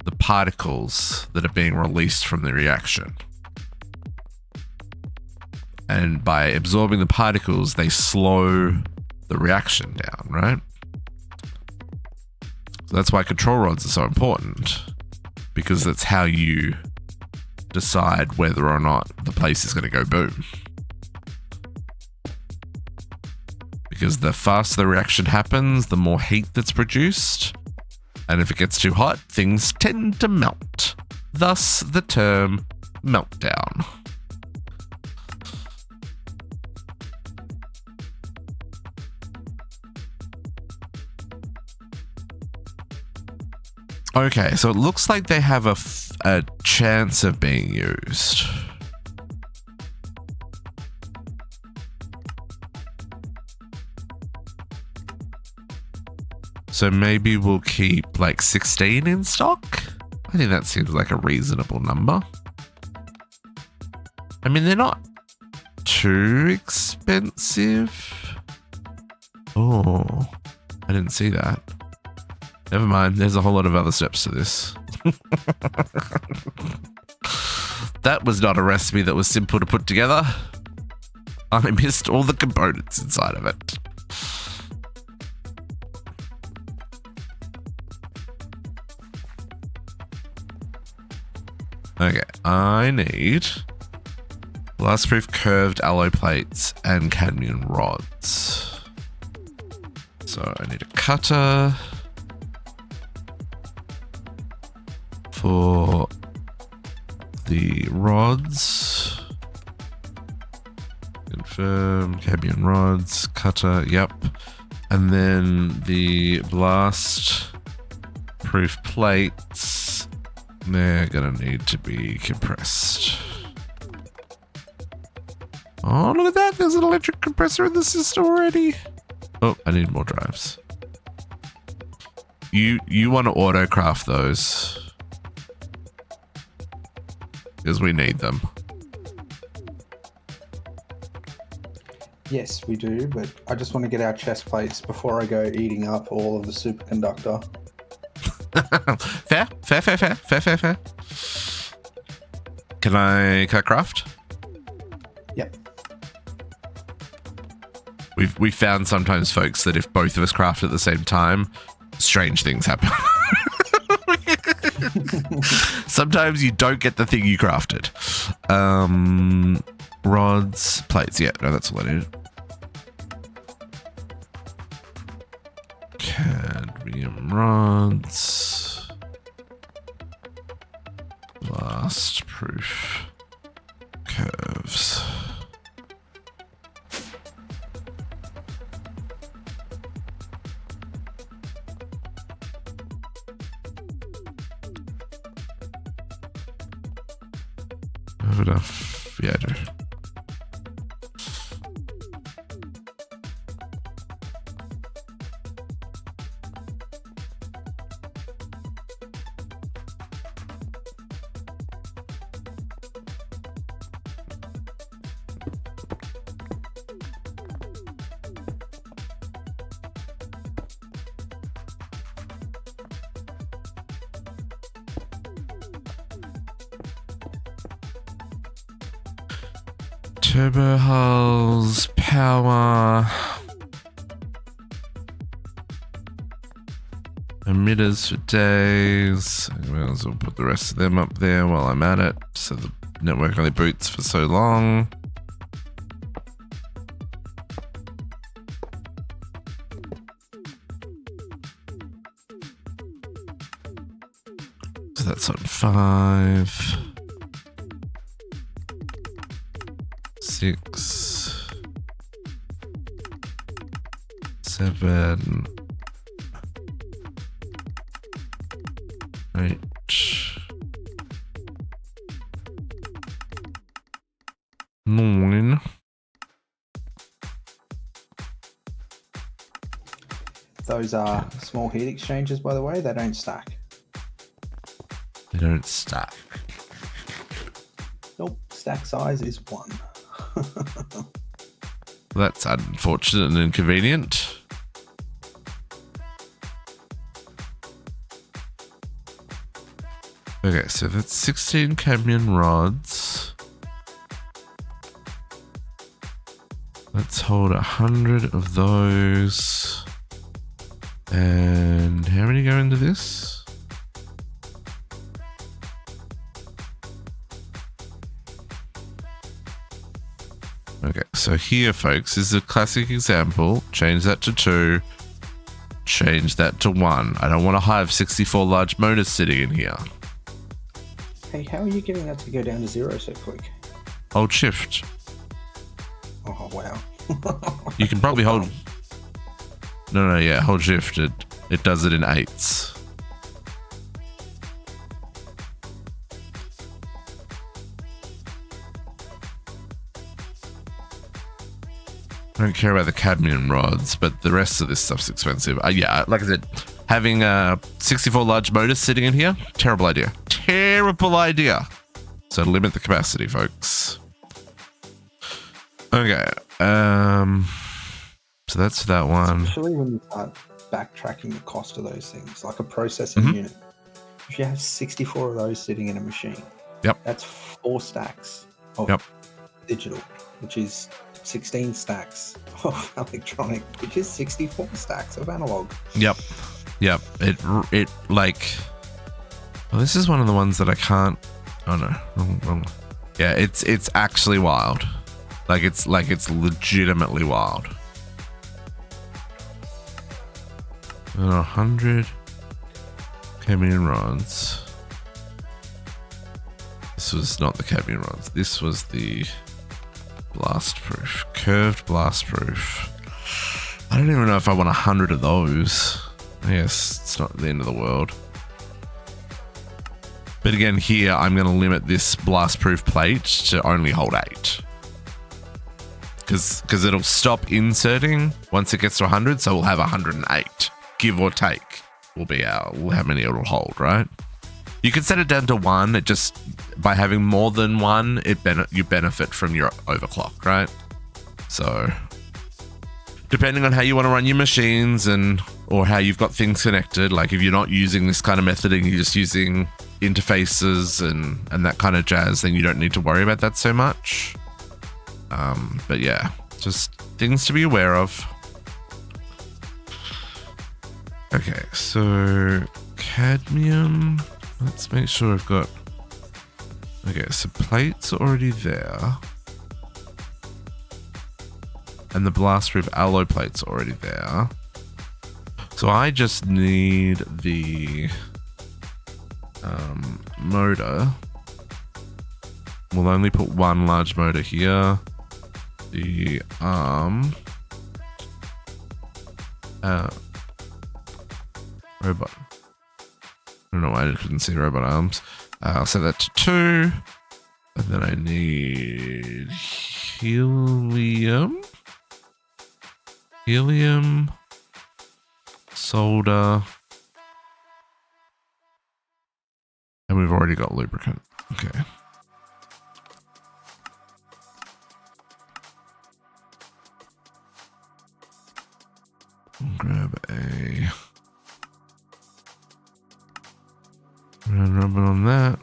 the particles that are being released from the reaction. And by absorbing the particles, they slow the reaction down, right? So that's why control rods are so important, because that's how you decide whether or not the place is going to go boom. Because the faster the reaction happens, the more heat that's produced. And if it gets too hot, things tend to melt. Thus the term meltdown. Okay, so it looks like they have a chance of being used. So maybe we'll keep like 16 in stock. I think that seems like a reasonable number. I mean, they're not too expensive. Oh, I didn't see that. Never mind. There's a whole lot of other steps to this. That was not a recipe that was simple to put together. I missed all the components inside of it. Okay, I need blast-proof curved alloy plates and cadmium rods. So I need a cutter for the rods. Confirm, cadmium rods, cutter, yep. And then the blast-proof plates, they're gonna need to be compressed. Oh, look at that. There's an electric compressor in the system already. Oh, I need more drives. You want to auto-craft those. Because we need them. Yes, we do, but I just want to get our chest plates before I go eating up all of the superconductor. Fair. Can I craft? Yep. We've found sometimes, folks, that if both of us craft at the same time, strange things happen. Sometimes you don't get the thing you crafted. Rods, plates. Yeah, no, that's all I needed. Cadmium rods. Blast-proof curves. Enough. Yeah, I do. Turbo hulls, power, emitters for days. I may as well put the rest of them up there while I'm at it, so the network only boots for so long. So that's on 5. 6, 7, 8, 9. Those are small heat exchangers, by the way. They don't stack. They don't stack. Nope. Stack size is 1. That's unfortunate and inconvenient. Okay, so that's 16 cadmium rods. Let's hold 100 of those. And how many go into this? Okay, so here, folks, is a classic example. Change that to 2. Change that to 1. I don't want to have 64 large motors sitting in here. Hey, how are you getting that to go down to 0 so quick? Hold shift. Oh, wow. You can probably hold... No, yeah, hold shift. It does it in 8s. I don't care about the cadmium rods, but the rest of this stuff's expensive. Yeah, like I said, having 64 large motors sitting in here, terrible idea. Terrible idea. So limit the capacity, folks. Okay. So that's that one. Especially when you start backtracking the cost of those things, like a processing unit. If you have 64 of those sitting in a machine, that's 4 stacks of digital, which is 16 stacks of electronic, which is 64 stacks of analog. Yep. It like, well, this is one of the ones that I can't. Oh no, wrong. Yeah, it's actually wild. It's legitimately wild. 100 cadmium rods. This was not the cadmium rods. This was the blast proof, curved blast proof. I don't even know if I want 100 of those. I guess it's not the end of the world. But again, here I'm going to limit this blast proof plate to only hold 8. Because it'll stop inserting once it gets to 100, so we'll have 108, give or take. Will be how many it'll hold, right? You can set it down to 1. It just, by having more than 1, you benefit from your overclock, right? So, depending on how you want to run your machines or how you've got things connected, like if you're not using this kind of method and you're just using interfaces and that kind of jazz, then you don't need to worry about that so much. But yeah, just things to be aware of. Okay, so cadmium, let's make sure I've got, okay, so plates are already there. And the blast proof alloy plates are already there. So I just need the motor. We'll only put 1 large motor here. The robot. I don't know why I couldn't see robot arms. I'll set that to 2. And then I need helium, solder, and we've already got lubricant. Okay. Grab a round robin on that,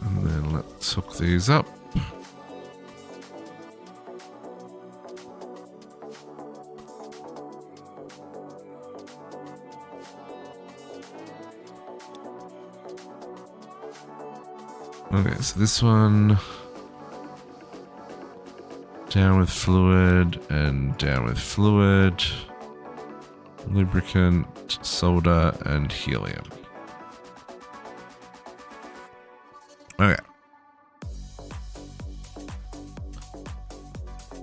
and then let's hook these up. Okay, so this one down with fluid and down with fluid, lubricant, solder, and helium. Okay.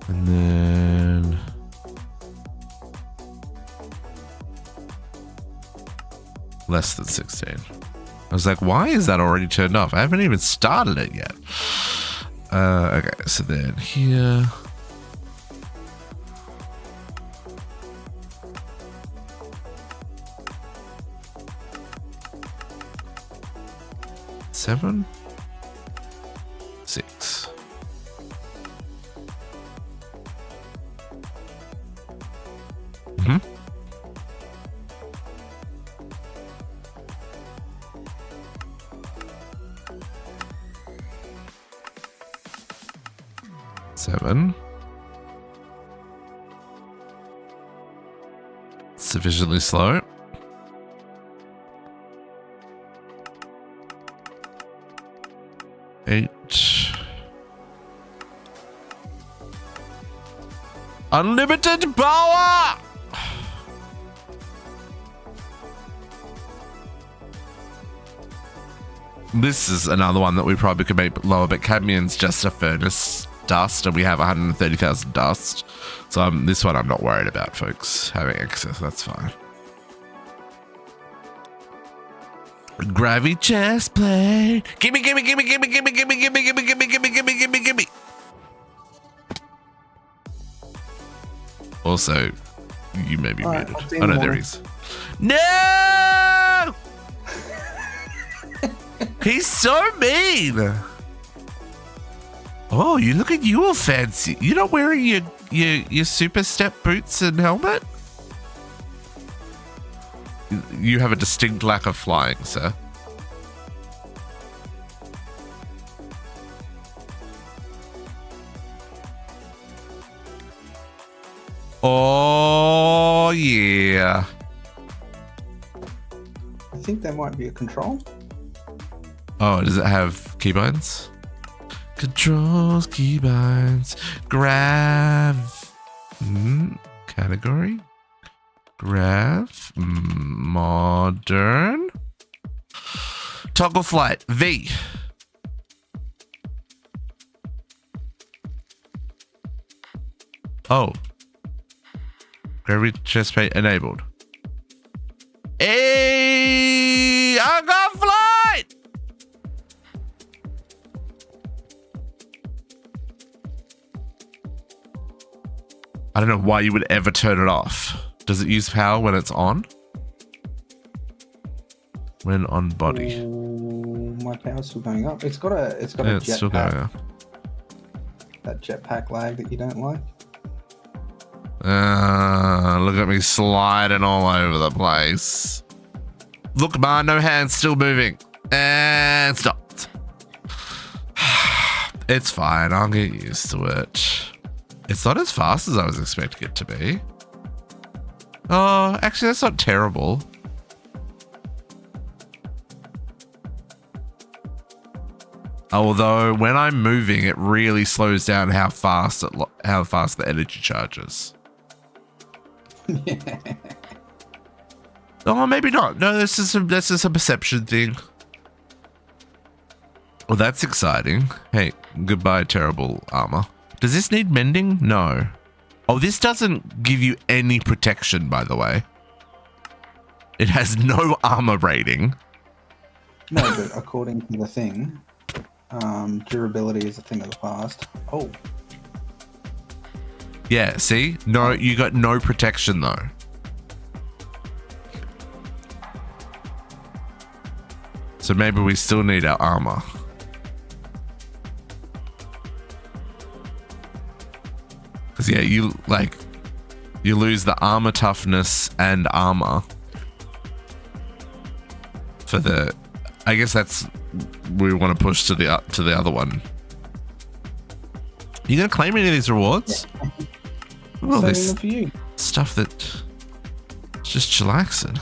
And then less than 16. I was like, why is that already turned off? I haven't even started it yet. Okay, so then here. Seven? 6. Mm-hmm. Seven. Sufficiently slow. 8. Unlimited power! This is another one that we probably could make lower, but cadmium's just a furnace dust, and we have 130,000 dust. So this one I'm not worried about, folks. Having excess, that's fine. Gravity chest plate. Gimme. Also, you may be muted. Oh no, there he is. No! He's so mean. Oh, you look at you all fancy. You're not wearing your super step boots and helmet? You have a distinct lack of flying, sir. Oh, yeah. I think there might be a control. Oh, does it have keybinds? Controls, keybinds, category, modern, toggle flight, V. Oh, gravity chest plate enabled. Hey, I got flight. I don't know why you would ever turn it off. Does it use power when it's on? When on body. Ooh, my power's still going up. It's got a Yeah, jetpack. it's still going up. That jetpack lag that you don't like. Look at me sliding all over the place. Look, man, no hands, still moving. And stopped. It's fine. I'll get used to it. It's not as fast as I was expecting it to be. Oh, actually, that's not terrible. Although when I'm moving, it really slows down how fast the energy charges. Yeah. Oh, maybe not. No, this is a perception thing. Well, that's exciting. Hey, goodbye, terrible armor. Does this need mending? No. Oh, this doesn't give you any protection, by the way. It has no armor rating. No, but according to the thing, durability is a thing of the past. Oh. Yeah, see? No, you got no protection, though. So maybe we still need our armor. Because, yeah, you lose the armor toughness and armor for the... I guess that's... we want to push to the other one. You gonna claim any of these rewards? Yeah. Well, this for you. stuff that... it's just chillaxing.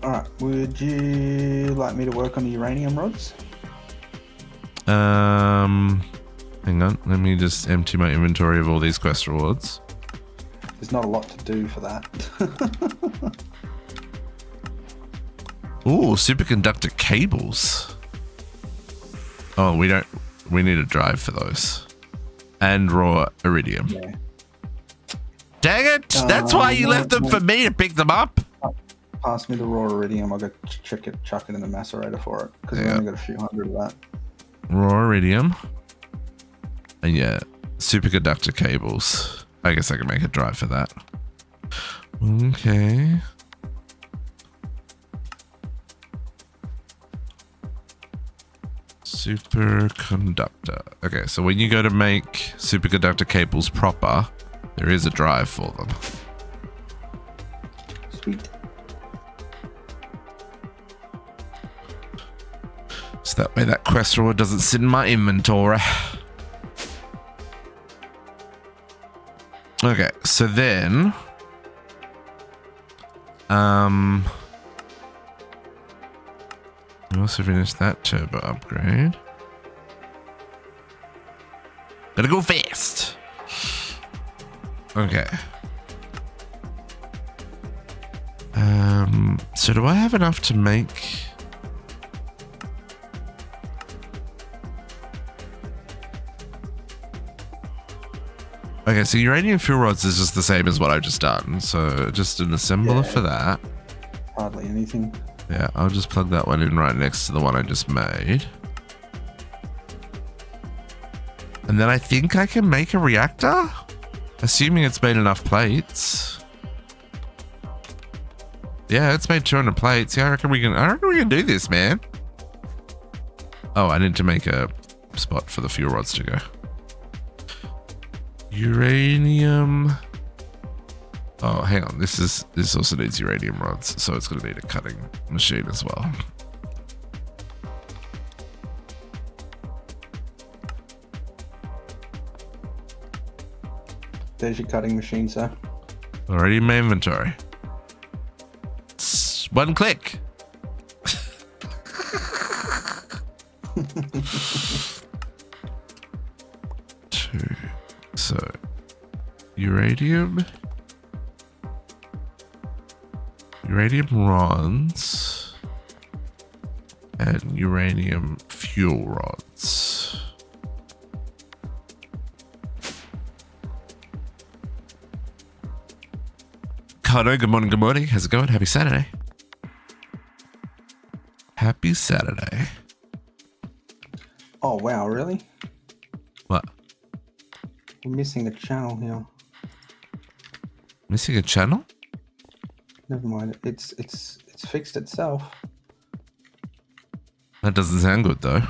Alright, would you like me to work on the uranium rods? Hang on, let me just empty my inventory of all these quest rewards. There's not a lot to do for that. Ooh, superconductor cables. Oh, we need a drive for those. And raw iridium. Yeah. Dang it! That's why you left them for me to pick them up. Pass me the raw iridium. I'll go chuck it in the macerator for it. Because we only got a few hundred of that. Raw iridium. And yeah, superconductor cables. I guess I can make a drive for that. Okay. Superconductor. Okay, so when you go to make superconductor cables proper, there is a drive for them. Sweet. So that way that quest reward doesn't sit in my inventory. Okay, so then... we also finished that turbo upgrade. Gotta go fast. Okay. So do I have enough to make... Okay, so uranium fuel rods is just the same as what I've just done. So just an assembler for that. Hardly anything. Yeah, I'll just plug that one in right next to the one I just made. And then I think I can make a reactor? Assuming it's made enough plates. Yeah, it's made 200 plates. Yeah, I reckon we can do this, man. Oh, I need to make a spot for the fuel rods to go. Uranium. Oh, hang on. This also needs uranium rods, so it's going to need a cutting machine as well. There's your cutting machine, sir. Already in my inventory. It's one click. Two. So, uranium rods and uranium fuel rods. Cardo, good morning, good morning. How's it going? Happy Saturday. Happy Saturday. Oh, wow, really? What? We're missing a channel here. Missing a channel? Never mind. It's fixed itself. That doesn't sound good though.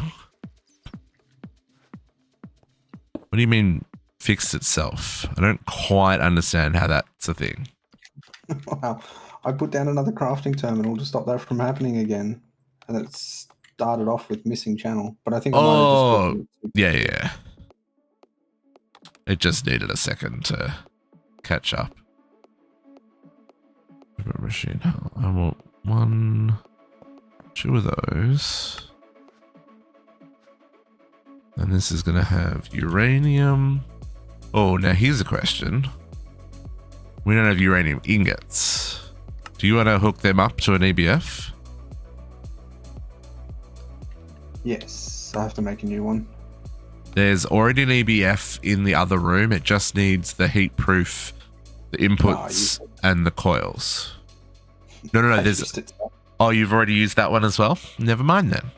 What do you mean fixed itself? I don't quite understand how that's a thing. Wow. I put down another crafting terminal to stop that from happening again. And it started off with missing channel. But I think I might have just... Yeah. It just needed a second to catch up. Machine. I want 1, 2 of those. And this is going to have uranium. Oh, now here's a question. We don't have uranium ingots. Do you want to hook them up to an EBF? Yes, I have to make a new one. There's already an EBF in the other room. It just needs the heat proof, the inputs, and the coils. No. There's. Oh, you've already used that one as well? Never mind then.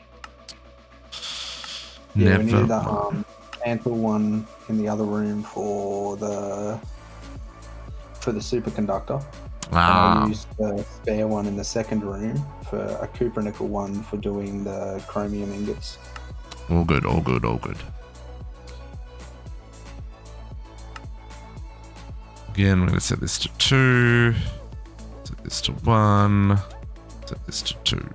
Yeah, we needed the mantle one in the other room for the superconductor. And I used the spare one in the second room for a copper nickel one for doing the chromium ingots. All good. Again, we're going to set this to 2. Set this to 1. Set this to 2.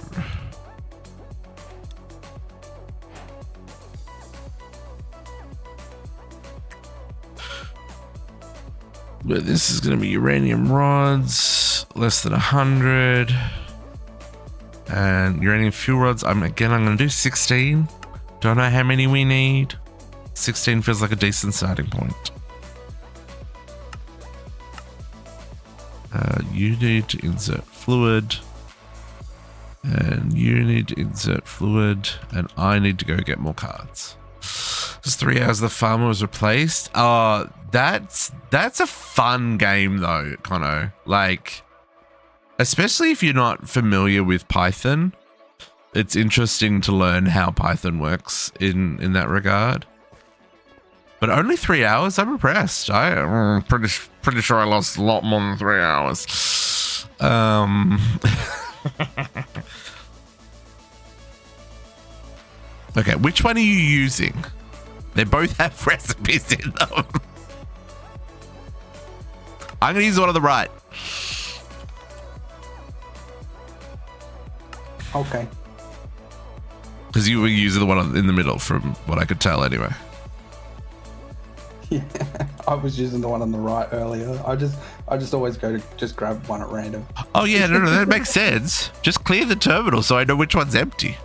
But this is going to be uranium rods, less than 100. And uranium fuel rods, I'm going to do 16. Don't know how many we need. 16 feels like a decent starting point. You need to insert fluid, and you need to insert fluid, and I need to go get more cards. Just 3 hours the farmer was replaced. That's a fun game though, Conno. Like, especially if you're not familiar with Python, it's interesting to learn how Python works in that regard. But only 3 hours? I'm impressed. I'm pretty sure I lost a lot more than 3 hours. Okay, which one are you using? They both have recipes in them. I'm going to use the one on the right. Okay. Because you were using the one in the middle from what I could tell anyway. Yeah, I was using the one on the right earlier. I just always go to just grab one at random. Oh yeah, no, that makes sense. Just clear the terminal so I know which one's empty.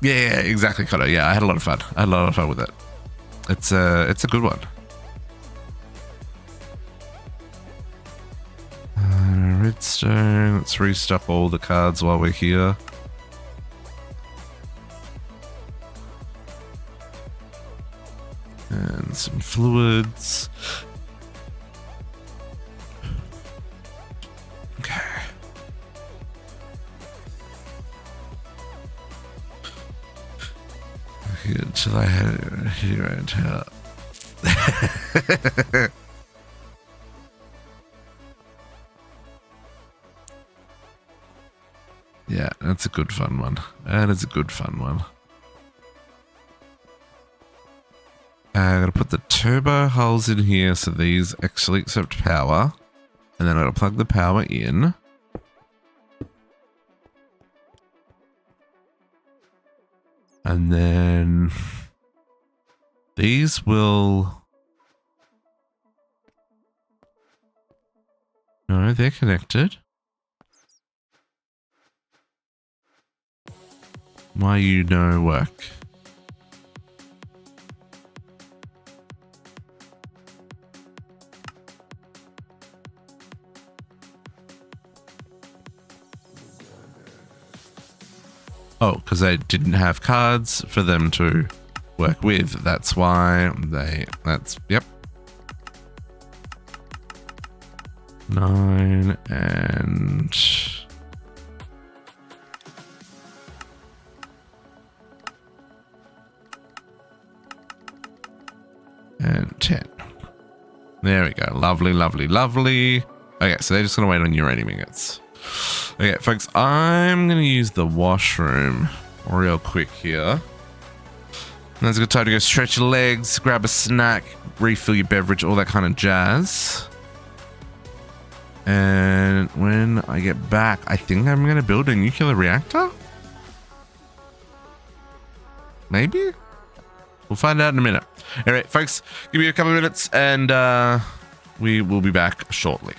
Yeah, exactly, Connor. Yeah, I had a lot of fun. With it. It's a good one. Redstone. Let's restock all the cards while we're here. And some fluids. Okay. Until I had it here and here. Yeah, That's a good fun one. That is a good fun one. I'm going to put the turbo holes in here so these actually accept power. And then I'm going to plug the power in. And then these will... No, they're connected. Why you no work? Oh, because they didn't have cards for them to work with. That's why yep. 9 and... and 10. There we go. Lovely, lovely, lovely. Okay, so they're just going to wait on uranium ingots. Okay, folks, I'm going to use the washroom real quick here. Now's a good time to go stretch your legs, grab a snack, refill your beverage, all that kind of jazz. And when I get back, I think I'm going to build a nuclear reactor? Maybe? We'll find out in a minute. All right, folks, give me a couple of minutes and we will be back shortly.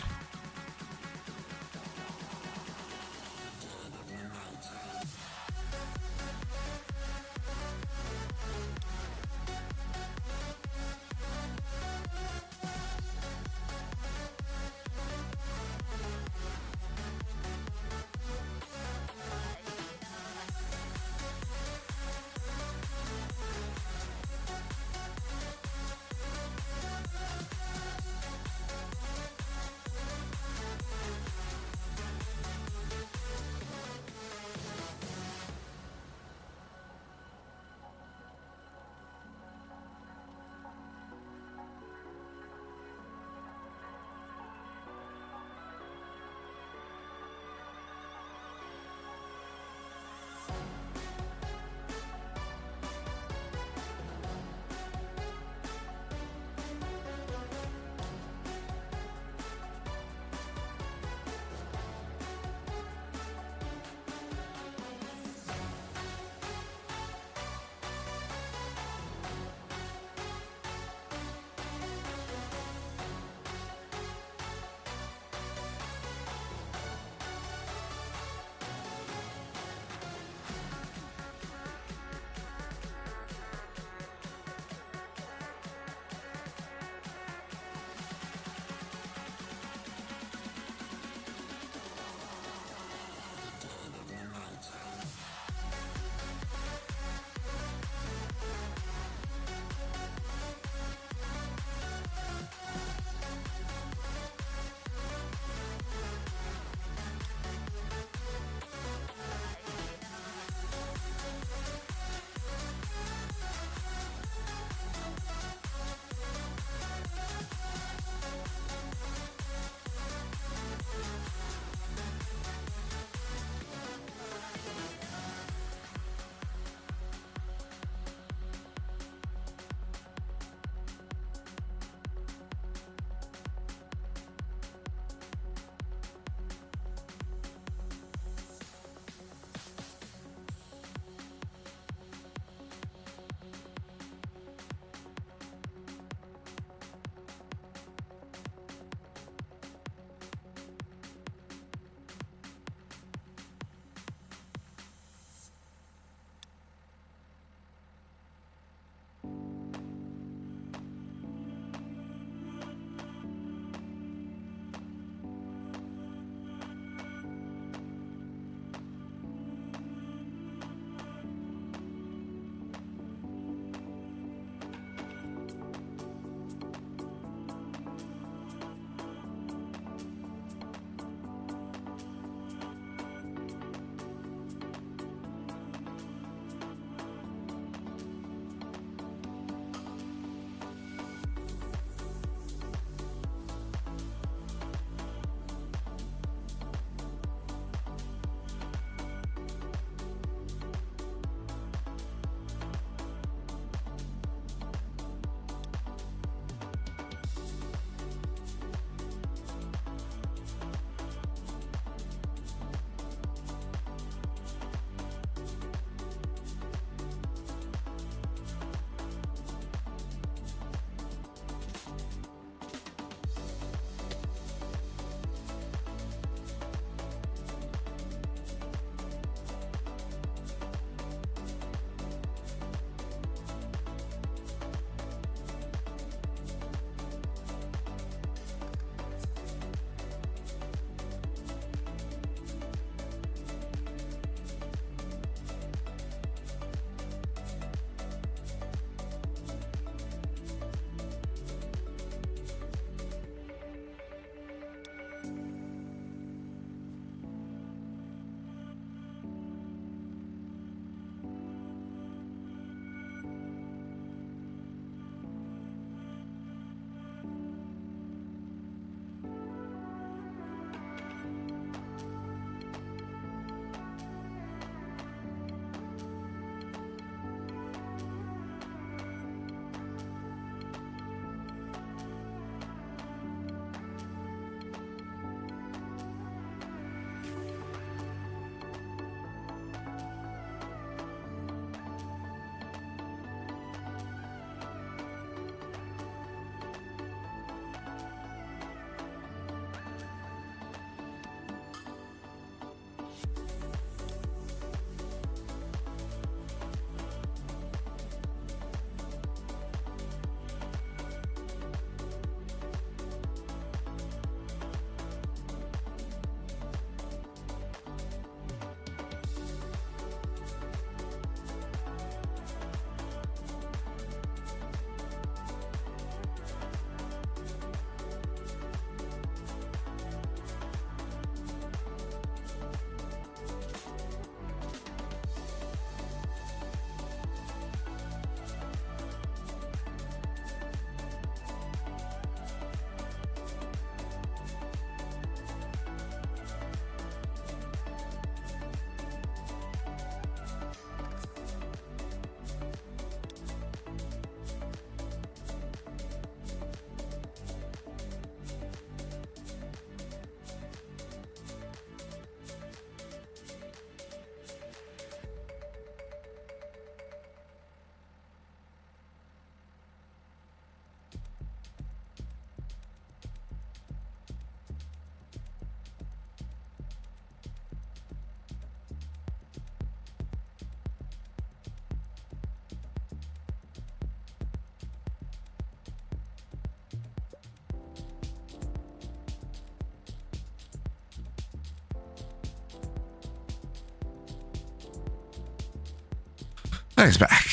He's back.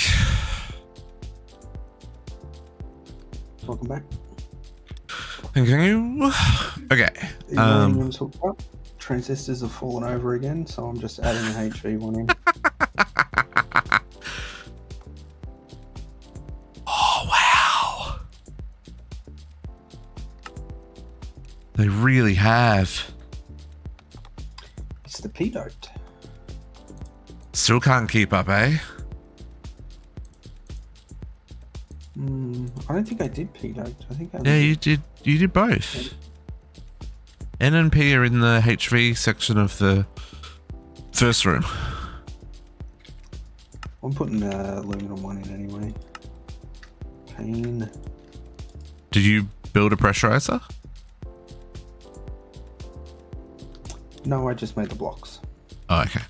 Welcome back. Thank you. Okay. The uranium's hooked up. Transistors have fallen over again, so I'm just adding an HV1 in. Oh, wow. They really have. It's the P-doped. Still can't keep up, eh? I don't think I did P-doped. I think I Yeah, you did. You did both. N and P are in the HV section of the first room. I'm putting aluminum one in anyway. Pain. Did you build a pressurizer? No, I just made the blocks. Oh, okay.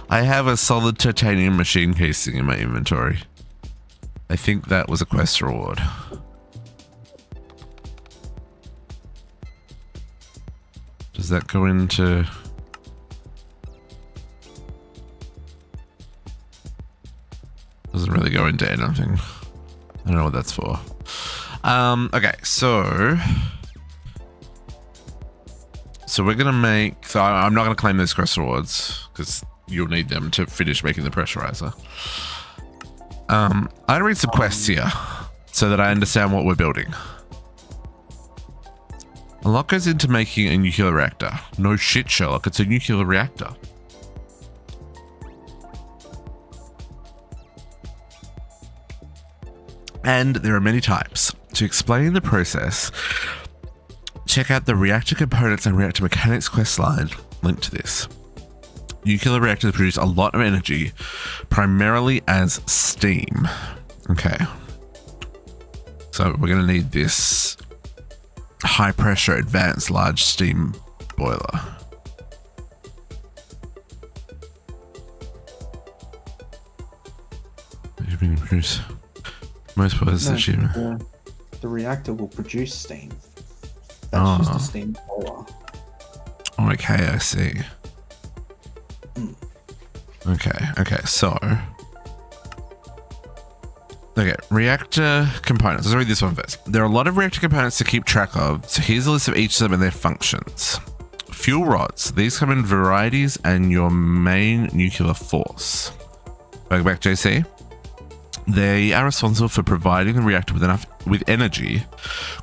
I have a solid titanium machine casing in my inventory. I think that was a quest reward. Does that go into... Doesn't really go into anything. I don't know what that's for. Okay, so we're gonna make... So I'm not gonna claim those quest rewards because you'll need them to finish making the pressurizer. I'll read some quests here so that I understand what we're building. A lot goes into making a nuclear reactor. No shit, Sherlock, it's a nuclear reactor. And there are many types. To explain the process, check out the reactor components and reactor mechanics quest line linked to this. Nuclear reactors produce a lot of energy, primarily as steam. Okay. So we're going to need this high pressure advanced large steam boiler. Produce most boilers achieve. The reactor will produce steam. That's just a steam boiler. Okay, I see. Okay, so reactor components. Let's read this one first. There are a lot of reactor components to keep track of, so here's a list of each of them and their functions. Fuel rods. These come in varieties and your main nuclear force. Welcome back, JC. They are responsible for providing the reactor with energy.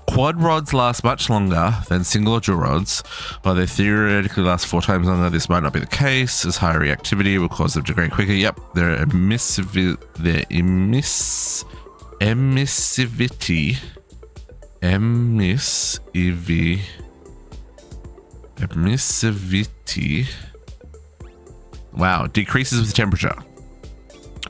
Quad rods last much longer than single or dual rods. While they theoretically last 4 times longer, this might not be the case, as higher reactivity will cause them to degrade quicker. Yep, their emissivity decreases with temperature.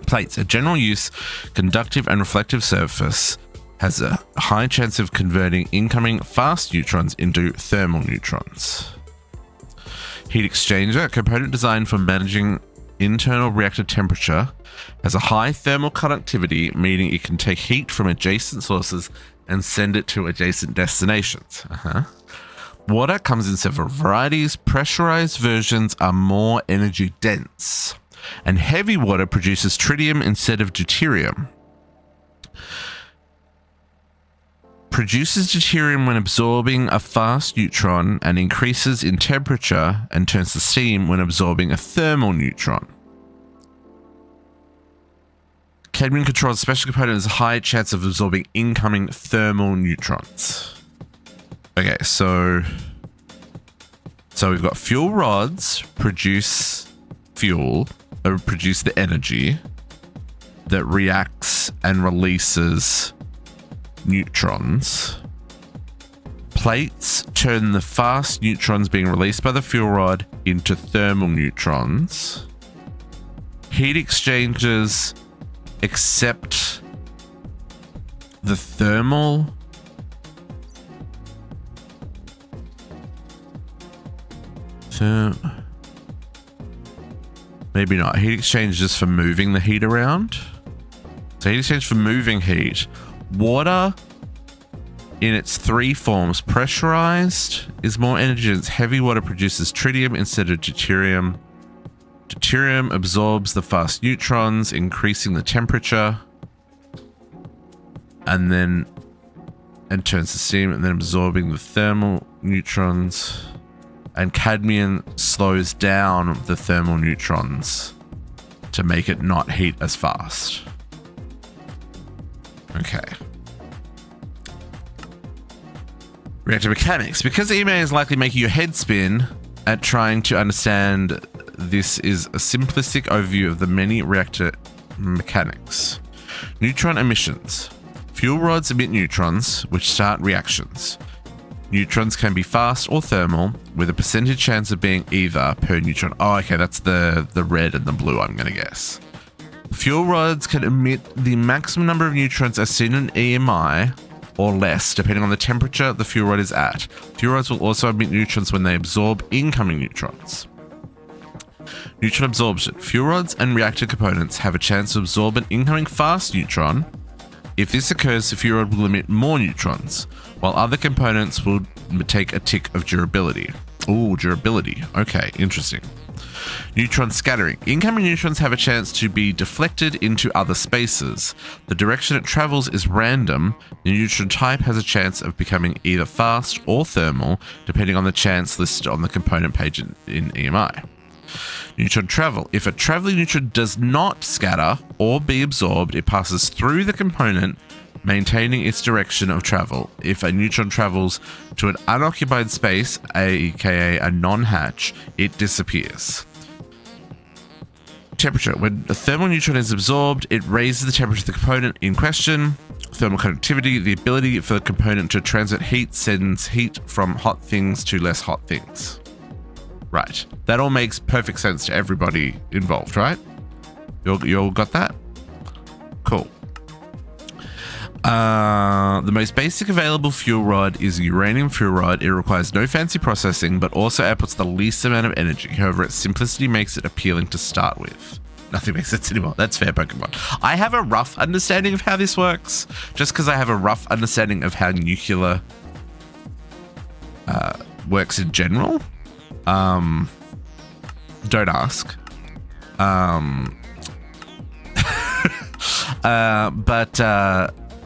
Plates. A general use conductive and reflective surface has a high chance of converting incoming fast neutrons into thermal neutrons. Heat exchanger, a component designed for managing internal reactor temperature, has a high thermal conductivity, meaning it can take heat from adjacent sources and send it to adjacent destinations. Water comes in several varieties. Pressurized versions are more energy dense. And heavy water produces tritium instead of deuterium. Produces deuterium when absorbing a fast neutron and increases in temperature and turns to steam when absorbing a thermal neutron. Cadmium controls a special component has a high chance of absorbing incoming thermal neutrons. Okay, so we've got fuel rods produce fuel, or produce the energy that reacts and releases neutrons. Plates turn the fast neutrons being released by the fuel rod into thermal neutrons. Heat exchangers accept the thermal maybe not. Heat exchange just for moving the heat around. So heat exchange for moving heat. Water in its 3 forms. Pressurized is more energy dense. Heavy water produces tritium instead of deuterium. Deuterium absorbs the fast neutrons, increasing the temperature, and turns to steam, and then absorbing the thermal neutrons. And cadmium slows down the thermal neutrons to make it not heat as fast. Okay. Reactor mechanics. Because EMA is likely making your head spin at trying to understand, this is a simplistic overview of the many reactor mechanics. Neutron emissions. Fuel rods emit neutrons, which start reactions. Neutrons can be fast or thermal, with a percentage chance of being either per neutron. Oh, okay, that's the red and the blue, I'm going to guess. Fuel rods can emit the maximum number of neutrons as seen in EMI, or less, depending on the temperature the fuel rod is at. Fuel rods will also emit neutrons when they absorb incoming neutrons. Neutron absorption. Fuel rods and reactor components have a chance to absorb an incoming fast neutron. If this occurs, the fuel rod will emit more neutrons, while other components will take a tick of durability. Ooh, durability. Okay, interesting. Neutron scattering. Incoming neutrons have a chance to be deflected into other spaces. The direction it travels is random. The neutron type has a chance of becoming either fast or thermal, depending on the chance listed on the component page in EMI. Neutron travel. If a traveling neutron does not scatter or be absorbed, it passes through the component, maintaining its direction of travel. If a neutron travels to an unoccupied space, aka a non-hatch, it disappears. Temperature. When a thermal neutron is absorbed, it raises the temperature of the component in question. Thermal conductivity. The ability for the component to transmit heat sends heat from hot things to less hot things. Right. That all makes perfect sense to everybody involved, right? You all got that? Cool. The most basic available fuel rod is a uranium fuel rod. It requires no fancy processing, but also outputs the least amount of energy. However, its simplicity makes it appealing to start with. Nothing makes sense anymore. That's fair, Pokemon. I have a rough understanding of how this works, just because I have a rough understanding of how nuclear works in general. Don't ask.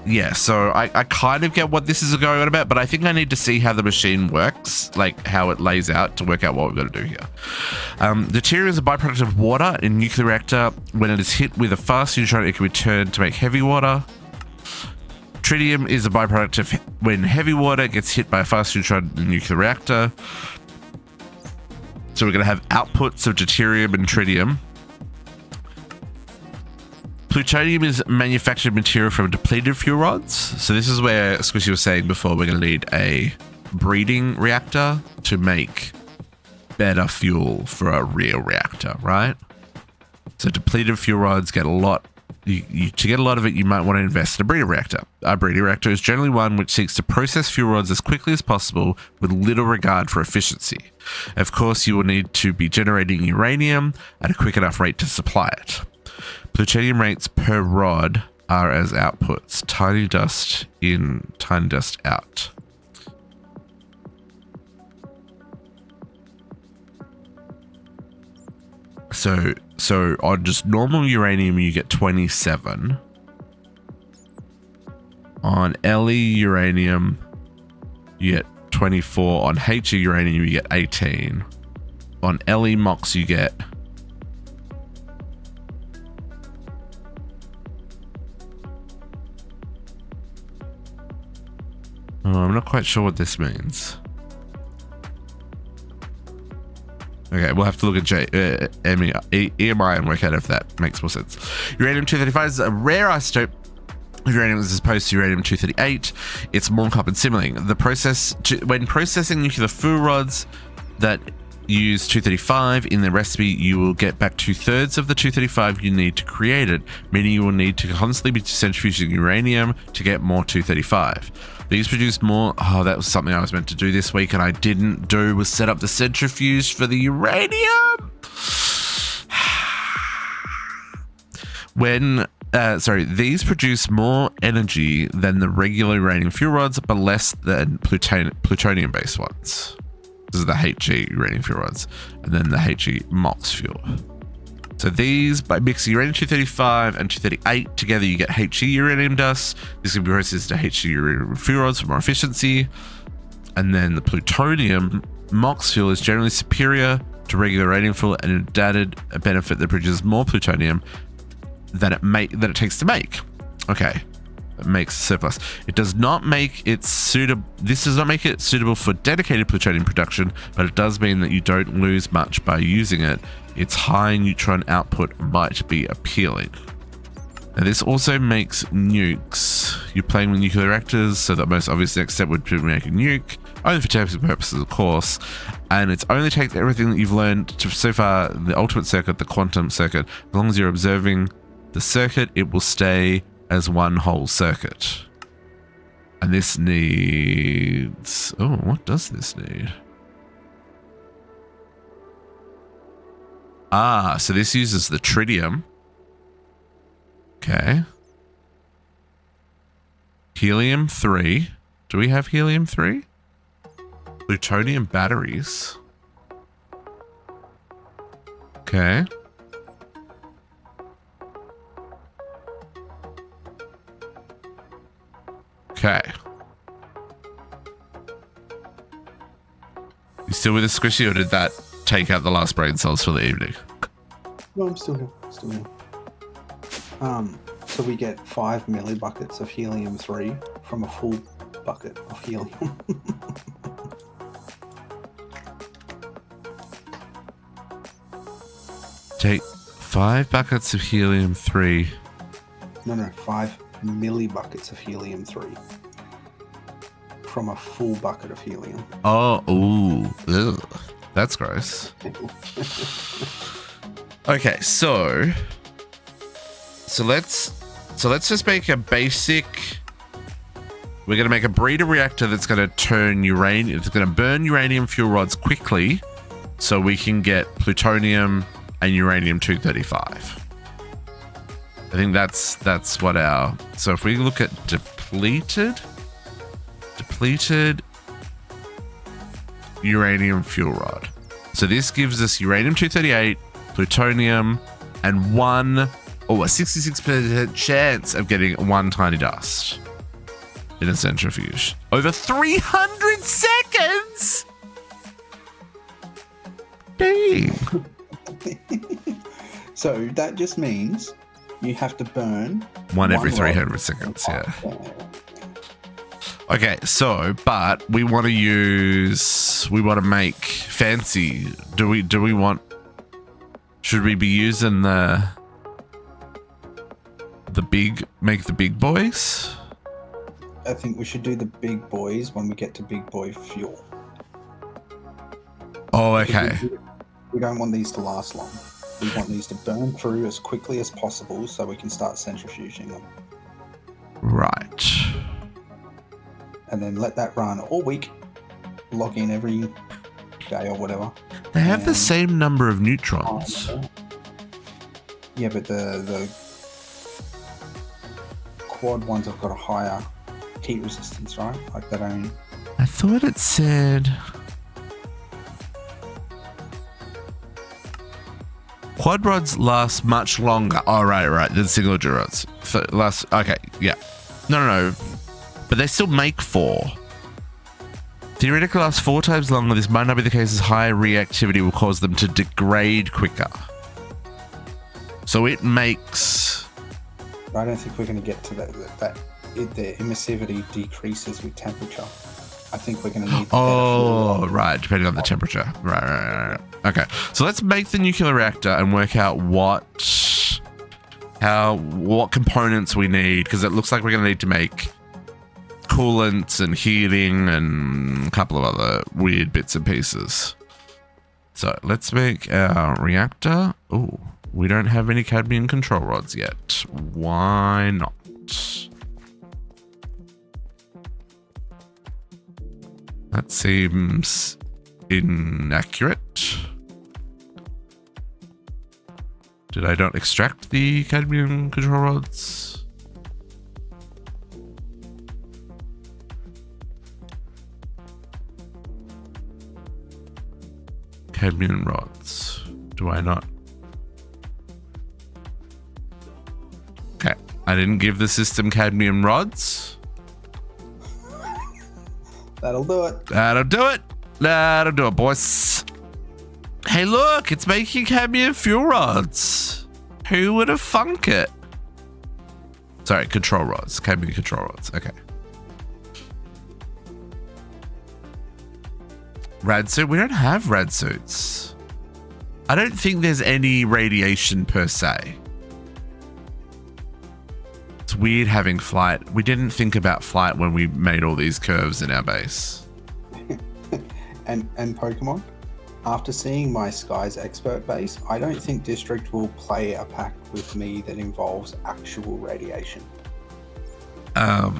Yeah, so I kind of get what this is going on about, but I think I need to see how the machine works, like how it lays out to work out what we've got to do here. Deuterium is a byproduct of water in nuclear reactor. When it is hit with a fast neutron, it can be turned to make heavy water. Tritium is a byproduct of when heavy water gets hit by a fast neutron in a nuclear reactor. So we're going to have outputs of deuterium and tritium. Plutonium is manufactured material from depleted fuel rods. So this is where Squishy was saying before, we're going to need a breeding reactor to make better fuel for a real reactor, right? So depleted fuel rods get a lot. To get a lot of it, you might want to invest in a breeder reactor. A breeder reactor is generally one which seeks to process fuel rods as quickly as possible with little regard for efficiency. Of course, you will need to be generating uranium at a quick enough rate to supply it. Plutonium rates per rod are as outputs. Tiny dust in, tiny dust out. So on just normal uranium, you get 27. On LE uranium, you get 24. On HE uranium, you get 18. On LE MOX, you get... Oh, I'm not quite sure what this means. Okay, we'll have to look at EMI and work out if that makes more sense. Uranium-235 is a rare isotope of uranium as opposed to uranium-238. It's more carbon similing. When processing nuclear fuel rods that use 235 in the recipe, you will get back 2/3 of the 235 you need to create it, meaning you will need to constantly be centrifuging uranium to get more 235. These produce more. Oh, that was something I was meant to do this week and I didn't do, was set up the centrifuge for the uranium. These produce more energy than the regular uranium fuel rods, but less than plutonium-based ones. This is the HE uranium fuel rods, and then the HE MOX fuel. So these, by mixing uranium-235 and 238 together, you get He uranium dust. This can be processed to He uranium fuel rods for more efficiency. And then the plutonium MOX fuel is generally superior to regular uranium fuel and an added benefit that produces more plutonium than it takes to make. Okay. It makes surplus. It does not make it suitable. This does not make it suitable for dedicated plutonium production, but it does mean that you don't lose much by using it. Its high neutron output might be appealing. Now, this also makes nukes. You're playing with nuclear reactors, so the most obvious next step would be to make a nuke, only for testing purposes, of course. And it's only takes everything that you've learned so far, the ultimate circuit, the quantum circuit. As long as you're observing the circuit, it will stay as one whole circuit. And this needs... Oh, what does this need? Ah, so this uses the tritium. Okay. Helium-3. Do we have helium-3? Plutonium batteries. Okay. Okay. You still with us, Squishy, or did that take out the last brain cells for the evening? No, I'm still here. Still here. So we get 5 millibuckets of helium-3 from a full bucket of helium. Take 5 buckets of helium-3. No, 5 millibuckets of helium-3 from a full bucket of helium. Oh, ooh, ugh, that's gross. Okay, so let's just make a basic. We're gonna make a breeder reactor that's gonna turn uranium. It's gonna burn uranium fuel rods quickly, so we can get plutonium and uranium-235. I think that's what our. So if we look at depleted uranium fuel rod. So this gives us uranium-238, plutonium, and a 66% chance of getting one tiny dust in a centrifuge. Over 300 seconds! Dang. So that just means you have to burn one every rod 300 seconds, yeah. Okay, so, but we want to make fancy. Should we be using make the big boys? I think we should do the big boys when we get to big boy fuel. Oh, okay. We don't want these to last long. We want these to burn through as quickly as possible so we can start centrifuging them. Right. And then let that run all week. Log in every day or whatever. They have the same number of neutrons. Yeah, but the quad ones have got a higher heat resistance, right? Like they don't. I thought it said quad rods last much longer. Oh, right. Than single rods. So okay, yeah. No. But they still make 4. Theoretically lasts 4 times longer. This might not be the case as higher reactivity will cause them to degrade quicker. So it makes... I don't think we're going to get to that the emissivity decreases with temperature. I think we're going to need... Oh, right. Depending on the temperature. Right. Okay. So let's make the nuclear reactor and work out what components we need, because it looks like we're going to need to make coolants and heating and a couple of other weird bits and pieces. So let's make our reactor. Oh, we don't have any cadmium control rods yet. Why not? That seems inaccurate. Did I not extract the cadmium control rods? Cadmium rods. Do I not? I didn't give the system cadmium rods. That'll do it. That'll do it. That'll do it, boys. Hey, look, it's making cadmium fuel rods. Who would have thunk it? Sorry, control rods. Cadmium control rods. Okay. Rad suit? We don't have rad suits. I don't think there's any radiation per se. It's weird having flight. We didn't think about flight when we made all these curves in our base. And Pokemon, after seeing my Skies Expert base, I don't think District will play a pack with me that involves actual radiation. I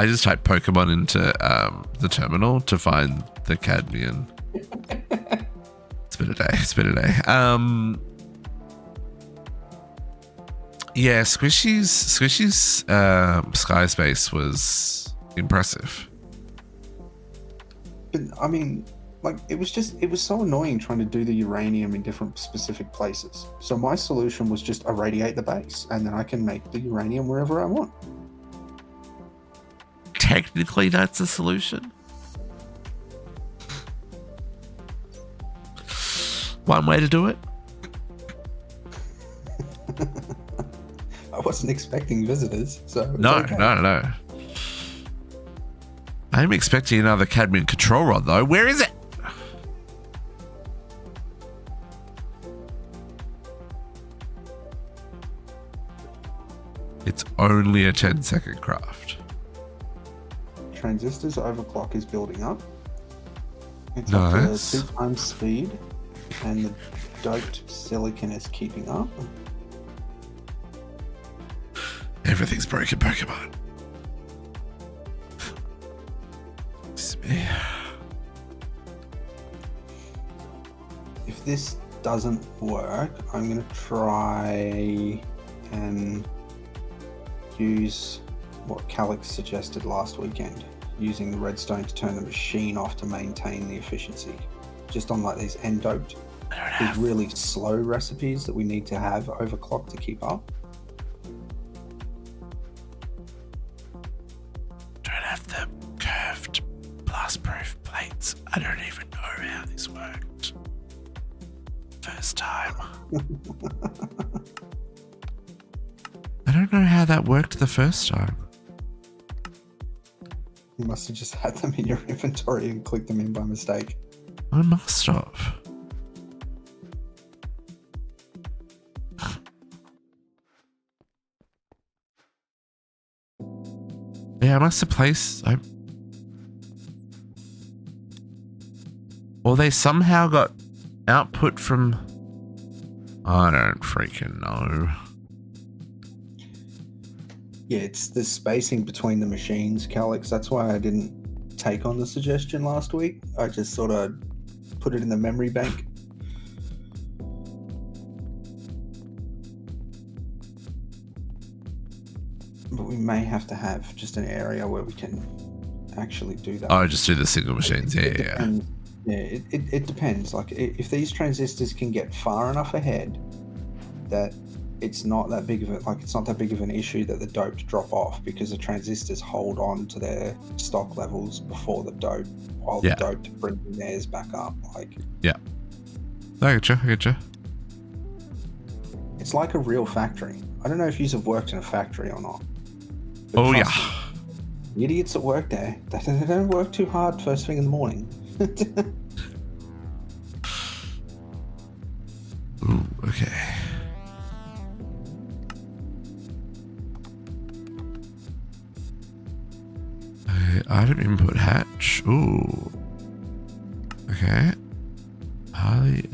just typed Pokemon into the terminal to find the cadmium. It's been a day. It's been a day. Yeah, Squishy's Sky Space was impressive. But I mean, like, it was so annoying trying to do the uranium in different specific places. So my solution was just irradiate the base, and then I can make the uranium wherever I want. Technically, that's a solution. One way to do it. I wasn't expecting visitors, so it's No. I'm expecting another cadmium control rod, though. Where is it? It's only a 10-second craft. Transistors overclock is building up. It's Nice. up to 2 times speed, and the doped silicon is keeping up. Everything's broken, Pokemon. If this doesn't work, I'm going to try and use what Calix suggested last weekend, using the redstone to turn the machine off to maintain the efficiency. Just on like these end-doped, these really slow recipes that we need to have overclocked to keep up. Don't have the curved blast-proof plates. I don't even know how this worked. First time. I don't know how that worked the first time. You must have just had them in your inventory and clicked them in by mistake. I must have. Yeah, I must have placed. Or they somehow got output from. I don't freaking know. Yeah, it's the spacing between the machines, Calix. That's why I didn't take on the suggestion last week. I just sort of put it in the memory bank. But we may have to have just an area where we can actually do that. Oh, just do the single machines. Yeah. And yeah, it depends. Like, if these transistors can get far enough ahead that it's not that big of an issue that the doped drop off, because the transistors hold on to their stock levels before the dope, while the doped bringing theirs back up. Like, yeah, I get you. It's like a real factory. I don't know if you have worked in a factory or not. But Oh yeah. The idiots that work there, they don't work too hard first thing in the morning. Ooh, okay. Item input hatch. Ooh. Okay. Highly.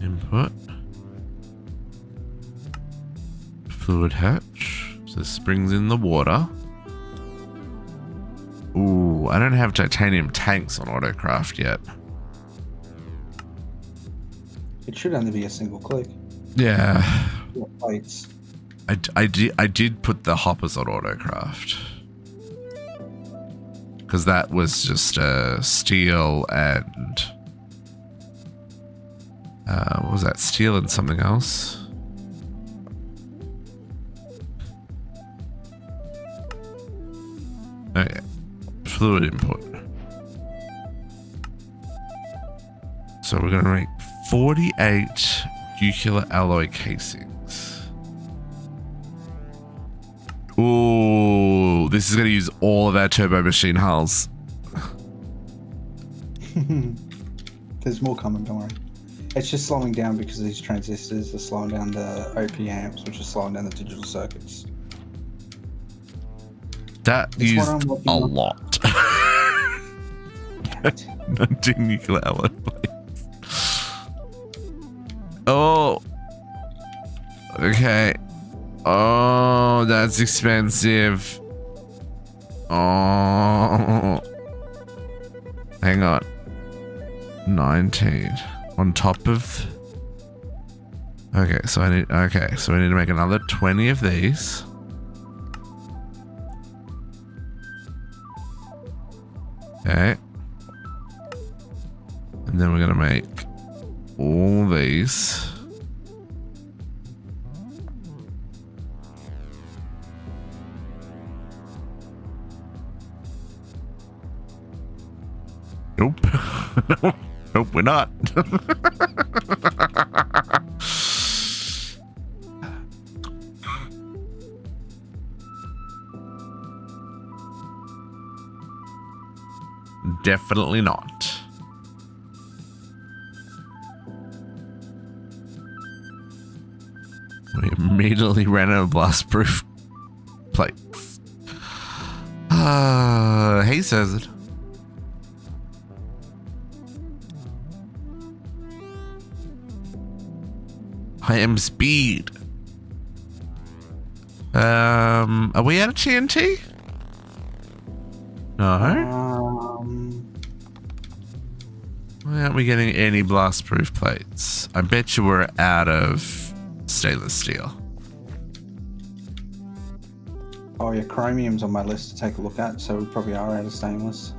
Input. Fluid hatch. So this brings in the water. Ooh, I don't have titanium tanks on Autocraft yet. It should only be a single click. Yeah. Plates. I did put the hoppers on Autocraft. because that was just steel and what was that? Steel and something else. Okay, fluid input. So we're gonna make 48 nuclear alloy casings. Ooh, this is gonna use all of our turbo machine hulls. There's more coming, don't worry. It's just slowing down because these transistors are slowing down the OP amps, which is slowing down the digital circuits. That It's used what I'm looking a at. lot. Damn it. 19 nuclear alloy plates. Oh. Okay. Oh, that's expensive. Oh. Hang on. 19 on top of. Okay, so we need to make another 20 of these. Okay. And then we're gonna make all these. Nope. Nope, we're not. Definitely not. We immediately ran out of blast-proof plates. He says it. I am speed. Are we out of TNT? No. Why aren't we getting any blast-proof plates? I bet you we're out of stainless steel. Oh yeah, chromium's on my list to take a look at, so we probably are out of stainless.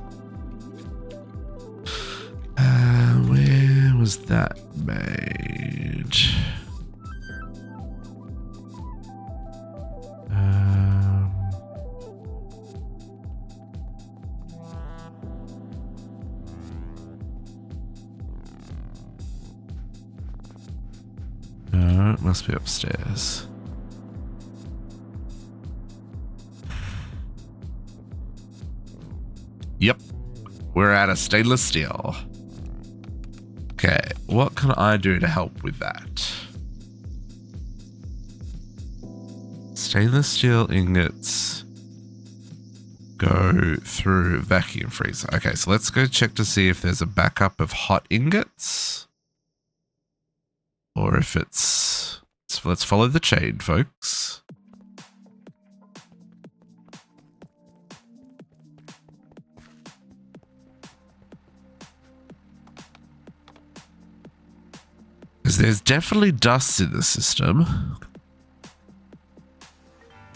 Where was that made? No, it must be upstairs. Yep, we're out of stainless steel. Okay, what can I do to help with that? Stainless steel ingots go through vacuum freezer. Okay, so let's go check to see if there's a backup of hot ingots. Or if it's... So let's follow the chain, folks. Because there's definitely dust in the system.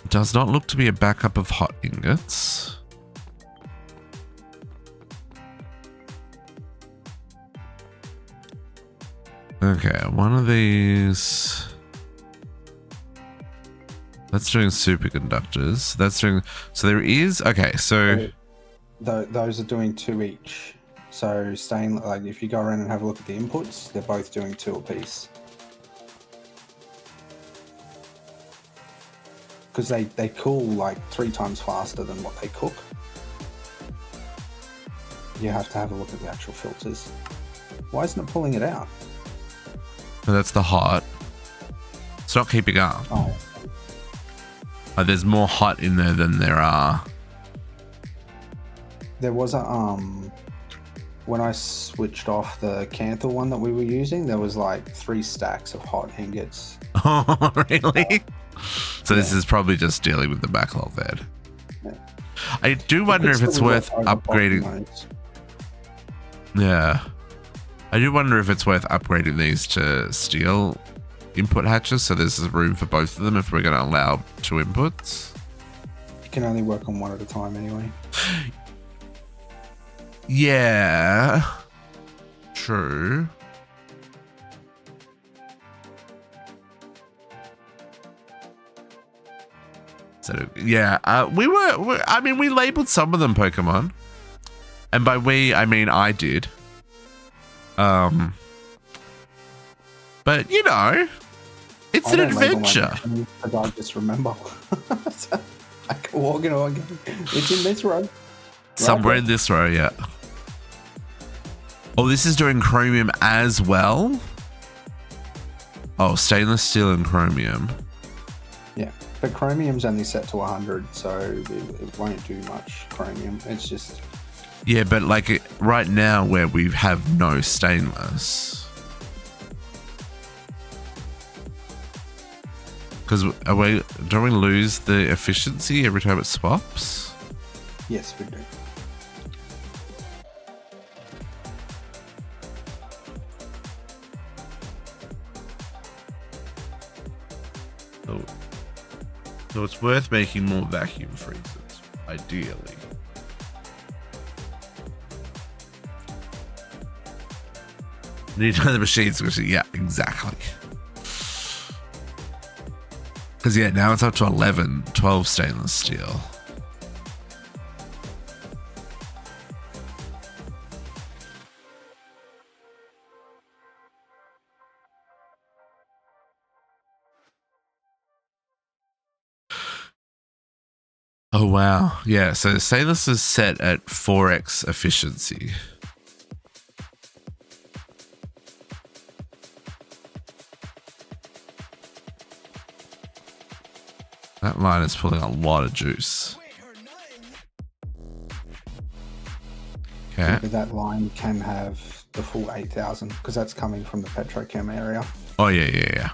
It does not look to be a backup of hot ingots. Okay, one of these... That's doing superconductors. That's doing... So there is... Okay, so... Those are doing 2 each. So staying, like, if you go around and have a look at the inputs, they're both doing 2 apiece. Because they cool like 3 times faster than what they cook. You have to have a look at the actual filters. Why isn't it pulling it out? So that's the hot. It's not keeping up. Oh. There's more hot in there than there are. There was a when I switched off the Canthal one that we were using, there was like 3 stacks of hot ingots. Oh, really? So this is probably just dealing with the backlog then. Yeah. I do wonder if it's worth upgrading. Yeah. I do wonder if it's worth upgrading these to steel input hatches, so there's room for both of them if we're going to allow 2 inputs. You can only work on one at a time anyway. Yeah. True. So yeah, we labeled some of them Pokemon, and by we I mean I did. But you know, it's an adventure. I just remember. I can walk in again. It's in this row. Somewhere in this row, yeah. Oh, this is doing chromium as well. Oh, stainless steel and chromium. Yeah, but chromium's only set to 100, so it won't do much chromium. It's just... Yeah, but like right now where we have no stainless. Because don't we lose the efficiency every time it swaps? Yes, we do. So it's worth making more vacuum freezers, ideally. Need to know the machines, yeah, exactly. Because yeah, now it's up to 12 stainless steel. Oh wow, yeah, so stainless is set at 4x efficiency. That line is pulling a lot of juice. Okay. That line can have the full 8,000 because that's coming from the petrochem area. Oh yeah.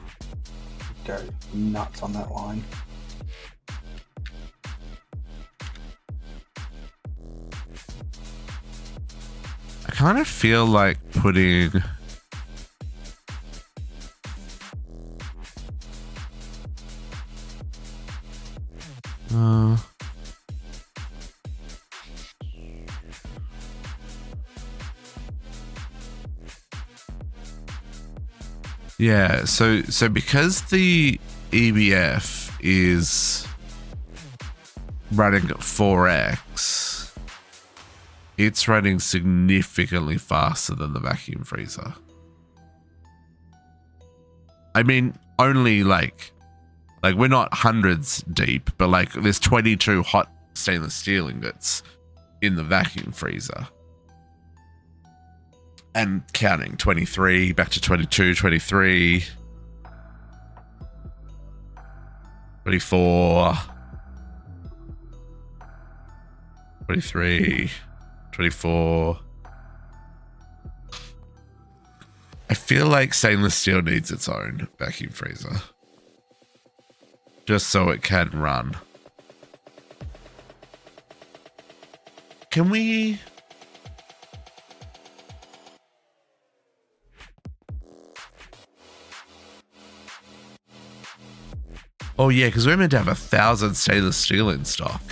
Go nuts on that line. I kind of feel like putting... Yeah, so because the EBF is running at 4x, it's running significantly faster than the vacuum freezer. I mean, only like we're not hundreds deep, but like there's 22 hot stainless steel ingots in the vacuum freezer. And counting 23 back to 22, 23, 24, 23, 24. I feel like stainless steel needs its own vacuum freezer. Just so it can run. Can we... Oh yeah, because we're meant to have 1,000 stainless steel in stock.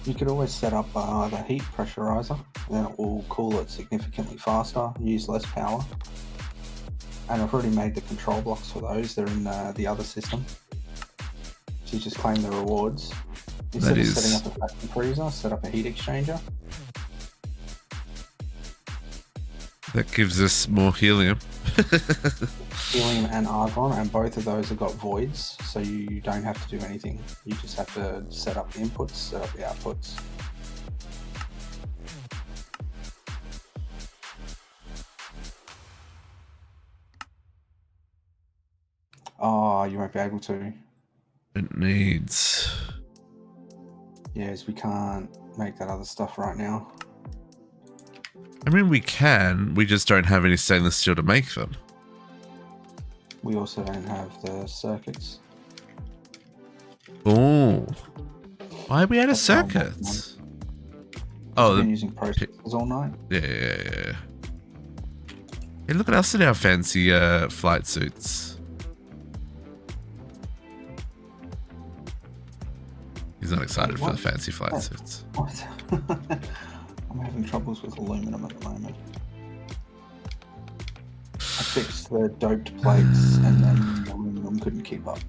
You could always set up the heat pressurizer, then it will cool it significantly faster, use less power. And I've already made the control blocks for those. They're in the other system. So you just claim the rewards. Instead of setting up a vacuum freezer, set up a heat exchanger. That gives us more helium. Helium and argon, and both of those have got voids, so you don't have to do anything. You just have to set up the inputs, set up the outputs. Oh, you won't be able to. It needs... Yes, we can't make that other stuff right now. I mean, we can. We just don't have any stainless steel to make them. We also don't have the circuits. Oh. Why are we out of circuits? Oh, I've been using processors all night. Yeah. Hey, look at us in our fancy flight suits. He's not excited for the fancy flight suits. What? I'm having troubles with aluminum at the moment. I fixed the doped plates and then the aluminum couldn't keep up.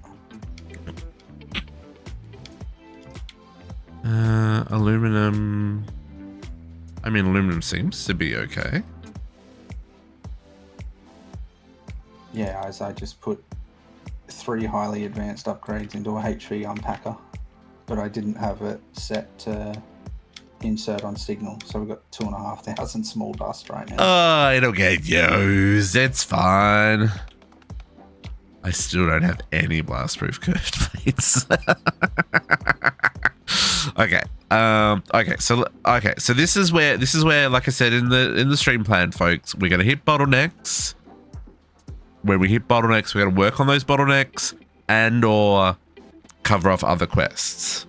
Aluminum. I mean, aluminum seems to be okay. Yeah, as I just put 3 highly advanced upgrades into a HV unpacker, but I didn't have it set to insert on signal, so we've got 2,500 small dust right now. Oh, it'll get used. It's fine. I still don't have any blast-proof curved plates. Okay. So this is where, like I said in the stream plan, folks, we're gonna hit bottlenecks. When we hit bottlenecks, we're gonna work on those bottlenecks and or cover off other quests.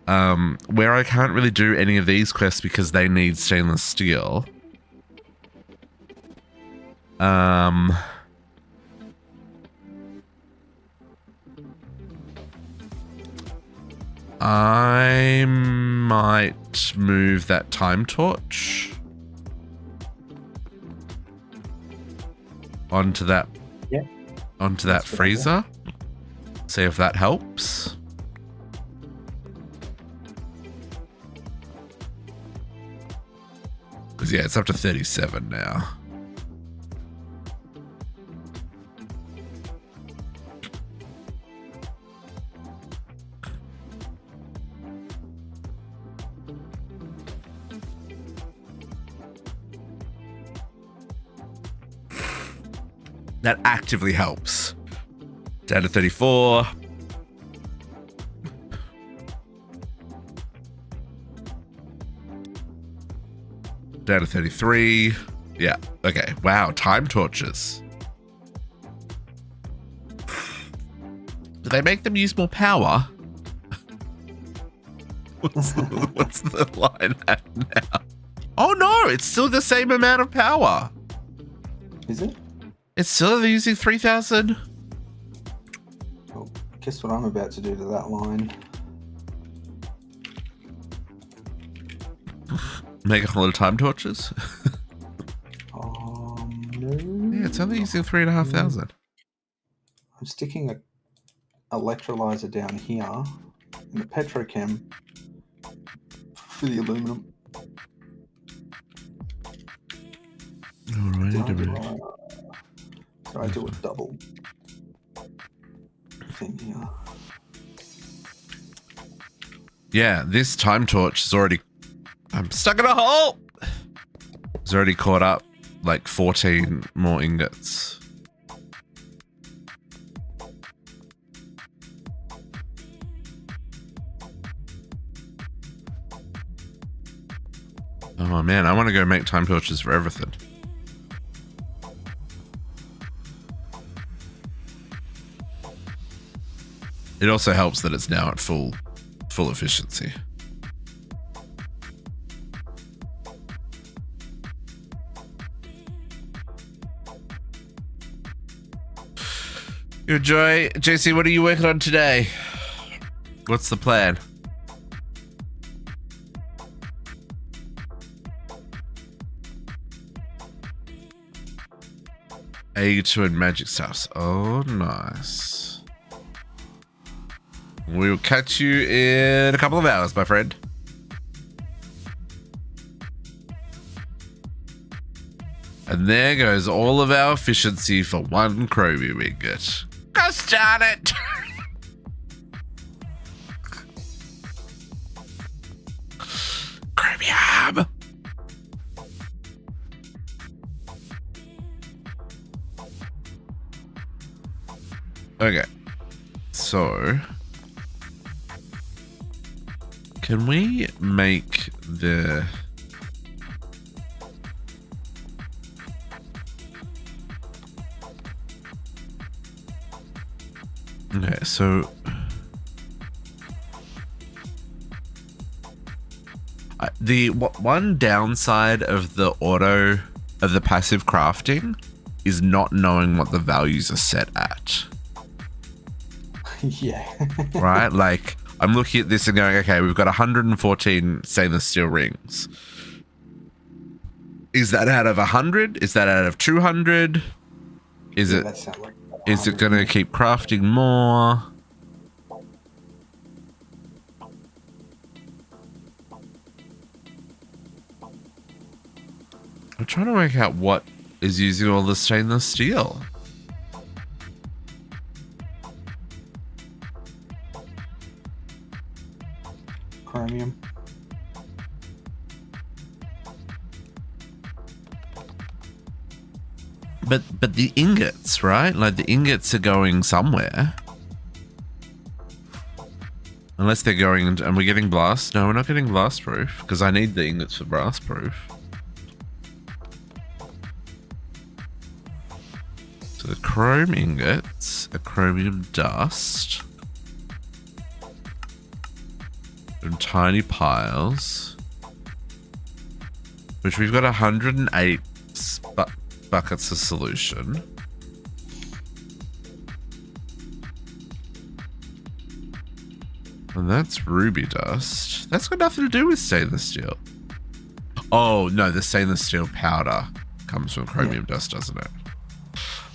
Where I can't really do any of these quests because they need stainless steel. I might move that time torch onto that freezer. See if that helps. Because yeah, it's up to 37 now. That actively helps. Down to 34. Down to 33. Yeah, okay. Wow, time torches. Do they make them use more power? What's the line at now? Oh no, it's still the same amount of power. Is it? It's still using 3,000. Well, guess what I'm about to do to that line? Make a whole lot of time torches. No. Yeah, it's only using 3,500. I'm sticking a electrolyzer down here in the petrochem for the aluminum. Alright, So I do a double thing here. yeah, this time torch is already... I'm stuck in a hole! It's already caught up like 14 more ingots. Oh man, I want to go make time torches for everything. It also helps that it's now at full efficiency. Good joy. JC, what are you working on today? What's the plan? A2 and magic stuffs. Oh, nice. We'll catch you in a couple of hours, my friend. And there goes all of our efficiency for one chromium ingot. Gosh darn it! Chromium! Okay. So... can we make the... okay, so... the one downside of the passive crafting is not knowing what the values are set at. Yeah. Right? Like, I'm looking at this and going, okay, we've got 114 stainless steel rings. Is that out of 100? Is that out of 200? Is Yeah, it? that sounds like Is it going to keep crafting more? I'm trying to work out what is using all the stainless steel. chromium? But the ingots, right? Like the ingots are going somewhere. Unless they're going into, and we're getting blast. No, we're not getting blast proof because I need the ingots for blast proof. So the chrome ingots, a chromium dust, in tiny piles, which we've got 108 buckets of solution. And that's ruby dust. That's got nothing to do with stainless steel. Oh, no, the stainless steel powder comes from chromium dust, doesn't it?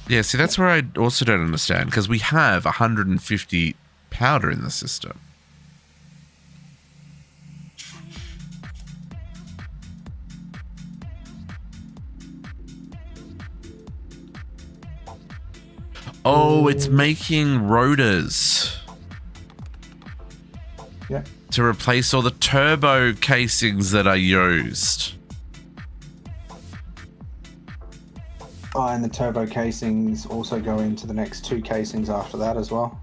Yeah, see, that's where I also don't understand, because we have 150 powder in the system. Oh, it's making rotors. Yeah. To replace all the turbo casings that are used. Oh, and the turbo casings also go into the next two casings after that as well.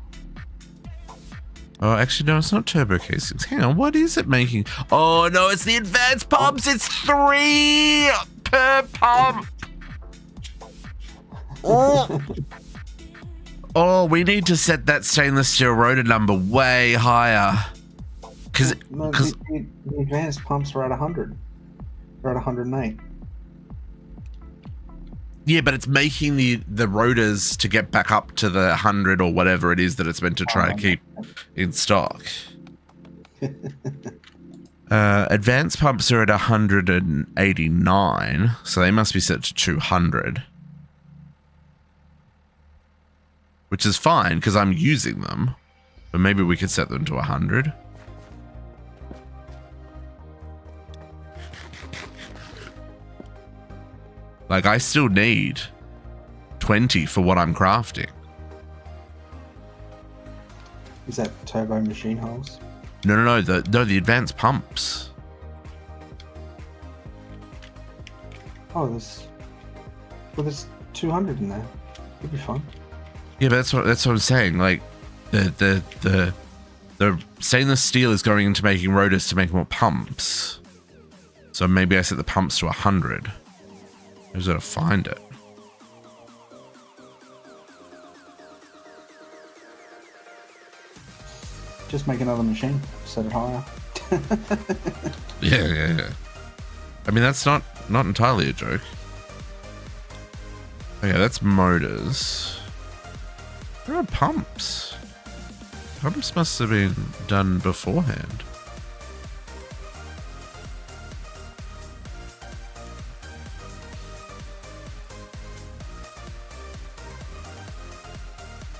Oh, actually, no, it's not turbo casings. Hang on, what is it making? Oh, no, it's the advanced pumps. It's 3 per pump. Oh. Oh, we need to set that stainless steel rotor number way higher. Because the advanced pumps are at 100. They're at 108. Yeah, but it's making the rotors to get back up to the 100 or whatever it is that it's meant to try to keep in stock. Advanced pumps are at 189, so they must be set to 200. Which is fine, because I'm using them. But maybe we could set them to 100. Like, I still need 20 for what I'm crafting. Is that turbo machine holes? No, the advanced pumps. Oh, there's 200 in there. It'll be fun. Yeah, but that's what I'm saying. Like, the stainless steel is going into making rotors to make more pumps. So maybe I set the pumps to 100. I just gotta find it. Just make another machine. Set it higher. Yeah. I mean, that's not entirely a joke. Okay, that's motors. There are pumps. Pumps must have been done beforehand.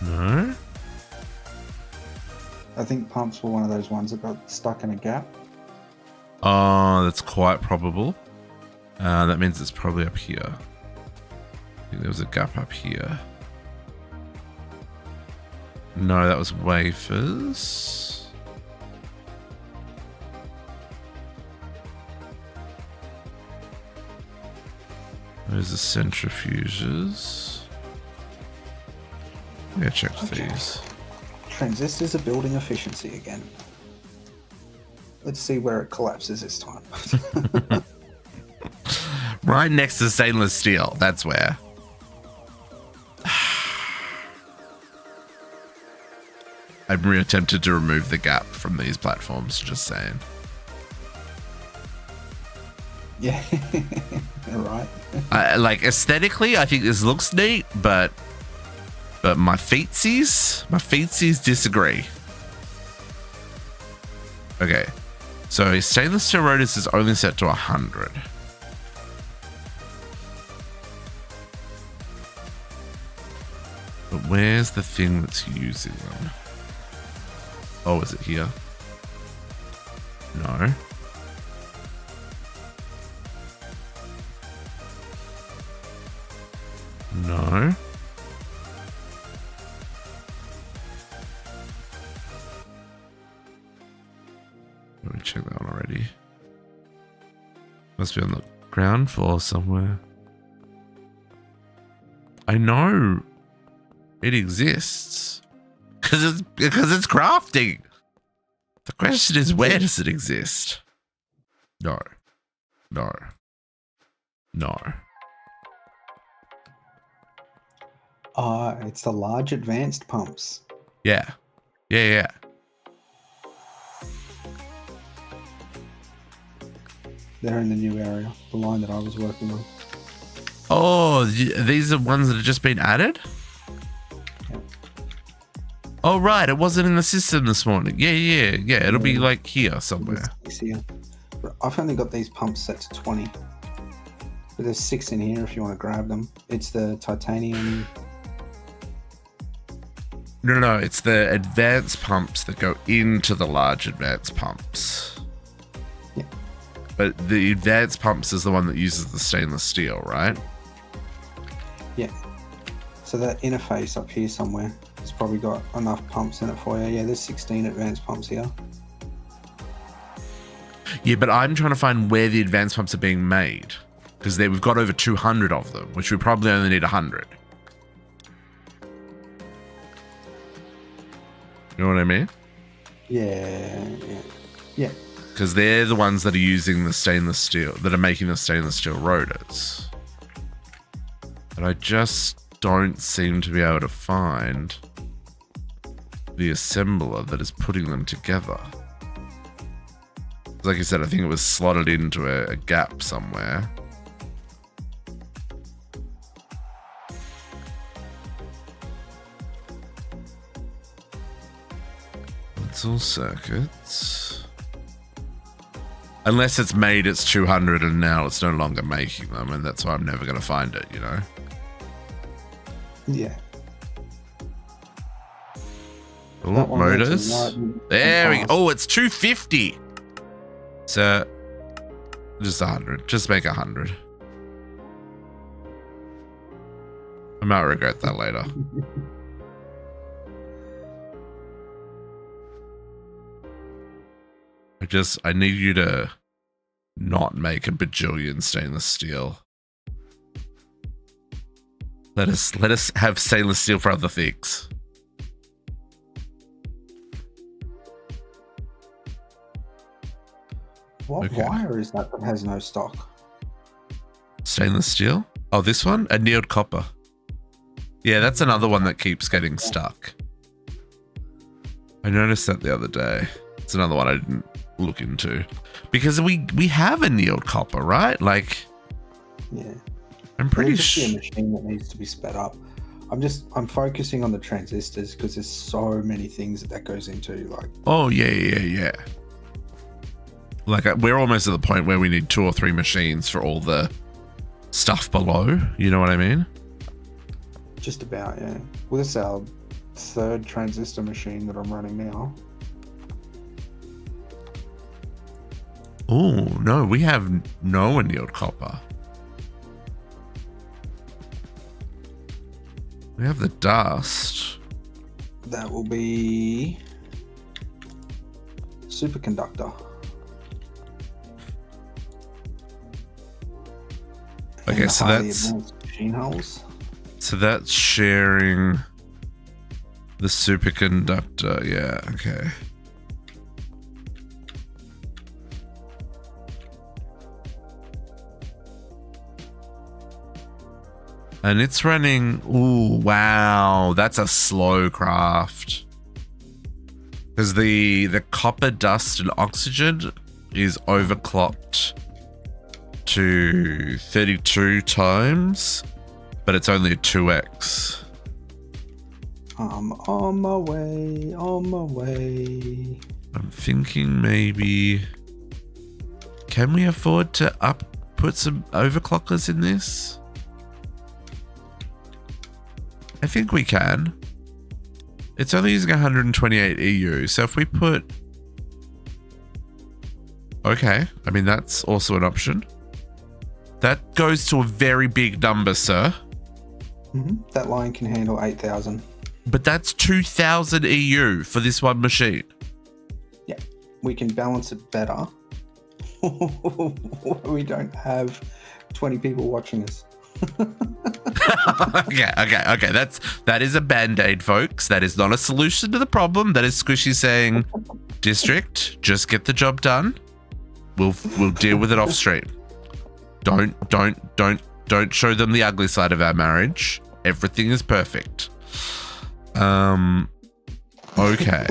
No? I think pumps were one of those ones that got stuck in a gap. Oh, that's quite probable. That means it's probably up here. I think there was a gap up here. No, that was wafers. Those are centrifuges. Yeah, check these. Transistors are building efficiency again. Let's see where it collapses this time. Right next to stainless steel. That's where. I'm really tempted to remove the gap from these platforms, just saying. Yeah, right. Like, aesthetically, I think this looks neat, but my feetsies disagree. Okay. So stainless steel rotors is only set to 100. But where's the thing that's using them? Oh, is it here? No. No. Let me check that one already. Must be on the ground floor somewhere. I know it exists because it's crafting. The question is, where does it exist? No. No. No. It's the large advanced pumps. Yeah. Yeah, yeah. They're in the new area, the line that I was working on. Oh, these are ones that have just been added? Yeah. Oh, right. It wasn't in the system this morning. Yeah, yeah, yeah. It'll be like here somewhere. Here. I've only got these pumps set to 20. But there's 6 in here if you want to grab them. It's the titanium. No. It's the advanced pumps that go into the large advanced pumps. Yeah. But the advanced pumps is the one that uses the stainless steel, right? Yeah. So that interface up here somewhere has probably got enough pumps in it for you. Yeah, there's 16 advanced pumps here. Yeah, but I'm trying to find where the advanced pumps are being made. Because we've got over 200 of them, which we probably only need 100. You know what I mean? Yeah. Because they're the ones that are using the stainless steel, that are making the stainless steel rotors. And I just don't seem to be able to find the assembler that is putting them together. Like I said, I think it was slotted into a gap somewhere. It's all circuits. Unless it's made its 200 and now it's no longer making them, and that's why I'm never going to find it, you know? Yeah. Oh, motors. There we go. Oh, it's 250. So, just 100. Just make 100. I might regret that later. I need you to not make a bajillion stainless steel. Let us have stainless steel for other things. What wire is that has no stock? Stainless steel? Oh, this one? Annealed copper. Yeah, that's another one that keeps getting stuck. I noticed that the other day. It's another one I didn't look into. Because we have annealed copper, right? Like, yeah. I'm pretty sure. It's a machine that needs to be sped up. I'm focusing on the transistors because there's so many things that goes into, like. Oh, yeah. Like, we're almost at the point where we need 2 or 3 machines for all the stuff below. You know what I mean? Just about, yeah. Well, this is our 3rd transistor machine that I'm running now. Oh, no, we have no annealed copper. We have the dust. That will be superconductor. Okay, so that's machine hulls. So that's sharing the superconductor. Yeah, okay. And it's running. Ooh, wow. That's a slow craft. Because the copper, dust, and oxygen is overclocked to 32 times, but it's only a 2x. I'm on my way, on my way. I'm thinking maybe, can we afford to put some overclockers in this? I think we can. It's only using 128 EU, so if we put... Okay, I mean, that's also an option. That goes to a very big number, sir. That line can handle 8,000. But that's 2,000 EU for this one machine. Yeah, we can balance it better. We don't have 20 people watching us. Okay. That is a band-aid, folks. That is not a solution to the problem. That is Squishy saying, District, just get the job done. We'll deal with it off stream. Don't show them the ugly side of our marriage. Everything is perfect. Okay.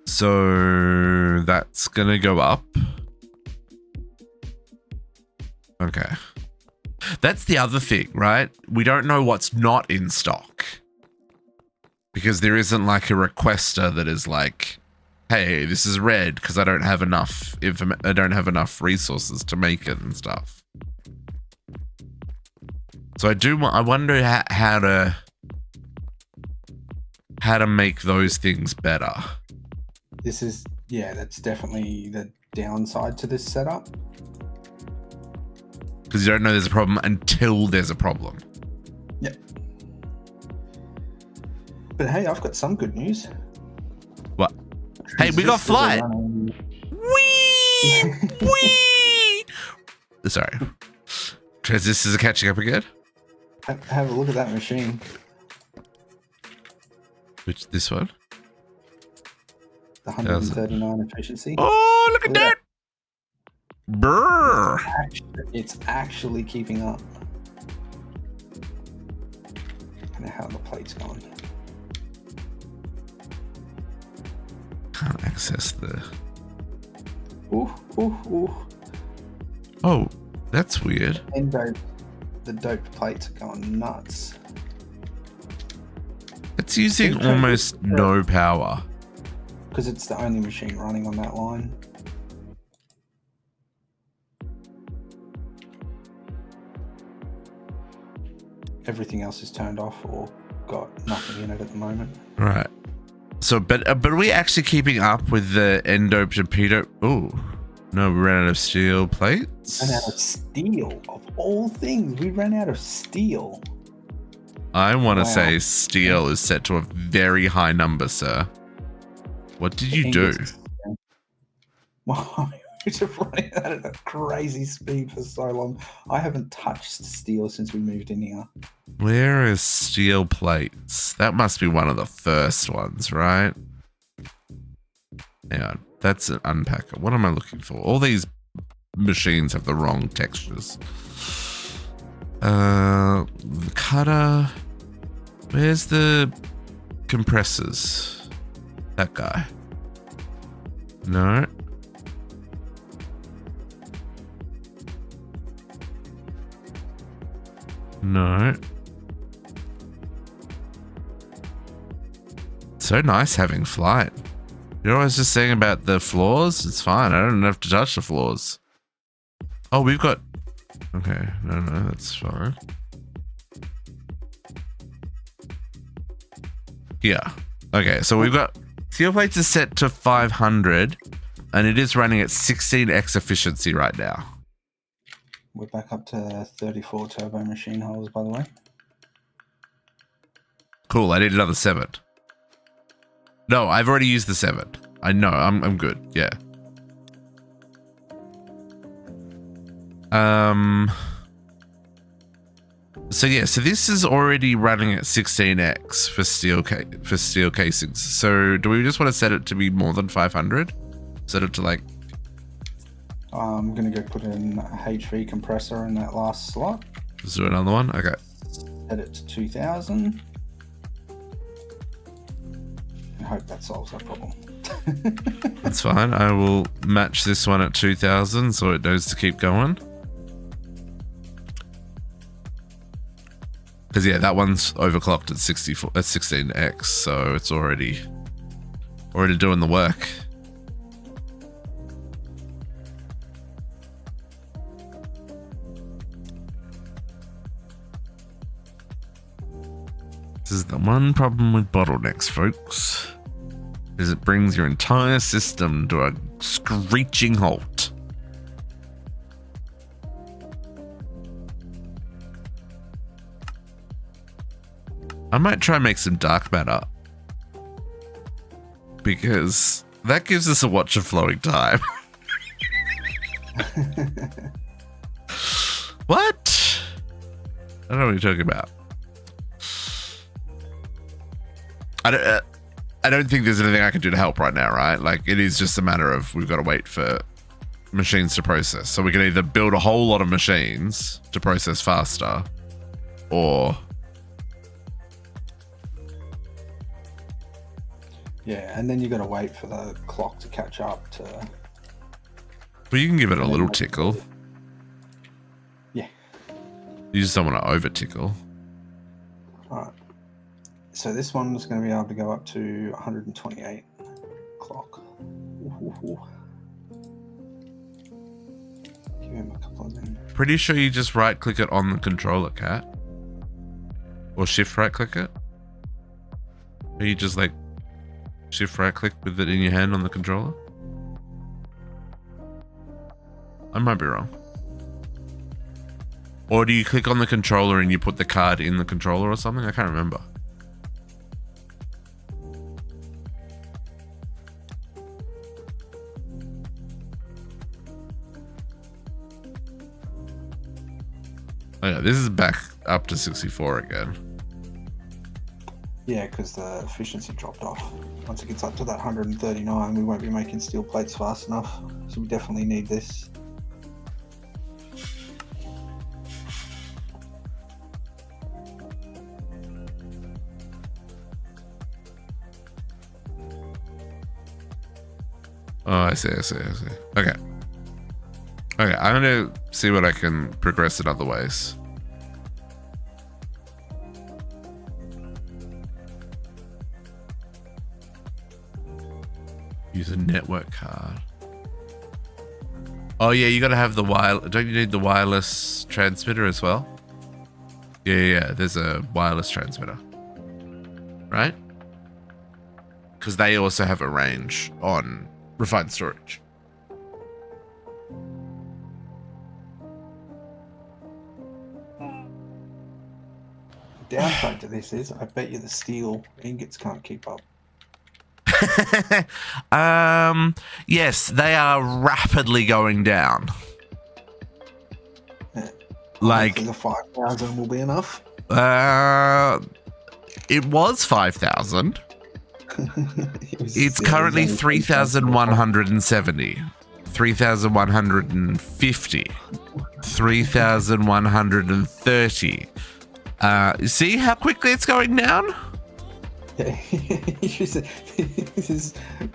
So that's gonna go up. Okay. That's the other thing, right? We don't know what's not in stock. Because there isn't like a requester that is like, hey, this is red because I don't have enough resources to make it and stuff. So I wonder how to make those things better. That's definitely the downside to this setup. Because you don't know there's a problem until there's a problem. Yep. But hey, I've got some good news. What? Hey, we got flight. Whee! Whee! Sorry. Transistors are catching up again. Have a look at that machine. Which, this one? The 139 efficiency. Oh, look at that! Brrr! It's actually keeping up. And how the plate's going. Can't access the... Ooh. Oh, that's weird. And the doped plates are going nuts. It's using almost no power. Because it's the only machine running on that line. Everything else is turned off or got nothing in it at the moment. Right. So, but are we actually keeping up with the N-doped and P-doped? Oh, no, we ran out of steel plates. Ran out of steel, of all things. We ran out of steel. I want to say steel is set to a very high number, sir. What did you do? Wow, we've been running at a crazy speed for so long. I haven't touched steel since we moved in here. Where is steel plates? That must be one of the first ones, right? Yeah, that's an unpacker. What am I looking for? All these machines have the wrong textures. The cutter. Where's the compressors? That guy. No. No. So nice having flight. You know what I was just saying about the floors? It's fine. I don't have to touch the floors. Oh, we've got... Okay. No, that's fine. Yeah. Okay, so we've got... Steel plates are set to 500, and it is running at 16x efficiency right now. We're back up to 34 turbo machine holes, by the way. Cool, I need another 7. No, I've already used the 7. I know, I'm good, yeah. So yeah, so this is already running at 16x for steel casings. So do we just want to set it to be more than 500? Set it to like... I'm going to go put in a HV compressor in that last slot. Let's do another one. Okay. Set it to 2000. And hope that solves our problem. That's fine. I will match this one at 2000 so it knows to keep going. Because yeah, that one's overclocked at 16x, so it's already Already doing the work. This is the one problem with bottlenecks, folks, is it brings your entire system to a screeching halt. I might try and make some dark matter, because that gives us a watch of flowing time. What? I don't know what you're talking about. I don't think there's anything I can do to help right now, right? Like, it is just a matter of we've got to wait for machines to process. So we can either build a whole lot of machines to process faster, or... Yeah, and then you got to wait for the clock to catch up to... Well, you can give it a little tickle. Yeah. You just don't want to over tickle. Alright. So this one's going to be able to go up to 128 clock. Ooh. Give him a couple of minutes. Pretty sure you just right click it on the controller, Cat. Or shift right click it. Or you just like shift right click with it in your hand on the controller. I might be wrong. Or do you click on the controller and you put the card in the controller or something? I can't remember. Oh yeah, this is back up to 64 again. Yeah, because the efficiency dropped off. Once it gets up to that 139, we won't be making steel plates fast enough. So we definitely need this. Oh, I see. Okay. Okay, I'm gonna see what I can progress in other ways. Use a network card. Oh yeah, you gotta have the don't you need the wireless transmitter as well? Yeah, there's a wireless transmitter. Right? Because they also have a range on refined storage. The downside to this is, I bet you the steel ingots can't keep up. Yes, they are rapidly going down. Yeah. Like the 5,000 will be enough. it was 5,000. It's currently 3,170, 3,150, 3,130. See how quickly it's going down? Yeah.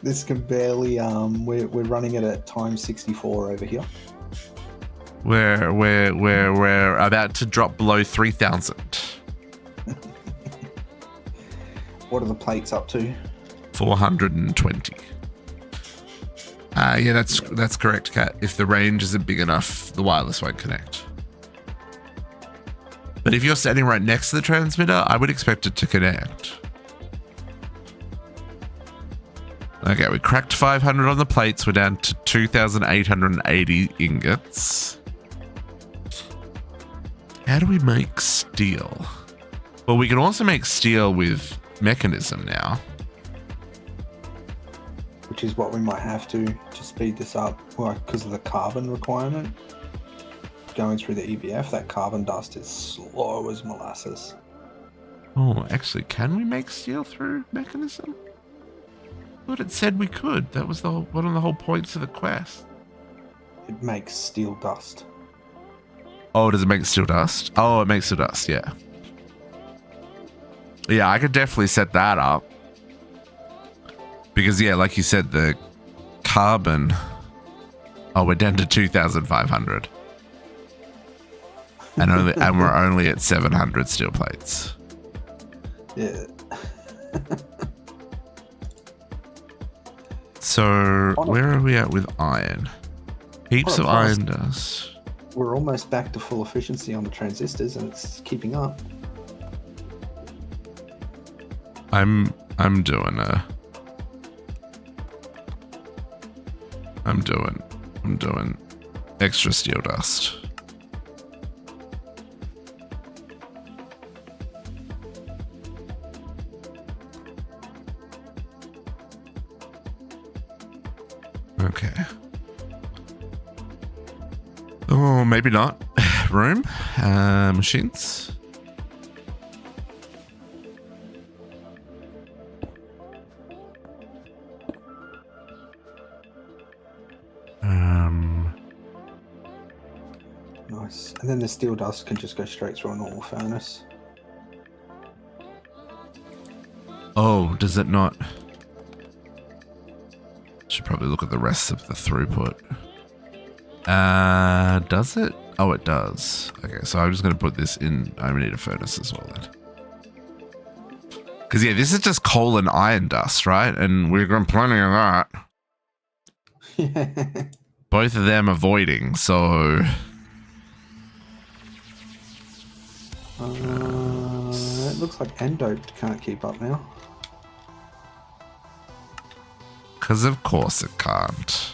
this can barely we're running it at times 64 over here. We're about to drop below 3,000. What are the plates up to? 420. Yeah, that's correct, Kat. If the range isn't big enough, the wireless won't connect. But if you're standing right next to the transmitter, I would expect it to connect. Okay, we cracked 500 on the plates. We're down to 2,880 ingots. How do we make steel? Well, we can also make steel with Mekanism now. Which is what we might have to speed this up, because of the carbon requirement. Going through the EBF, that carbon dust is slow as molasses. Oh, actually, can we make steel through Mekanism? I thought it said we could. That was one of the whole points of the quest. It makes steel dust. Oh, does it make steel dust? Oh, it makes steel dust, yeah. Yeah, I could definitely set that up. Because, yeah, like you said, the carbon... Oh, we're down to 2,500. And we're only at 700 steel plates. Yeah. So where are we at with iron? Heaps of iron dust. We're almost back to full efficiency on the transistors, and it's keeping up. I'm doing extra steel dust. Okay. Oh, maybe not. Room, machines. Nice. And then the steel dust can just go straight through a normal furnace. Oh, does it not? Should probably look at the rest of the throughput. Does it? Oh, it does. Okay, so I'm just going to put this in. I need a furnace as well then. Because, yeah, this is just coal and iron dust, right? And we've got plenty of that. Yeah. Both of them are voiding, so... It looks like Endoped can't keep up now. Because of course it can't.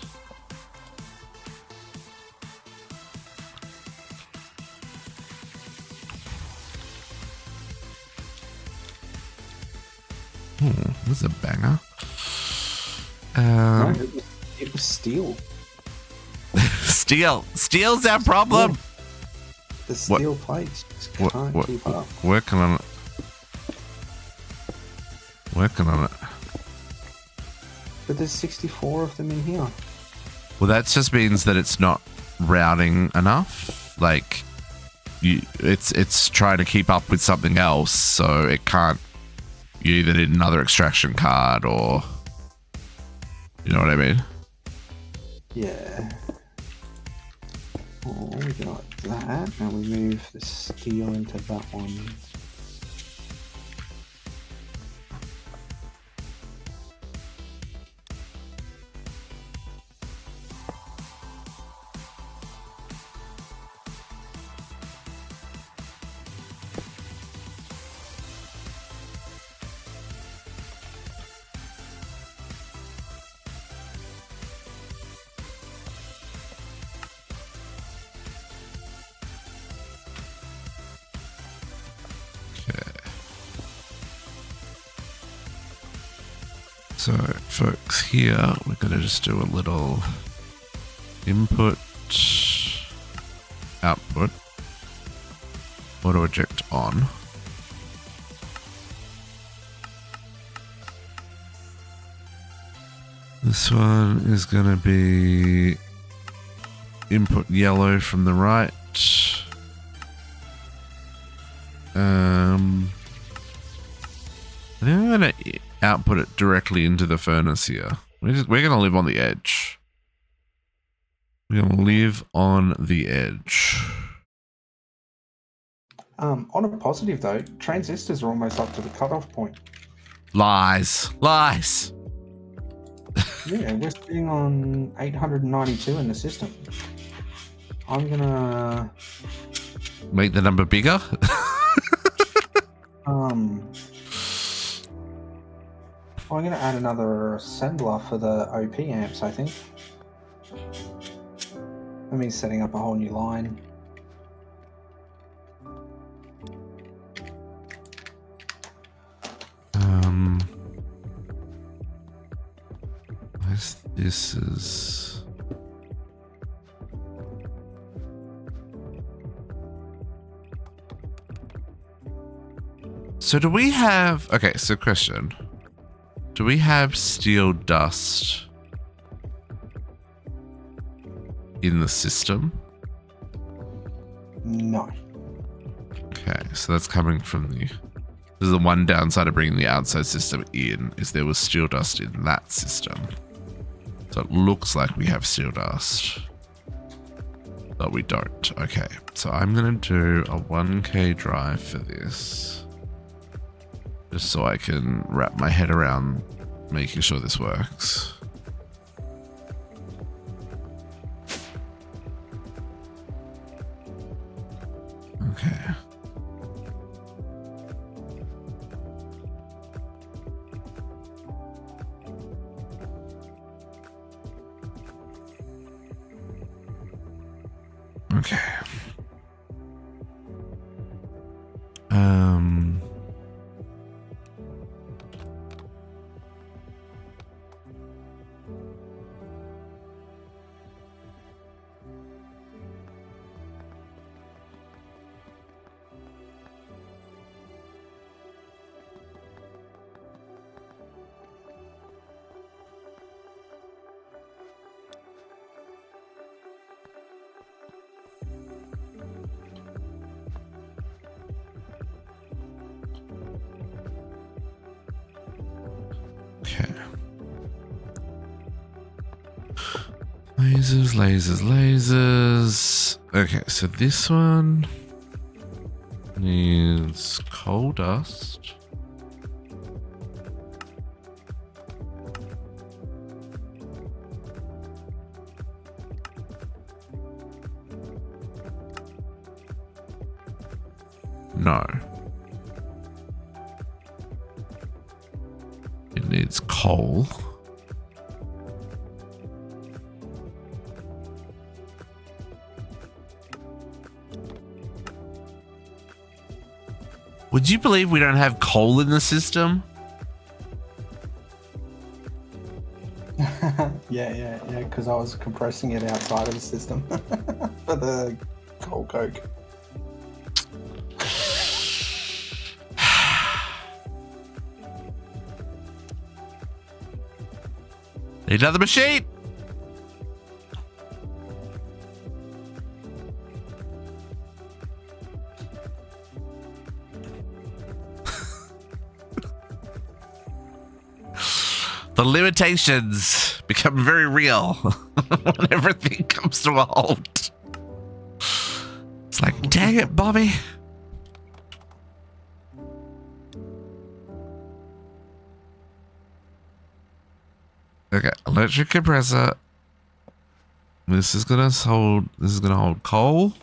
This is a banger. No, it was steel. Steel's our problem. Yeah. The steel plates just can't keep up. Working on it. But there's 64 of them in here. Well, that just means that it's not routing enough. Like, it's trying to keep up with something else, so it can't. You either need another extraction card, or you know what I mean. Yeah. Oh, we got that, and we move the steel into that one. So, folks, here we're going to just do a little input, output, auto eject on. This one is going to be input yellow from the right. I think I'm going to output it directly into the furnace here. We're going to live on the edge. We're going to live on the edge. On a positive though, transistors are almost up to the cutoff point. Lies. Yeah, we're sitting on 892 in the system. I'm gonna make the number bigger. I'm going to add another assembler for the OP amps, I think. That means setting up a whole new line. This is... So do we have... Okay, so question. Do we have steel dust in the system? No. Okay, so that's coming from the... This is the one downside of bringing the outside system in, is there was steel dust in that system. So it looks like we have steel dust. But we don't. Okay, so I'm going to do a 1K drive for this. Just so I can wrap my head around making sure this works. Okay. Okay. Okay. Lasers, lasers, lasers. Okay, so this one needs coal dust. No. It needs coal. Would you believe we don't have coal in the system? Yeah, because I was compressing it outside of the system for the coal coke. Need another machine. The limitations become very real when everything comes to a halt. It's like, dang it, Bobby. Okay, electric compressor. This is gonna hold coal.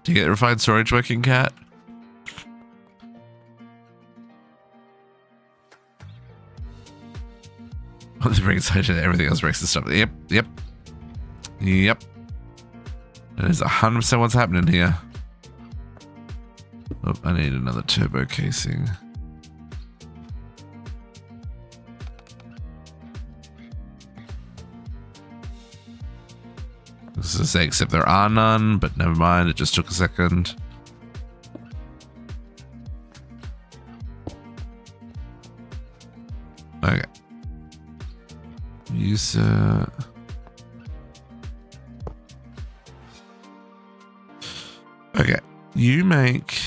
Do you get refined storage working, Cat? One thing brings attention to everything else breaks the stuff. Yep. That is 100% what's happening here. Oh, I need another turbo casing. This is except there are none, but never mind. It just took a second. Okay. User. Okay. You make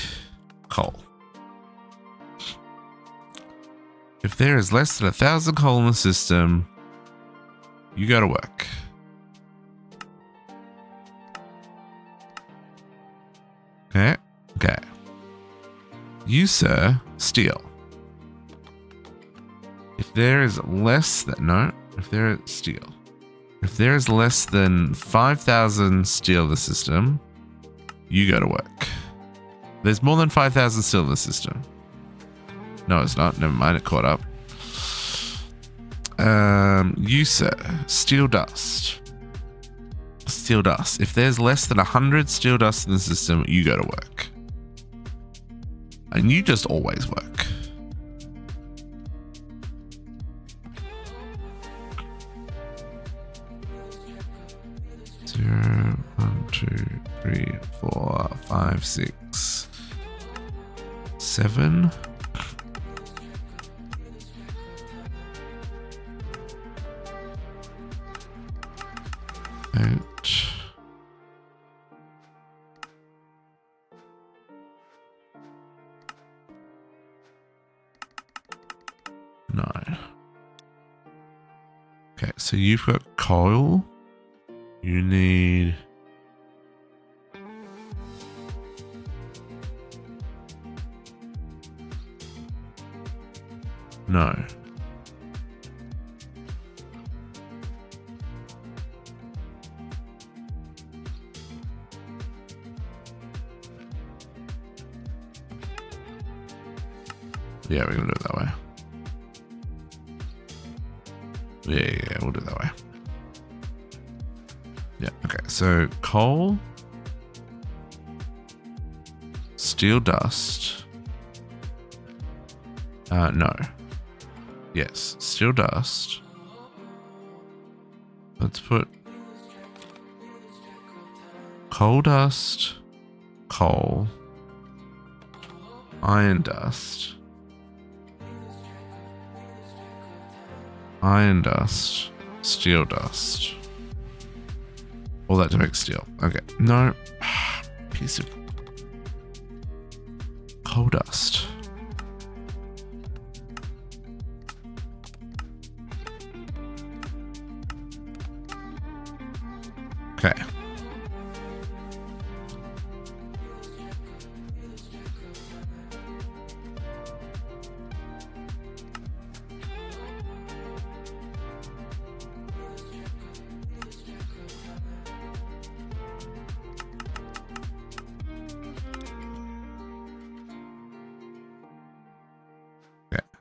coal. If there is less than 1,000 coal in the system, you go to work. Okay. You, sir, steel. If there is less than if there is less than 5,000 steel in the system, you go to work. There's more than 5,000 steel in the system. No, it's not. Never mind. It caught up. You, sir, steel dust. Steel dust. If there's less than 100 steel dust in the system, you go to work. And you just always work. Zero, 1, 2, 3, 4, 5, 6, 7. 8. 9. Okay, so you've got coal. You need no. Yeah, we're gonna do it that way. Yeah, we'll do it that way. Yeah, okay. So coal, steel dust. No. Yes, steel dust. Let's put coal dust, coal, iron dust, iron dust, steel dust. All that to make steel. Okay. No. Piece of coal dust. Okay.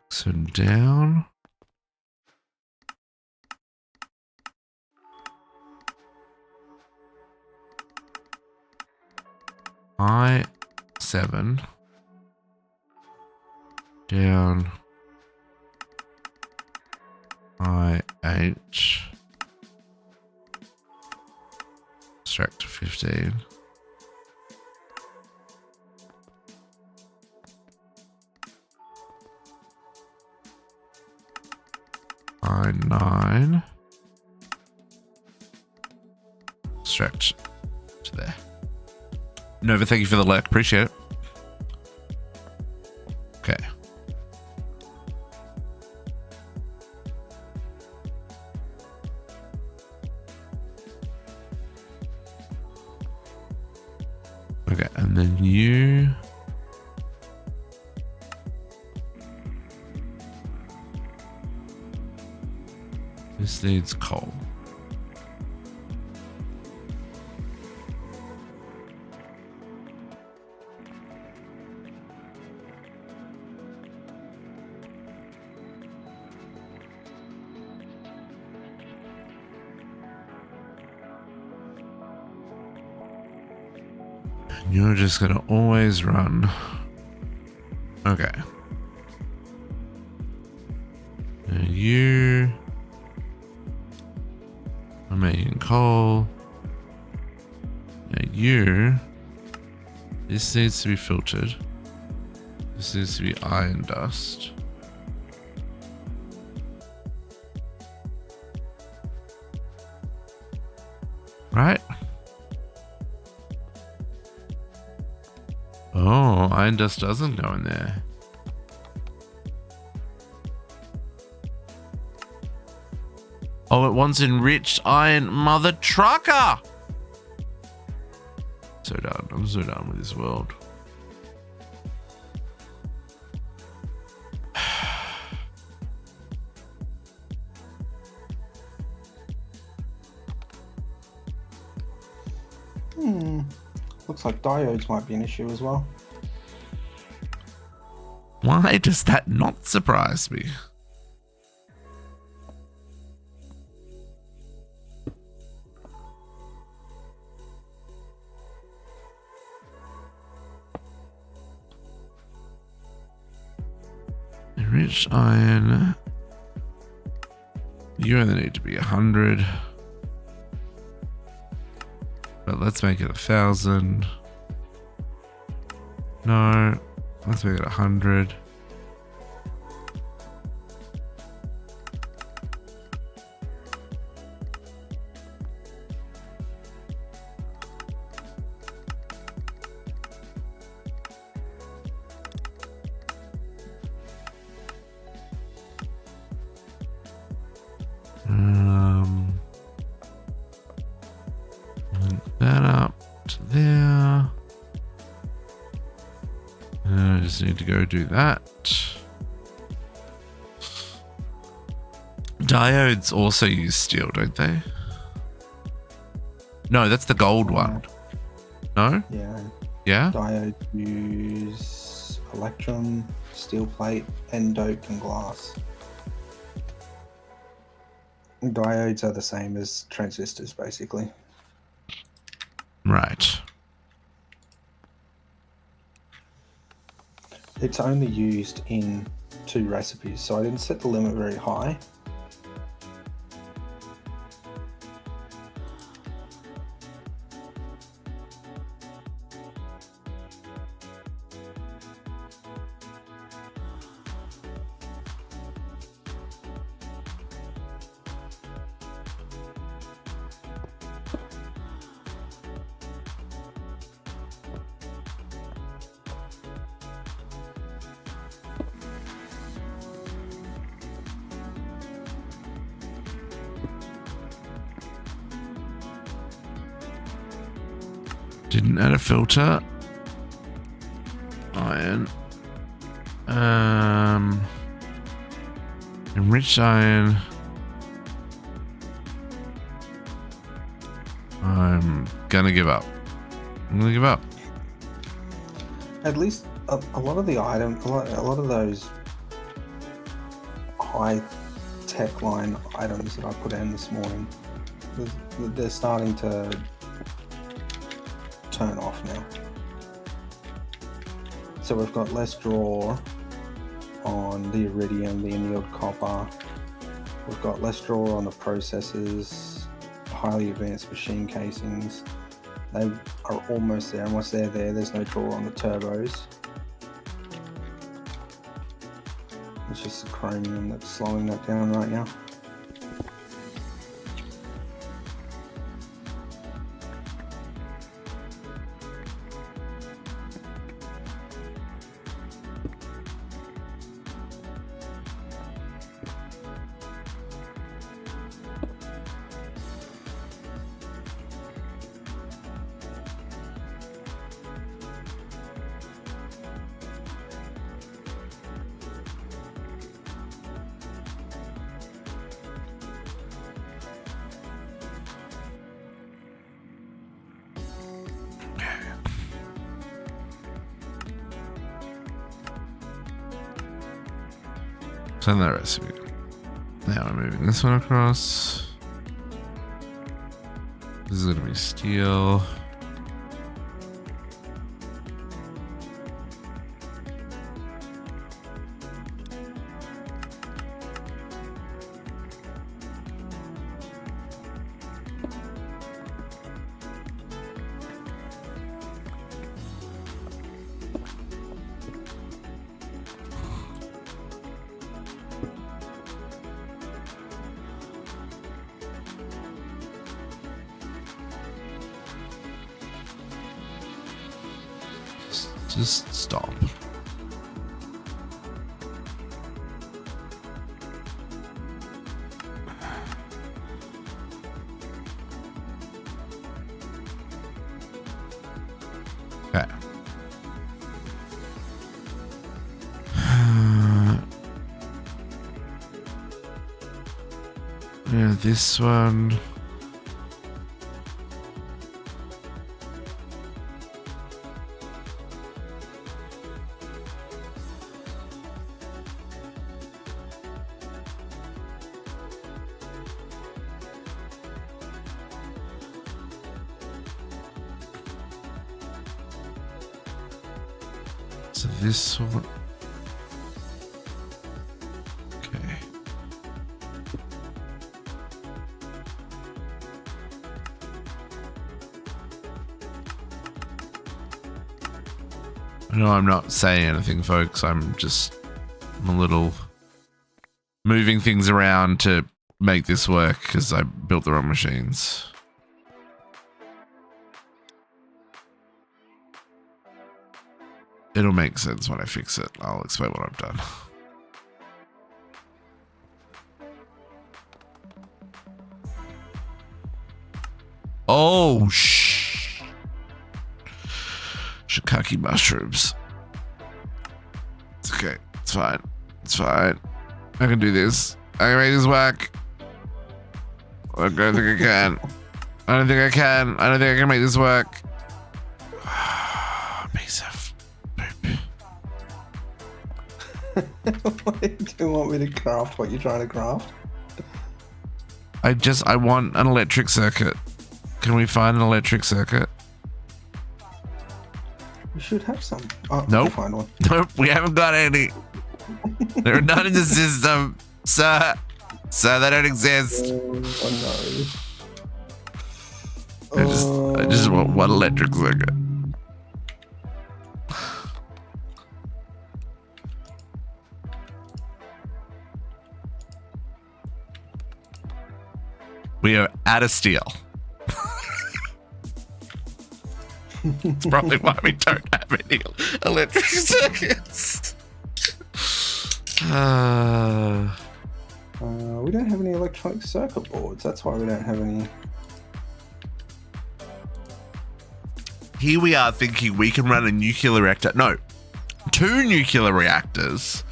So down. I7. Down. IH. Extract to 15. I9. Stretch to there. Nova, thank you for the lurk. Appreciate it. Okay. Okay, and then you. This needs coal. And you're just gonna always run. Okay. And you. I'm making coal. Now you. This needs to be filtered. This needs to be iron dust. Right? Oh, iron dust doesn't go in there. Oh, it wants enriched iron, mother trucker. So done. I'm so done with this world. Looks like diodes might be an issue as well. Why does that not surprise me? Enriched iron. You only need to be 100. But let's make it 1,000. No, let's make it 100. Link that up to there. And I just need to go do that. Diodes also use steel, don't they? No, that's the gold one. No? Yeah. Yeah? Diodes use electrum, steel plate, N-doped, and glass. Diodes are the same as transistors, basically. Right. It's only used in 2 recipes, so I didn't set the limit very high. Didn't add a filter. Iron. Enriched iron. I'm gonna give up. I'm gonna give up. At least a lot of the items, a lot of those high tech line items that I put in this morning, they're starting to turn off now. So we've got less draw on the iridium, the annealed copper. We've got less draw on the processors, highly advanced machine casings. They are almost there, and once they're there, there's no draw on the turbos. It's just the chromium that's slowing that down right now. Send that recipe. Now we're moving this one across. This is gonna be steel. Just stop. Okay. Yeah, this one. So this one. Okay. No, I'm not saying anything, folks. I'm a little moving things around to make this work because I built the wrong machines. It'll make sense when I fix it. I'll explain what I've done. Oh, shiitake mushrooms. It's okay. It's fine. It's fine. I can do this. I can make this work. I don't think I can. I don't think I can. I don't think I can make this work. Do you want me to craft what you're trying to craft? I want an electric circuit. Can we find an electric circuit? We should have some. Oh, Nope. I'll find one. Nope, we haven't got any. There are none in the system, sir. Sir, they don't exist. Oh no. I just want one electric circuit. We are out of steel. It's probably why we don't have any electric circuits. We don't have any electronic circuit boards. That's why we don't have any. Here we are thinking we can run a nuclear reactor. No, 2 nuclear reactors.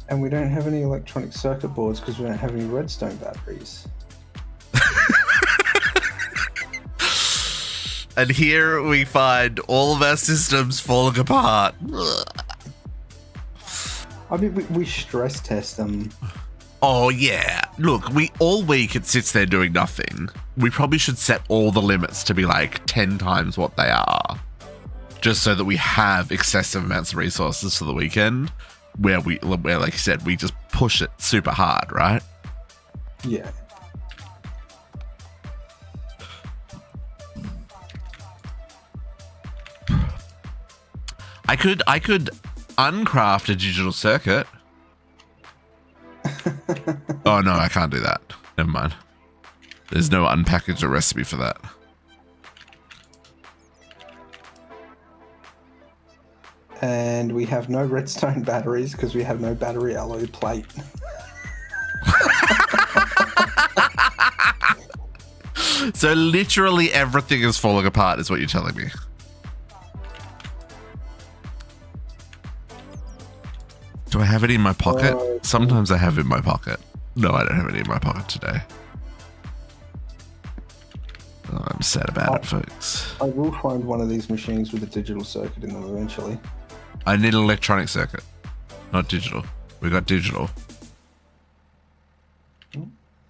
And we don't have any electronic circuit boards because we don't have any redstone batteries. And here we find all of our systems falling apart. I mean, we stress test them. Oh yeah. Look, all week it sits there doing nothing. We probably should set all the limits to be like 10 times what they are. Just so that we have excessive amounts of resources for the weekend where like you said, we just push it super hard, right? Yeah. I could uncraft a digital circuit. Oh no, I can't do that. Never mind. There's no unpackaged a recipe for that. And we have no redstone batteries because we have no battery alloy plate. So literally everything is falling apart is what you're telling me. Do I have any in my pocket? Sometimes I have in my pocket. No, I don't have any in my pocket today. Oh, I'm sad about it, folks. I will find one of these machines with a digital circuit in them eventually. I need an electronic circuit, not digital. We got digital.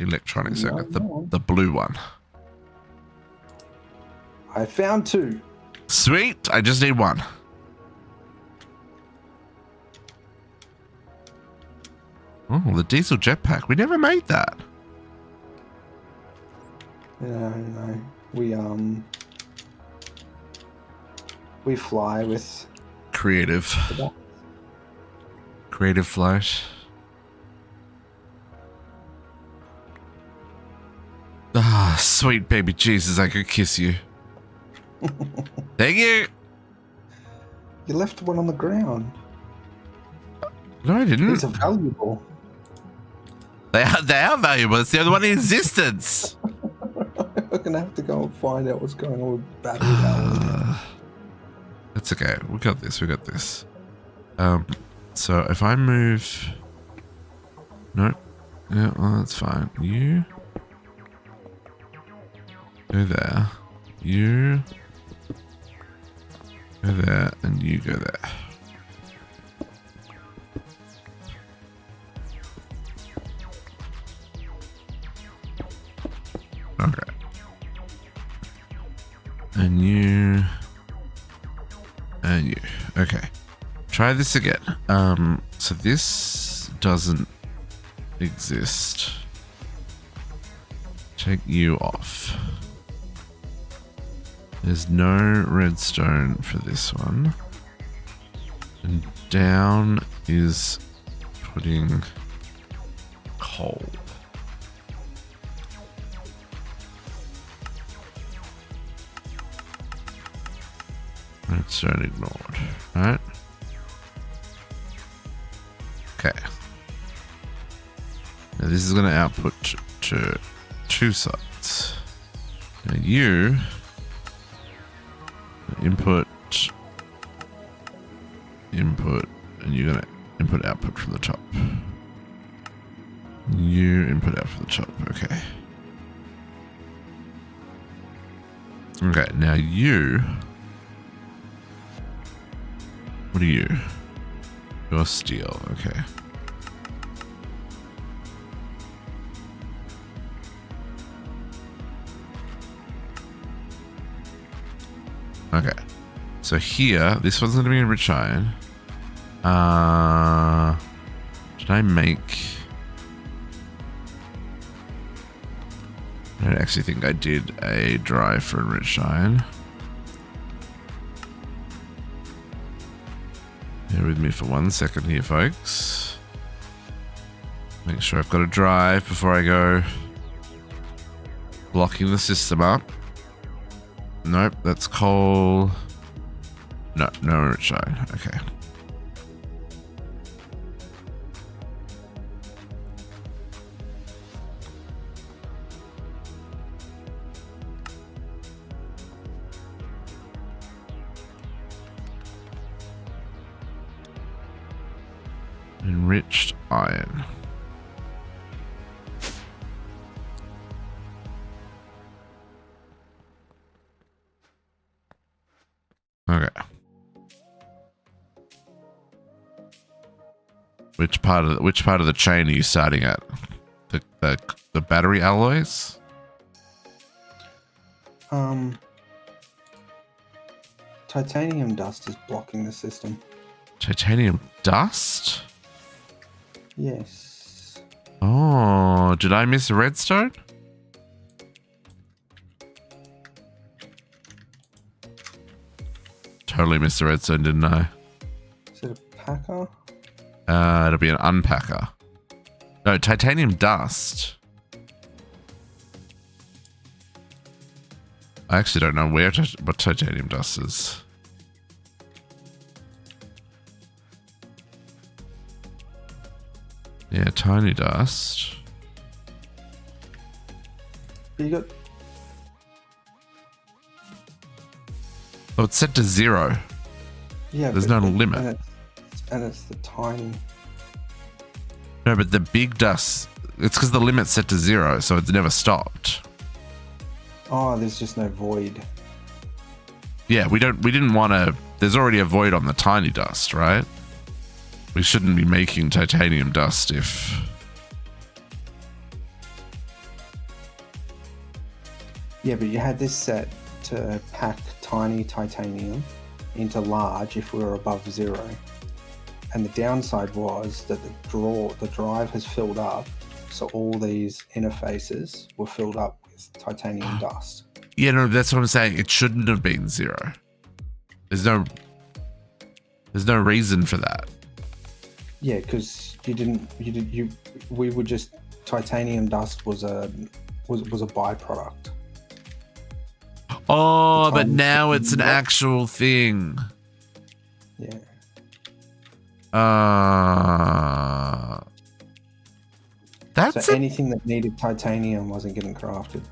Electronic circuit, the blue one. I found 2. Sweet, I just need 1. Oh, the diesel jetpack. We never made that. No. We fly with Creative flight. Ah, sweet baby Jesus, I could kiss you. Thank you. You left one on the ground. No, I didn't. These are valuable. They are valuable. It's the only one in existence. We're gonna have to go and find out what's going on with battery alloy. That's okay. We got this. So if I move, no, yeah, well, that's fine. You go there. You go there, and you go there. Okay. And you. And you. Okay. Try this again. So this doesn't exist. Take you off. There's no redstone for this one. And down is putting coal. Redstone ignored. Right? Okay. Now this is going to output to 2 sides. Now you input, and you're going to input output from the top. You input out from the top. Okay. Okay, now you. What are you? Pure steel. Okay. Okay. So here, this one's going to be enriched iron. Did I make... I don't actually think I did a drive for enriched iron. Bear with me for 1 second here, folks. Make sure I've got a drive before I go blocking the system up. Nope, that's coal. No enriched iron. Okay. Enriched iron. Okay. Which part of the chain are you starting at? The battery alloys? Titanium dust is blocking the system. Titanium dust? Yes. Oh, did I miss redstone? Totally missed the redstone, didn't I? Is it a packer? It'll be an unpacker. No, titanium dust. I actually don't know what titanium dust is. Yeah, tiny dust. You got... Oh, it's set to 0. Yeah, there's no limit. And it's the tiny... No, but the big dust, it's because the limit's set to 0, so it's never stopped. Oh, there's just no void. Yeah, we didn't want to... There's already a void on the tiny dust, right? We shouldn't be making titanium dust if... Yeah, but you had this set to pack tiny titanium into large if we were above 0. And the downside was that the drive has filled up, so all these interfaces were filled up with titanium dust. Yeah, no, that's what I'm saying. It shouldn't have been 0. There's no reason for that. Yeah, because we were just... Titanium dust was a byproduct. Oh, but now it's an actual thing. Yeah. That's so anything that needed titanium wasn't getting crafted.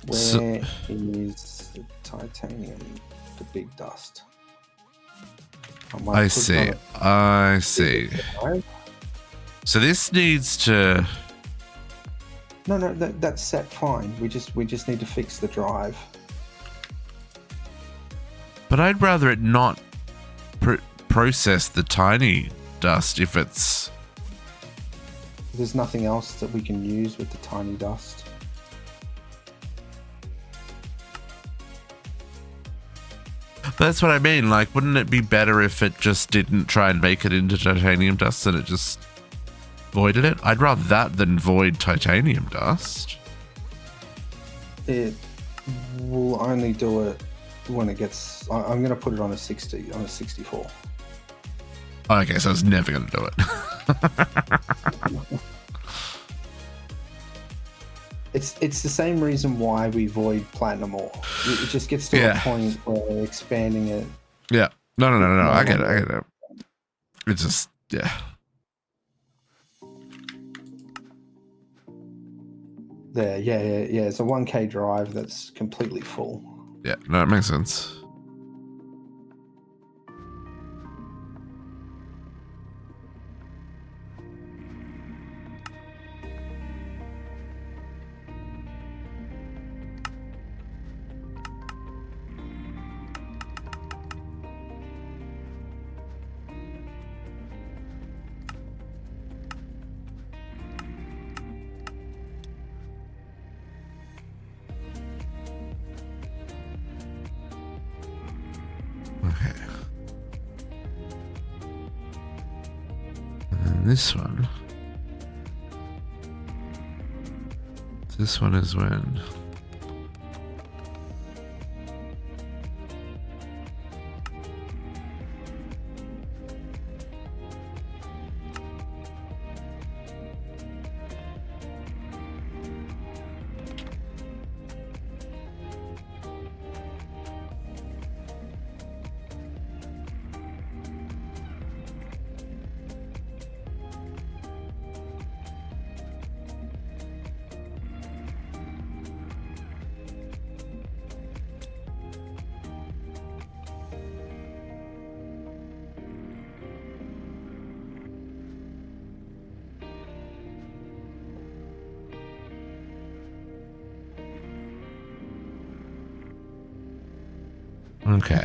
Where is the titanium? The big dust. I see. I see. So this needs to... No, that's set fine. We just need to fix the drive. But I'd rather it not process the tiny dust if it's... There's nothing else that we can use with the tiny dust. That's what I mean. Like, wouldn't it be better if it just didn't try and make it into titanium dust and it just voided it? I'd rather that than void titanium dust. It will only do it when it gets... I'm going to put it on a 64. Okay, so it's never going to do it. It's the same reason why we void platinum ore. It just gets to a point where expanding it... Yeah. No. I get it. It's just... Yeah. There, yeah. It's a 1K drive that's completely full. Yeah, no, it makes sense. this one. This one is when. Okay.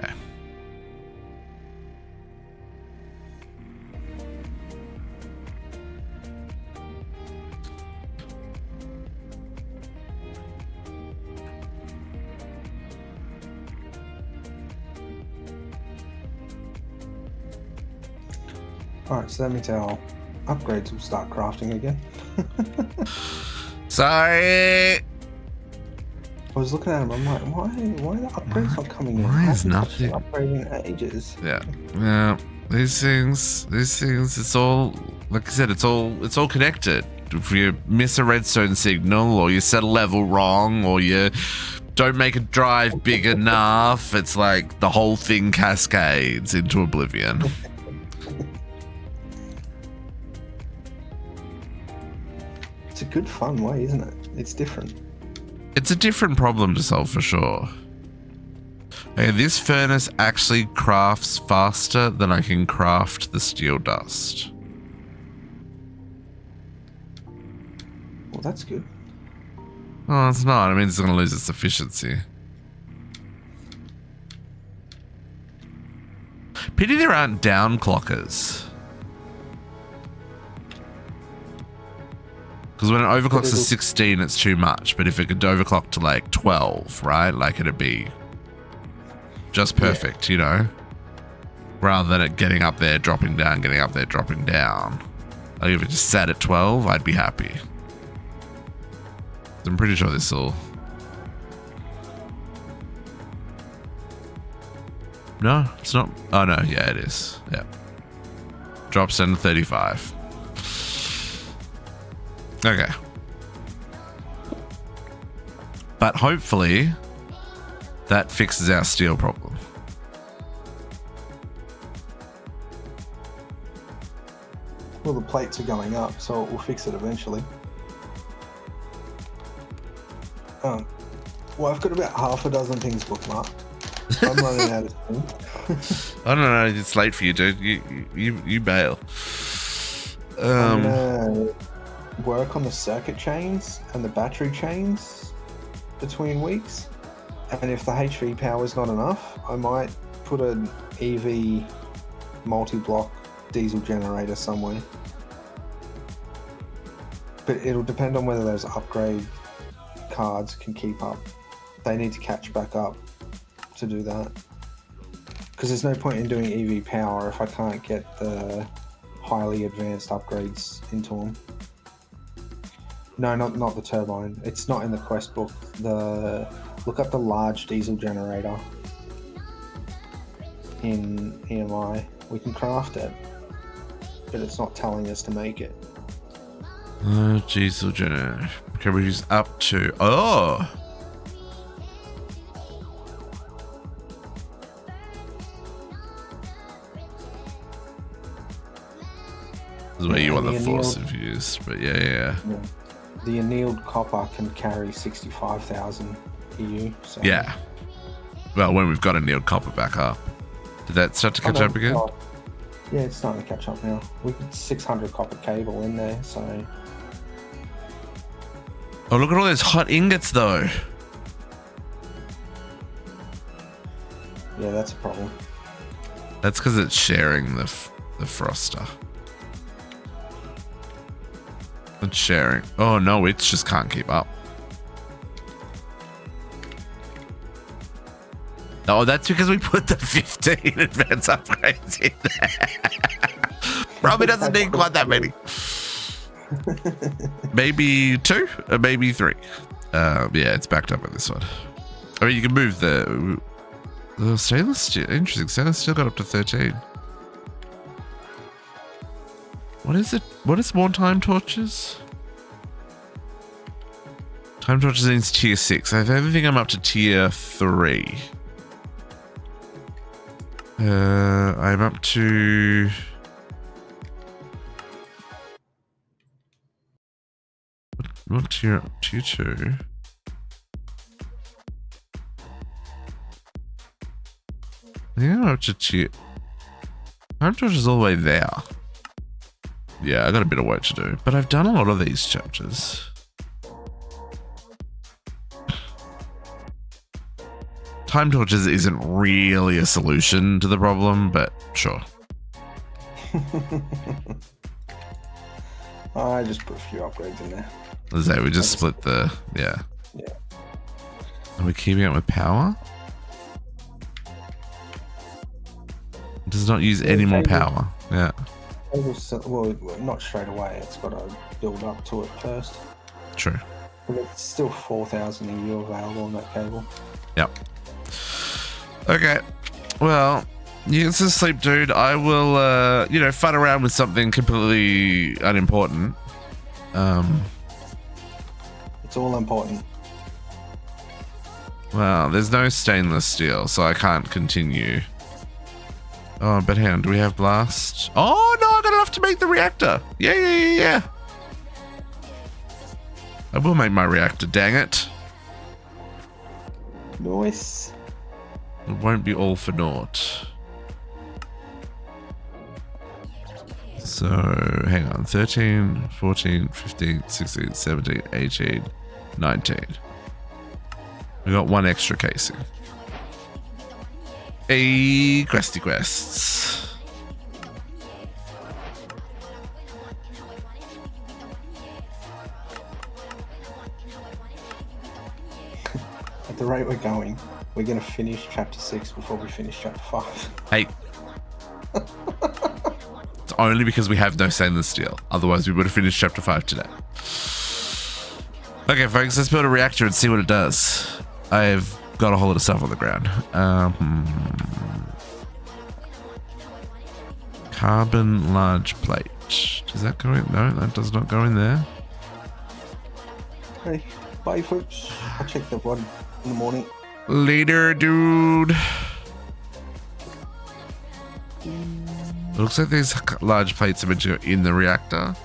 Alright, so that means our upgrades will start crafting again. Sorry. I was looking at him, I'm like, why are the upgrades not coming in? Why is Haven't nothing upgrading in ages? Yeah. These things, it's all, like I said, it's all connected. If you miss a redstone signal, or you set a level wrong, or you don't make a drive big enough, it's like the whole thing cascades into oblivion. It's a good fun way, isn't it? It's different. It's a different problem to solve for sure. Okay, this furnace actually crafts faster than I can craft the steel dust. Well, that's good. Oh, it's not. I mean, it's going to lose its efficiency. Pity there aren't down clockers. Because when it overclocks to 16, it's too much. But if it could overclock to like 12, right? Like it'd be just perfect, you know? Rather than it getting up there, dropping down, getting up there, dropping down. Like if it just sat at 12, I'd be happy. I'm pretty sure this will... No, it's not. Oh no, yeah, it is. Yeah. Drops down to 35. Okay. But hopefully that fixes our steel problem. Well, the plates are going up, so it will fix it eventually. Well, I've got about half a dozen things bookmarked. I'm running out of things. I don't know. It's late for you, dude. You bail. I'm gonna work on the circuit chains and the battery chains between weeks, and if the HV power is not enough, I might put an EV multi-block diesel generator somewhere. But it'll depend on whether those upgrade cards can keep up. They need to catch back up to do that, because there's no point in doing EV power if I can't get the highly advanced upgrades into them. No, not the turbine. It's not in the quest book. Look up the large diesel generator in EMI. We can craft it, but it's not telling us to make it. Diesel generator. Can we use up to... Oh! This is where you want the force of use, but yeah. The annealed copper can carry 65,000 EU. So. Yeah. Well, when we've got annealed copper back up. Did that start to catch up again? Oh, yeah, it's starting to catch up now. We got 600 copper cable in there, so... Oh, look at all those hot ingots, though. Yeah, that's a problem. That's because it's sharing the froster. It's sharing. Oh, no, it just can't keep up. Oh, that's because we put the 15 advanced upgrades in there. Probably doesn't need quite that many. Maybe 2 or maybe 3. Yeah, it's backed up on this one. I mean, you can move the stainless steel. Interesting. Stainless steel got up to 13. What is it? What is more time torches? Time torches needs tier 6. I think I'm up to tier 3. I'm up to... What tier up to? 2? I think I'm up to tier... Time torch is all the way there. Yeah, I got a bit of work to do, but I've done a lot of these chapters. Time torches isn't really a solution to the problem, but sure. I just put a few upgrades in there. Let's say we just split the... Yeah. Yeah. Are we keeping up with power? It does not use any more power. Yeah. Well, not straight away. It's got to build up to it first. True. But it's still 4,000 EU available on that cable. Yep. Okay. Well, you get to sleep, dude. I will, fun around with something completely unimportant. It's all important. Well, there's no stainless steel, so I can't continue. Oh, but hang on, do we have blast? Oh, no, I got enough to make the reactor. Yeah. I will make my reactor, dang it. Nice. It won't be all for naught. So, hang on. 13, 14, 15, 16, 17, 18, 19. We got 1 extra casing. Hey, questy quests. At the rate we're going, we're going to finish chapter 6 before we finish chapter 5. Hey. It's only because we have no stainless steel. Otherwise, we would have finished chapter 5 today. Okay, folks, let's build a reactor and see what it does. I've got a whole lot of stuff on the ground. Carbon large plate. Does that go in? No, that does not go in there. Hey, bye, folks. I'll check the VOD in the morning. Later, dude. It looks like these large plates are meant to go in the reactor.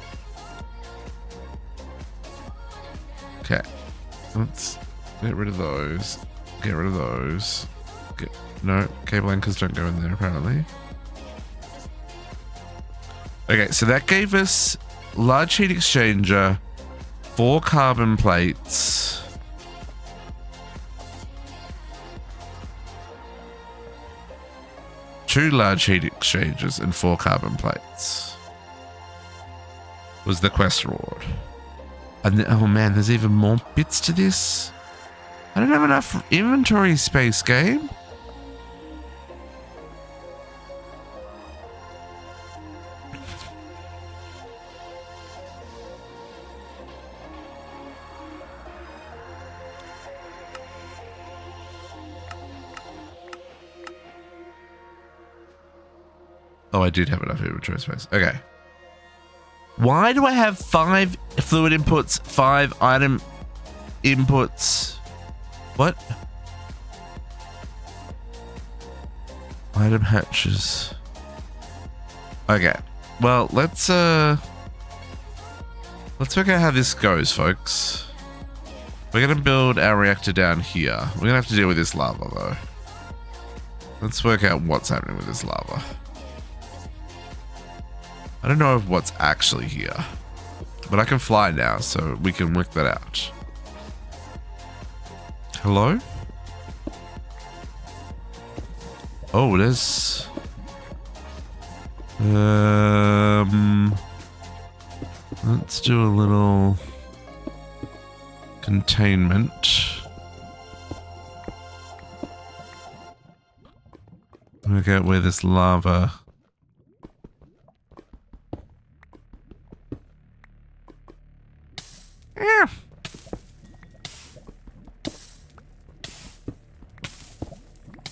Okay. Let's get rid of those. Get rid of those. No, cable anchors don't go in there, apparently. Okay, so that gave us large heat exchanger, 4 carbon plates. Two large heat exchangers and 4 carbon plates was the quest reward. And oh man, there's even more bits to this. I don't have enough inventory space, game. Oh, I did have enough inventory space. Okay. Why do I have 5 fluid inputs, 5 item inputs? What? Item hatches. Okay. Well, let's work out how this goes, folks. We're gonna build our reactor down here. We're gonna have to deal with this lava though. Let's work out what's happening with this lava. I don't know what's actually here, but I can fly now, so we can work that out. Hello? Oh, there's... Let's do a little containment. Work out where this lava Yeah.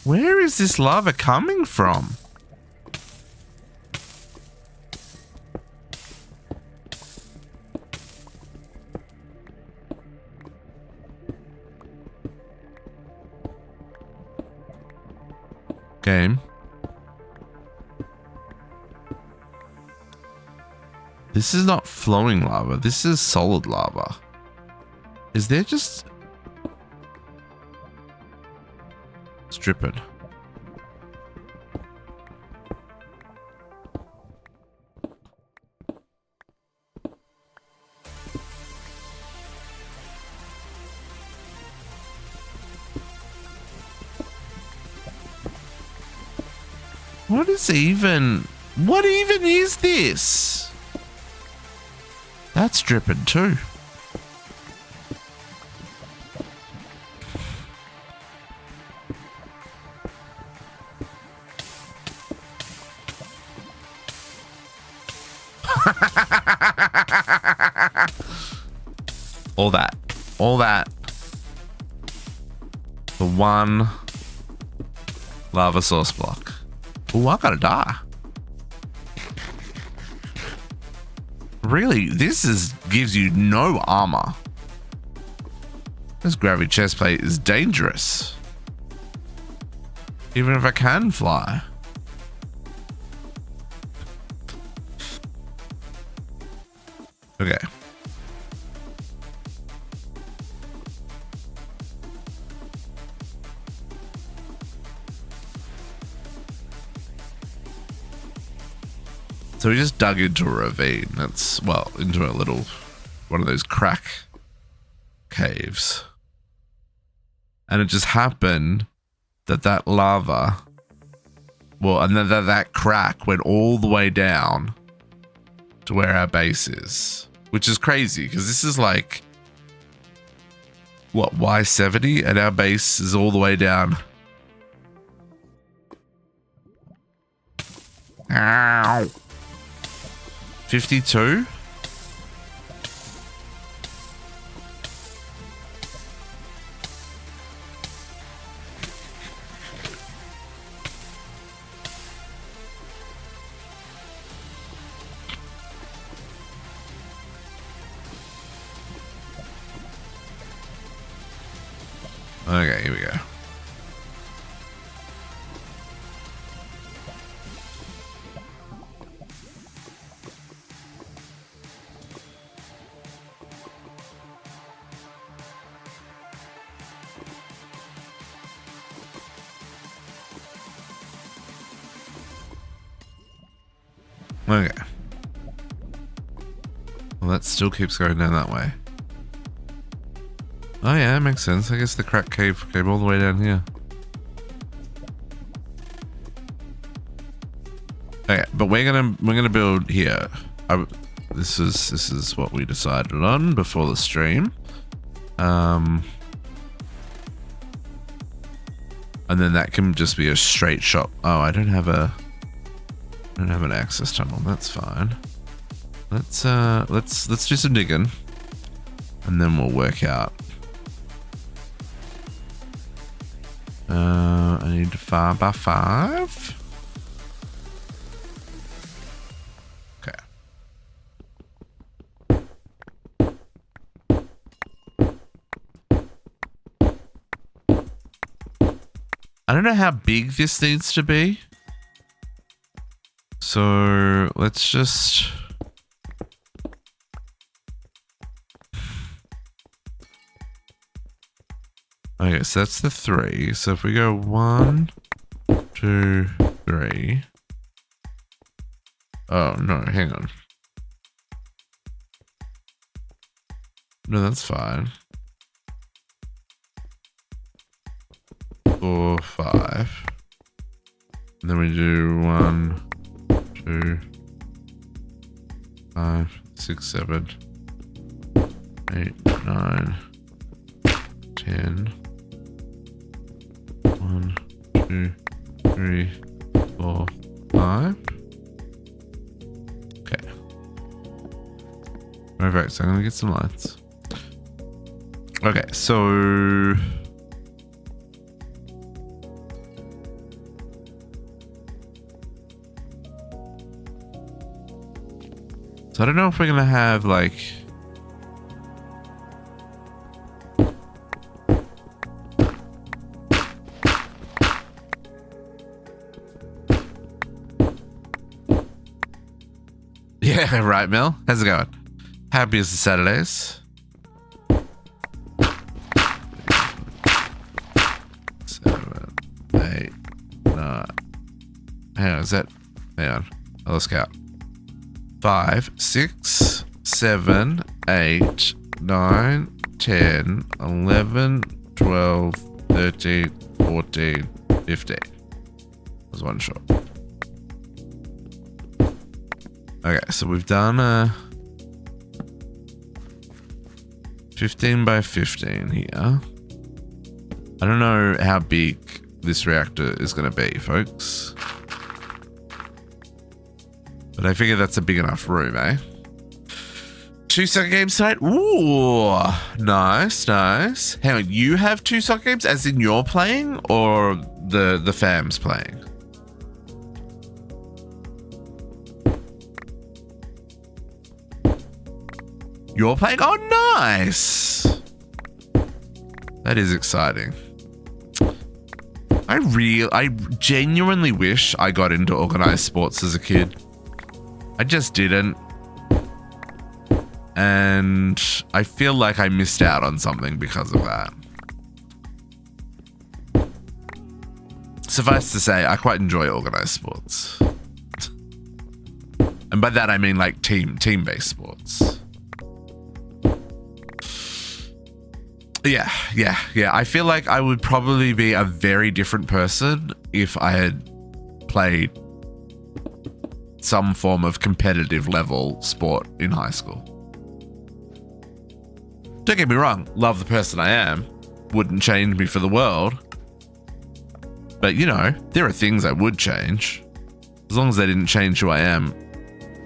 Where is this lava coming from? Game. This is not flowing lava. This is solid lava. Is there just... It's dripping. What even is this? That's dripping too. All that for one lava source block. Oh, I gotta die. Really, gives you no armor. This gravity chest plate is dangerous. Even if I can fly. Okay. So we just dug into a ravine. That's, well, into a little, one of those crack caves. And it just happened that lava, well, and then that crack went all the way down to where our base is. Which is crazy, because this is like, what, Y70? And our base is all the way down. Ow. 52? Okay, here we go. Okay. Well, that still keeps going down that way. Oh yeah, that makes sense. I guess the crack cave came all the way down here. Okay, but we're gonna build here. This is what we decided on before the stream. And then that can just be a straight shot. Oh, I don't have an access tunnel. That's fine. Let's do some digging, and then we'll work out. I need 5 by 5. Okay. I don't know how big this needs to be. So let's just... Okay, so that's the 3. So if we go 1, 2, 3. Oh, no, hang on. No, that's fine. 4, 5. And then we do 1, 2, 5, 6, 7, 8, 9, 10. 1, 2, 3, 4, 5. Okay. Perfect. So I'm gonna get some lights. Okay, so I don't know if we're gonna have like yeah, right, Mel. How's it going? Happy as the Saturdays. 7, 8, 9. Hang on, is that? Hang on. Let's count. 5, 6, 7, 8, 9, 10, 11, 12, 13, 14, 15. There's one short. Okay, so we've done a 15 by 15 here. I don't know how big this reactor is going to be, folks. But I figure that's a big enough room, eh? 2 soccer games tonight? Ooh, nice, nice. Hang on, you have 2 soccer games as in you're playing or the fam's playing? You're playing? Oh, nice. That is exciting. I genuinely wish I got into organized sports as a kid. I just didn't. And I feel like I missed out on something because of that. Suffice to say, I quite enjoy organized sports. And by that I mean like team-based sports. Yeah. I feel like I would probably be a very different person if I had played some form of competitive level sport in high school. Don't get me wrong, love the person I am, wouldn't change me for the world. But you know, there are things I would change. As long as they didn't change who I am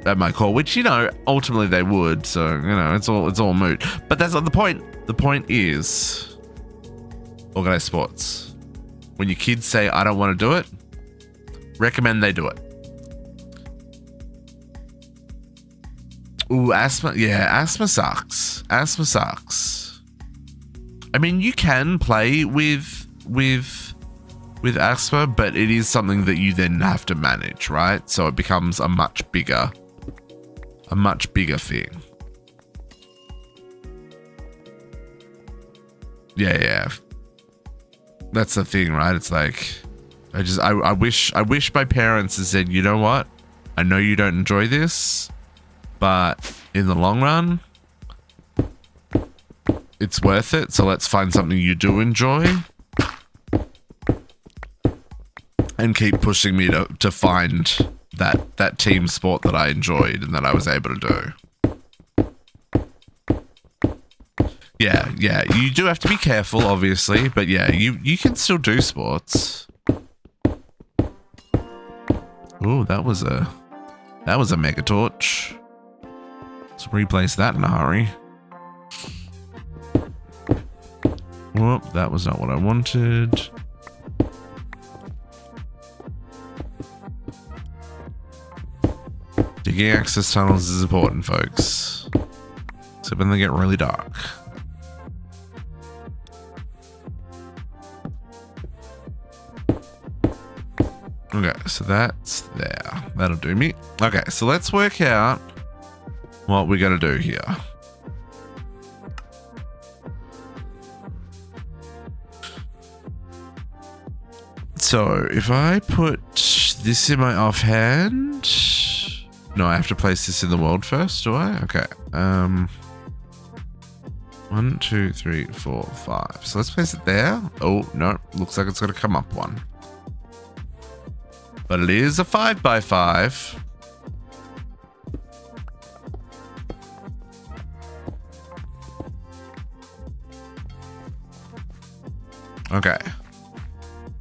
at my core, which, you know, ultimately they would, so, you know, it's all moot. But that's not the point. The point is organized sports. When your kids say, I don't want to do it, recommend they do it. Ooh, asthma. Yeah, asthma sucks. Asthma sucks. I mean, you can play with asthma, but it is something that you then have to manage, right? So it becomes a much bigger thing. Yeah. That's the thing, right? It's like, I wish my parents had said, you know what? I know you don't enjoy this, but in the long run, it's worth it. So let's find something you do enjoy and keep pushing me to find that team sport that I enjoyed and that I was able to do. Yeah, you do have to be careful, obviously, but yeah, you can still do sports. Ooh, that was a mega torch. Let's replace that in a hurry. Whoop, that was not what I wanted. Digging access tunnels is important, folks. Except when they get really dark. Okay, so that's there. That'll do me. Okay, so let's work out what we're going to do here. So if I put this in my offhand, no, I have to place this in the world first, do I? Okay. 1, 2, 3, 4, 5. So let's place it there. Oh, no, looks like it's going to come up one. But it is a 5x5. Okay.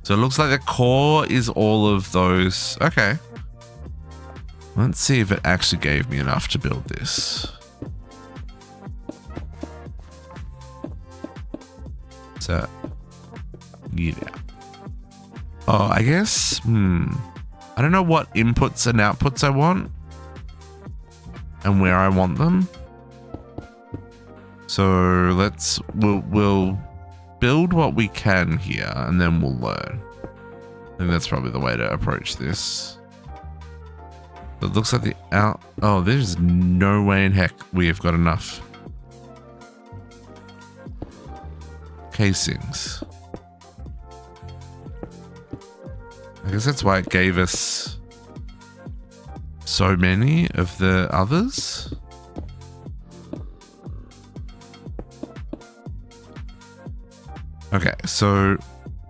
So it looks like the core is all of those. Okay. Let's see if it actually gave me enough to build this. So, yeah. Oh, I guess, I don't know what inputs and outputs I want and where I want them. So we'll build what we can here and then we'll learn. I think that's probably the way to approach this. It looks like oh, there's no way in heck we have got enough casings. I guess that's why it gave us so many of the others. Okay, so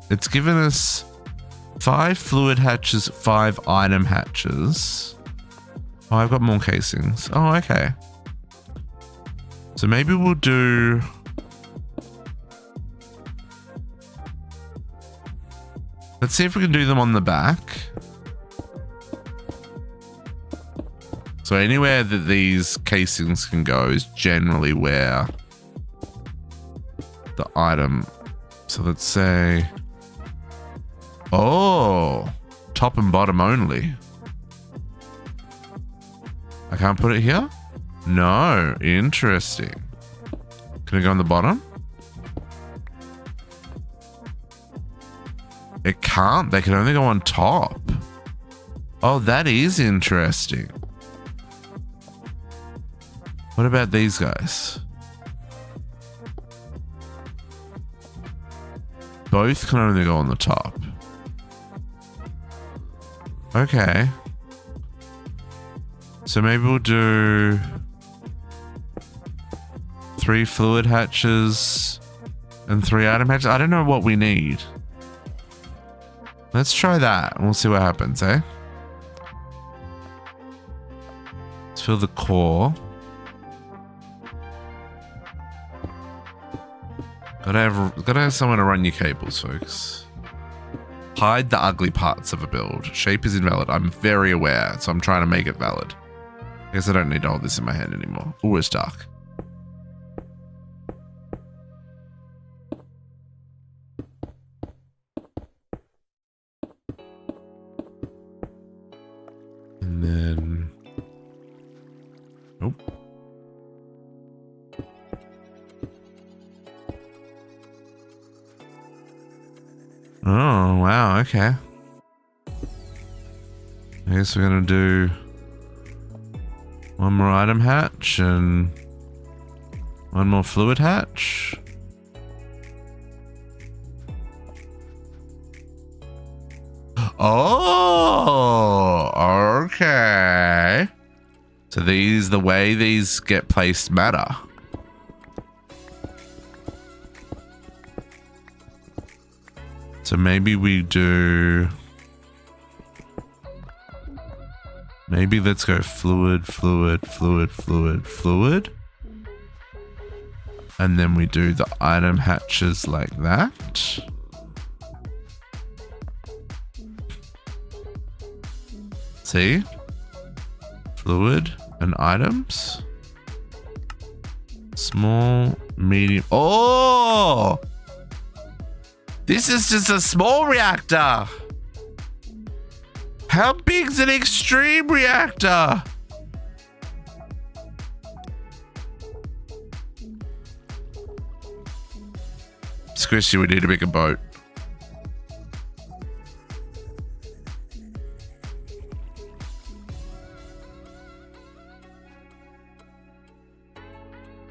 it's given us 5 fluid hatches, 5 item hatches. Oh, I've got more casings. Oh, okay. So maybe we'll do... Let's see if we can do them on the back. So anywhere that these casings can go is generally where the item... So let's say... Oh! Top and bottom only. I can't put it here? No. Interesting. Can it go on the bottom? It can't. They can only go on top. Oh, that is interesting. What about these guys? Both can only go on the top. Okay. So maybe we'll do 3 fluid hatches and 3 item hatches. I don't know what we need. Let's try that and we'll see what happens, eh? Let's fill the core. Gotta have someone to run your cables, folks. Hide the ugly parts of a build. Shape is invalid. I'm very aware, so I'm trying to make it valid. I guess I don't need to hold this in my hand anymore. Ooh, it's dark. And then... Nope. Oh, wow, okay. I guess we're gonna do 1 more item hatch and 1 more fluid hatch. Oh, okay. So the way these get placed matter. So maybe we do... Maybe let's go fluid. And then we do the item hatches like that. See? Fluid and items. Small, medium. Oh! This is just a small reactor. How big's an extreme reactor? Squishy, we need to make a boat.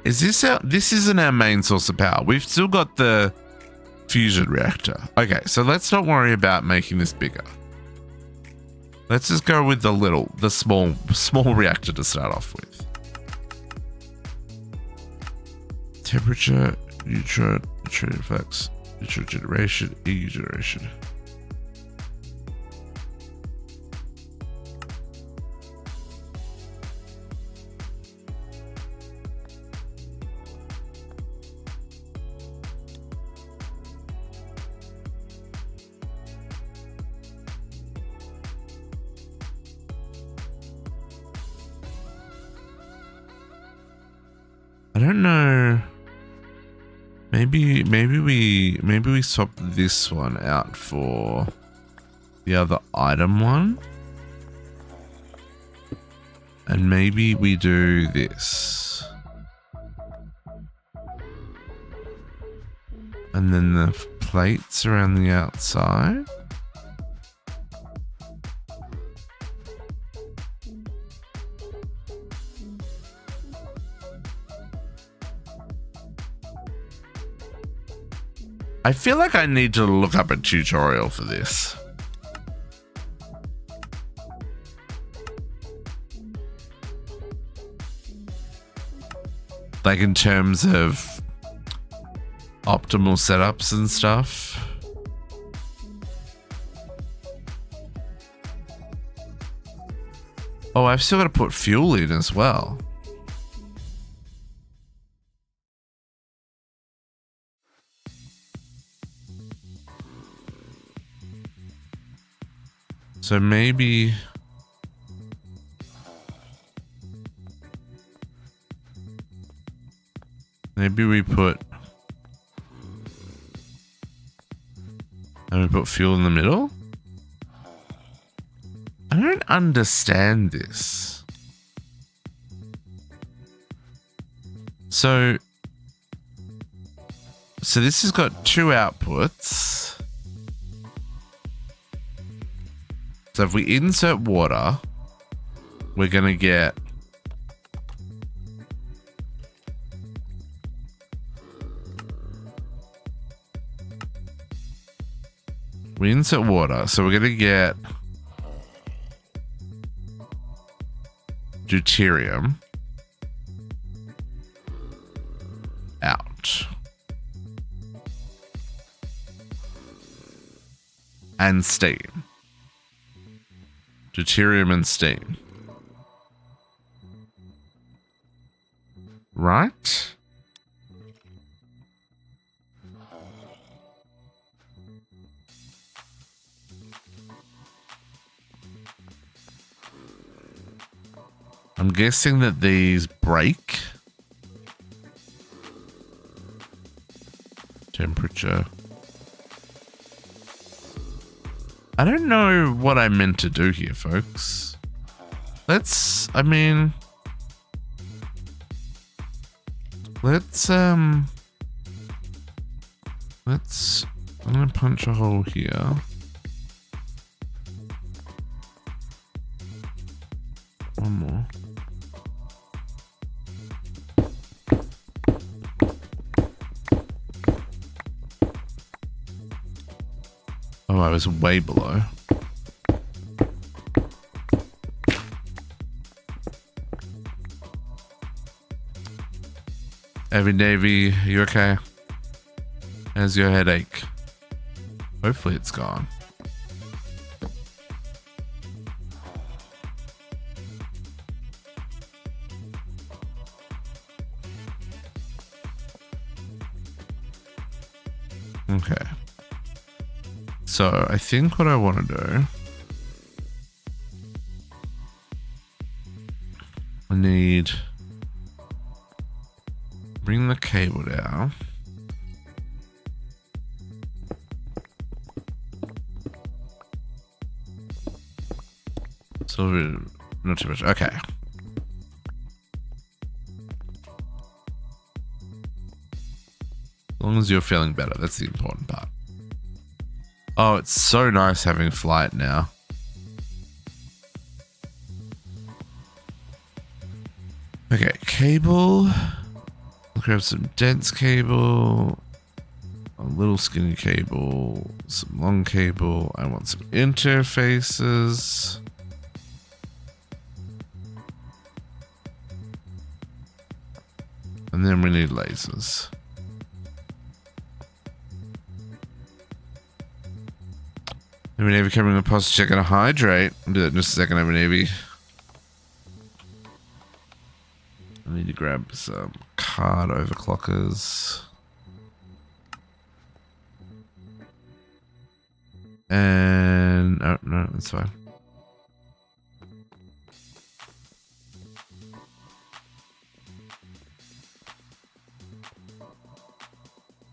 Is this our... This isn't our main source of power. We've still got the fusion reactor. Okay, so let's not worry about making this bigger. Let's just go with the small reactor to start off with. Temperature, neutron effects, neutron generation, EU generation. I don't know. Maybe we swap this one out for the other item one. And maybe we do this. And then the plates around the outside. I feel like I need to look up a tutorial for this. Like in terms of optimal setups and stuff. Oh, I've still got to put fuel in as well. So maybe we put fuel in the middle. I don't understand this. So this has got two outputs. So if we insert water, we're going to get so we're going to get deuterium out and steam. Deuterium and steam. Right? I'm guessing that these break. Temperature. I don't know what I meant to do here, folks. I'm gonna punch a hole here. One more. Oh, I was way below. Heavy Navy, you okay? How's your headache? Hopefully it's gone. Okay. So I think what I want to do, I need bring the cable down. So not too much. Okay. As long as you're feeling better, that's the important part. Oh, it's so nice having flight now. Okay, cable. I'll grab some dense cable, a little skinny cable, some long cable. I want some interfaces. And then we need lasers. Navy Navy coming across to check on a hydrate. I'll do that in just a second, Navy Navy. I need to grab some card overclockers. And oh no, that's fine.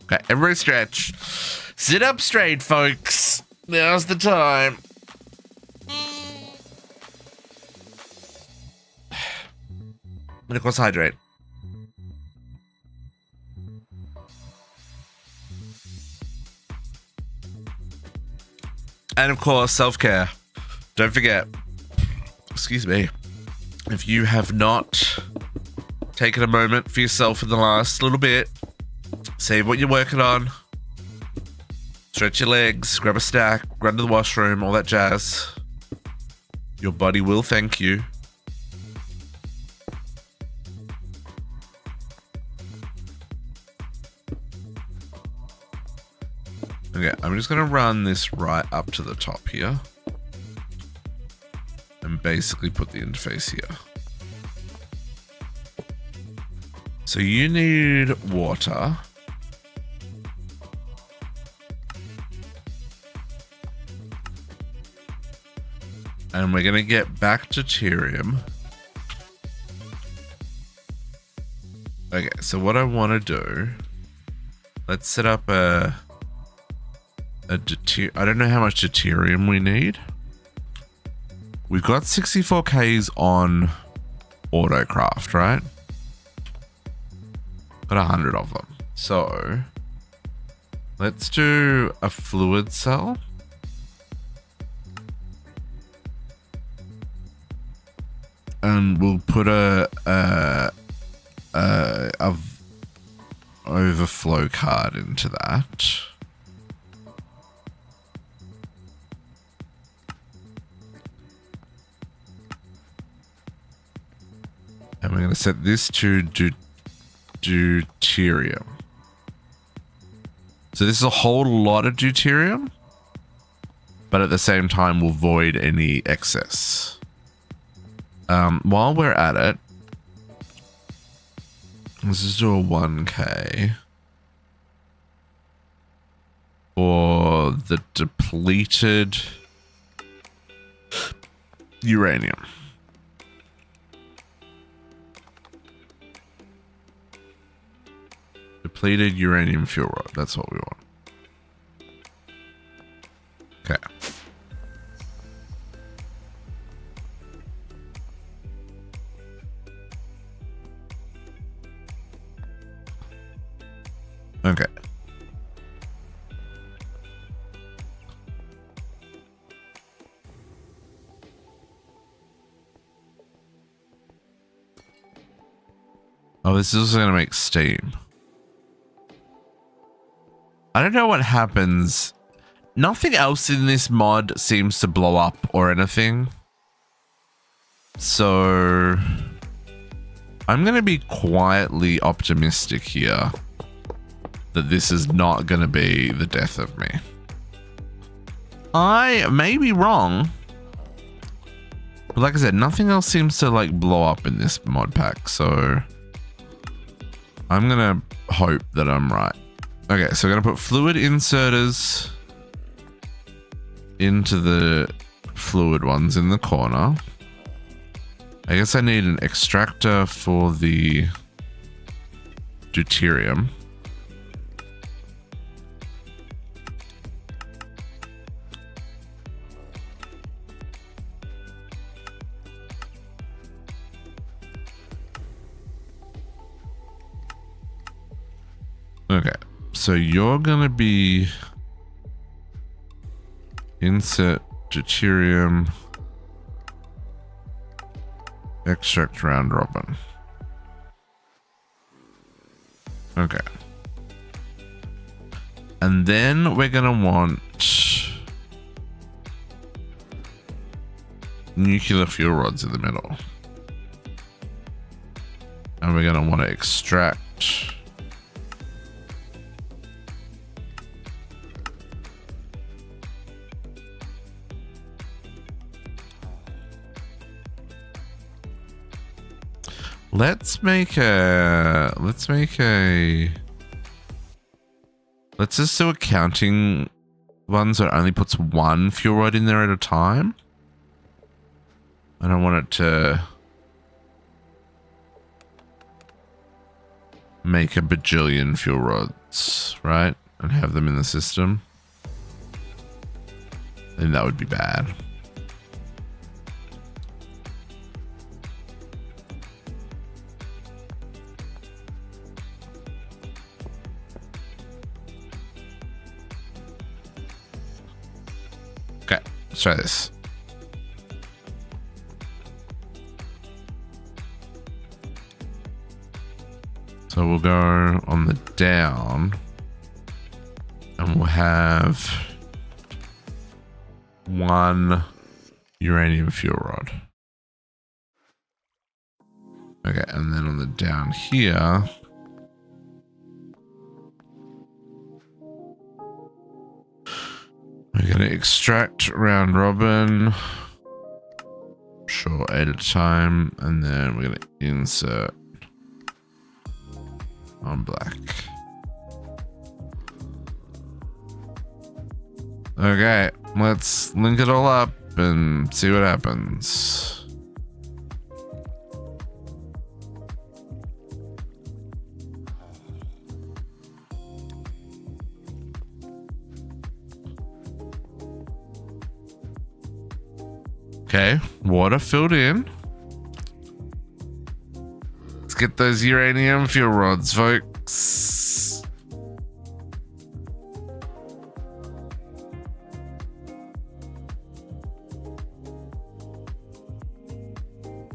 Okay, everybody stretch. Sit up straight, folks. Now's the time. And of course, hydrate. And of course, self-care. Don't forget, excuse me, if you have not taken a moment for yourself in the last little bit, save what you're working on, stretch your legs, grab a snack, run to the washroom, all that jazz. Your body will thank you. Okay, I'm just going to run this right up to the top here. And basically put the interface here. So you need water. And we're going to get back to deuterium. Okay, so what I want to do, let's set up I don't know how much deuterium we need. We've got 64Ks on autocraft, right? Got 100 of them. So let's do a fluid cell. And we'll put a overflow card into that. And we're going to set this to deuterium. So this is a whole lot of deuterium, but at the same time we'll void any excess. While we're at it, let's just do a 1K for the depleted uranium. Depleted uranium fuel rod. That's what we want. Okay. Okay. Oh, this is also going to make steam. I don't know what happens. Nothing else in this mod seems to blow up or anything. So I'm going to be quietly optimistic here that this is not going to be the death of me. I may be wrong. But like I said, nothing else seems to like blow up in this mod pack. So I'm going to hope that I'm right. Okay, so we're going to put fluid inserters into the fluid ones in the corner. I guess I need an extractor for the deuterium. Okay. So you're going to be insert deuterium extract round robin. Okay. And then we're going to want nuclear fuel rods in the middle. And we're going to want to extract Let's just do a counting one so it only puts one fuel rod in there at a time. I don't want it to make a bajillion fuel rods, right? And have them in the system. Then that would be bad. Okay, let's try this. So we'll go on the down and we'll have 1 uranium fuel rod. Okay, and then on the down here, we're going to extract round robin, sure, 8 at a time, and then we're going to insert on black. Okay, let's link it all up and see what happens. Okay, water filled in. Let's get those uranium fuel rods, folks.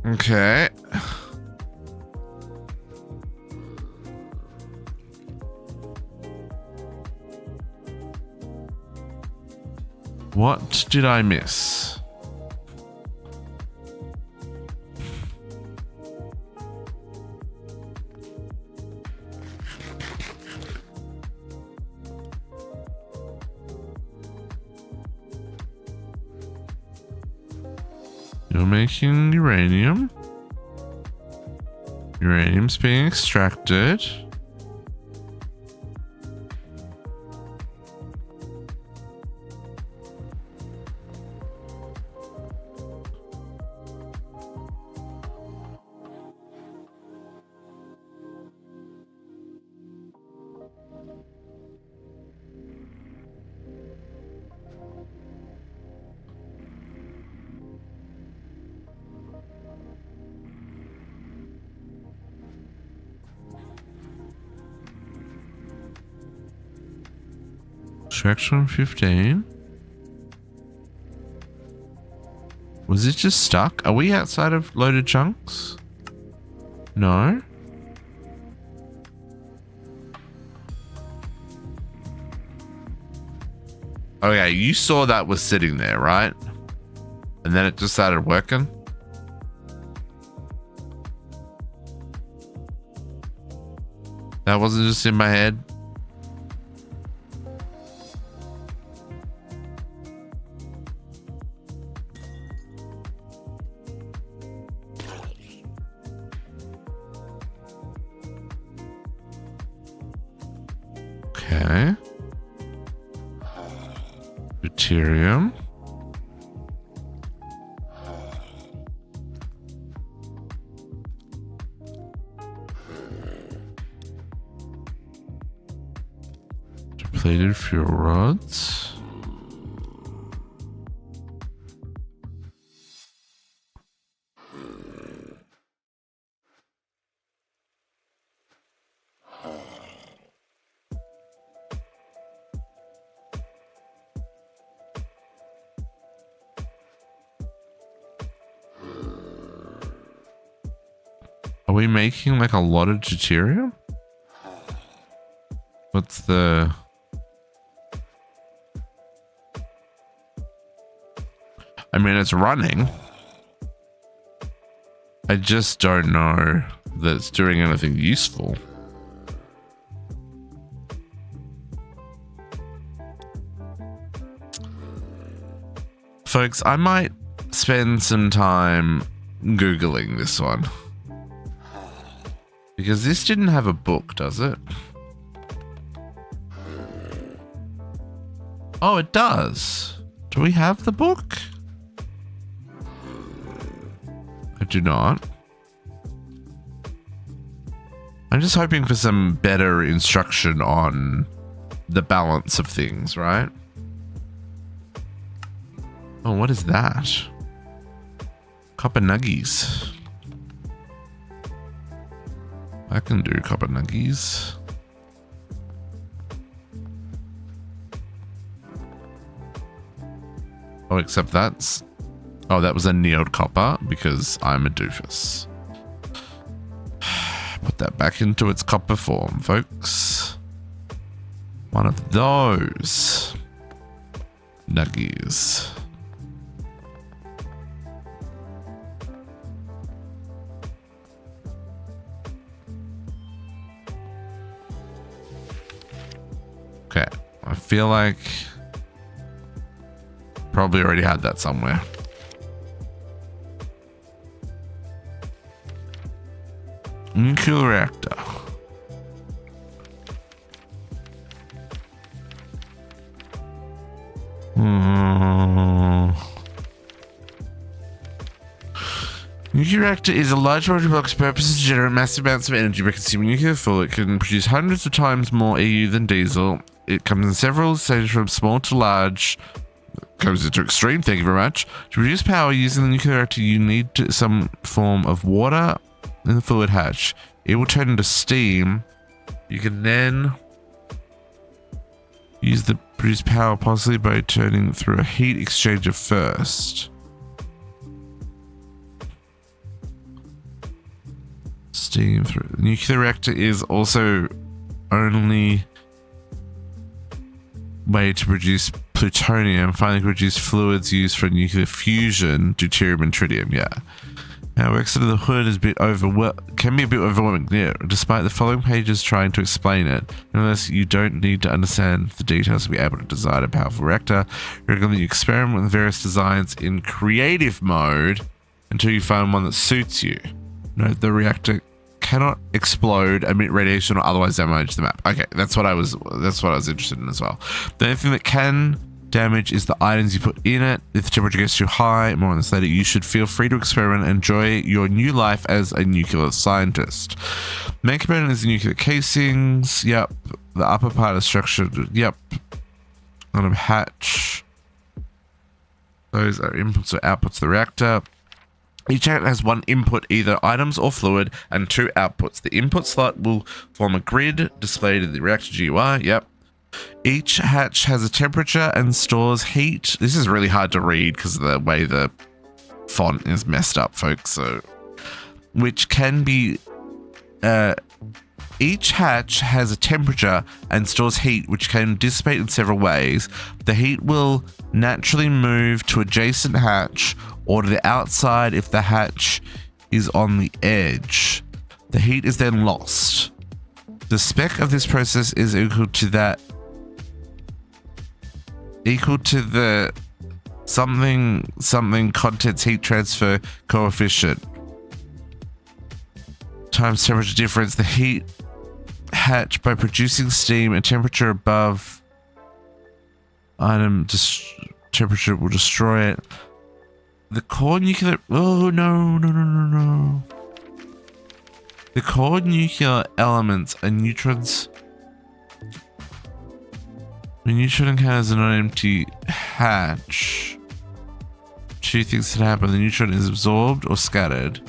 Okay. What did I miss? You're making uranium. Uranium's being extracted. Extraction 15. Was it just stuck? Are we outside of loaded chunks? No. Okay, you saw that was sitting there, right? And then it just started working? That wasn't just in my head? Okay. Deuterium. Depleted fuel rods. Are we making like a lot of deuterium? What's the... I mean, it's running. I just don't know that it's doing anything useful. Folks, I might spend some time Googling this one. Because this didn't have a book, does it? Oh, it does. Do we have the book? I do not. I'm just hoping for some better instruction on the balance of things, right? Oh, what is that? Copper nuggies. I can do copper nuggies. Oh, except that's... Oh, that was a neoed copper because I'm a doofus. Put that back into its copper form, folks. One of those nuggies. Okay, I feel like probably already had that somewhere. Nuclear reactor. Nuclear reactor is a large body block's purpose is to generate massive amounts of energy by consuming nuclear fuel. It can produce hundreds of times more EU than diesel. It comes in several stages from small to large. Goes into extreme, thank you very much. To produce power using the nuclear reactor, you need some form of water in the fluid hatch. It will turn into steam. You can then use the produce power possibly by turning through a heat exchanger first. Steam through. The nuclear reactor is also only way to produce plutonium. Finally, produce fluids used for nuclear fusion, deuterium and tritium. Yeah. How it works under the hood is a bit can be a bit overwhelming. Yeah, despite the following pages trying to explain it. Nonetheless, you don't need to understand the details to be able to design a powerful reactor. I recommend that you experiment with various designs in creative mode until you find one that suits you. Note the reactor cannot explode, emit radiation, or otherwise damage the map. Okay, that's what I was interested in as well. The only thing that can damage is the items you put in it. If the temperature gets too high, more on this later, you should feel free to experiment and enjoy your new life as a nuclear scientist. Main component is the nuclear casings. Yep. The upper part is structured. Yep. On a hatch. Those are inputs or outputs of the reactor. Each hatch has one input, either items or fluid, and two outputs. The input slot will form a grid displayed in the reactor GUI. Yep. Each hatch has a temperature and stores heat. This is really hard to read because of the way the font is messed up, folks. So, which can be, each hatch has a temperature and stores heat, which can dissipate in several ways. The heat will naturally move to adjacent hatch or to the outside if the hatch is on the edge. The heat is then lost. The spec of this process is equal to the something contents heat transfer coefficient times temperature difference. The heat hatch by producing steam and temperature above item temperature will destroy it. The core nuclear no. The core nuclear elements are neutrons. When neutron encounters a non-empty hatch, two things can happen. The neutron is absorbed or scattered.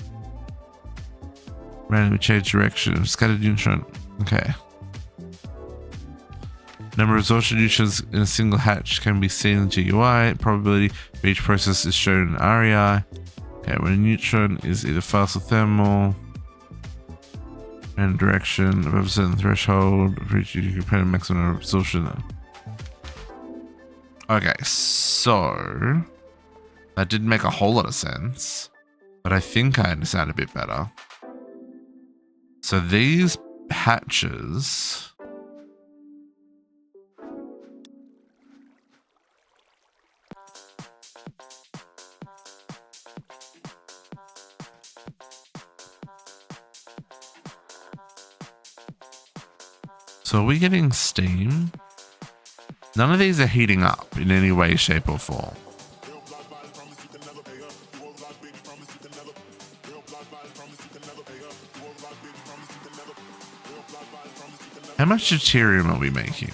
Randomly change direction. Scattered neutron. Okay. Number of absorption neutrons in a single hatch can be seen in the GUI. Probability for each process is shown in REI. Okay, when a neutron is either fast or thermal. And direction above a certain threshold, reaching component maximum absorption. Okay, so that didn't make a whole lot of sense, but I think I understand a bit better. So these hatches so are we getting steam? None of these are heating up in any way, shape, or form. How much deuterium are we making?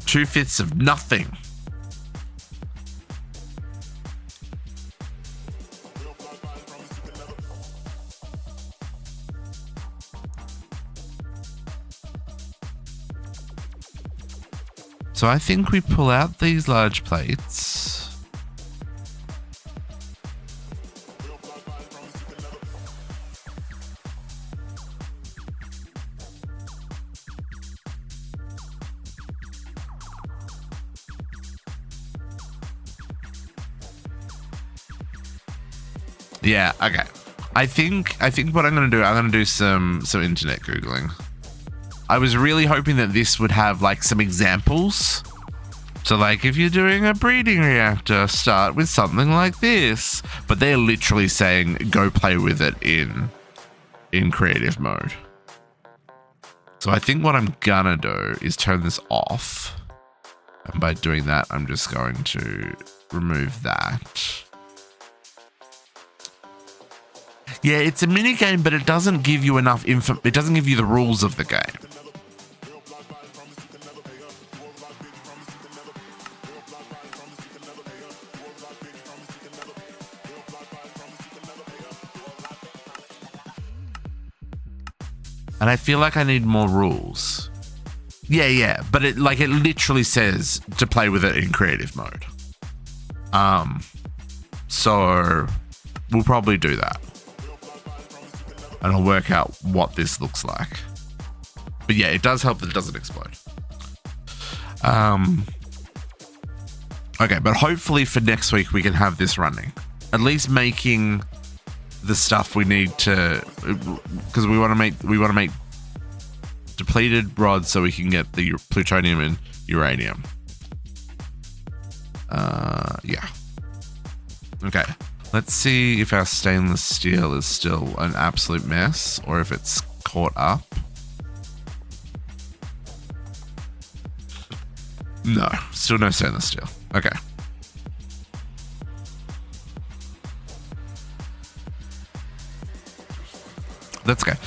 Two-fifths of nothing. So I think we pull out these large plates. Yeah, okay. I think what I'm gonna do some internet Googling. I was really hoping that this would have like some examples. So like if you're doing a breeding reactor, start with something like this. But they're literally saying go play with it in creative mode. So I think what I'm gonna do is turn this off. And by doing that, I'm just going to remove that. Yeah, it's a mini game, but it doesn't give you enough info. It doesn't give you the rules of the game. And I feel like I need more rules. Yeah, but it literally says to play with it in creative mode. So we'll probably do that. And I'll work out what this looks like. But yeah, it does help that it doesn't explode. Okay, but hopefully for next week we can have this running. At least making the stuff we need to, because we want to make depleted rods so we can get the plutonium and uranium. Yeah. Okay. Let's see if our stainless steel is still an absolute mess or if it's caught up. No, still no stainless steel. Okay. That's okay.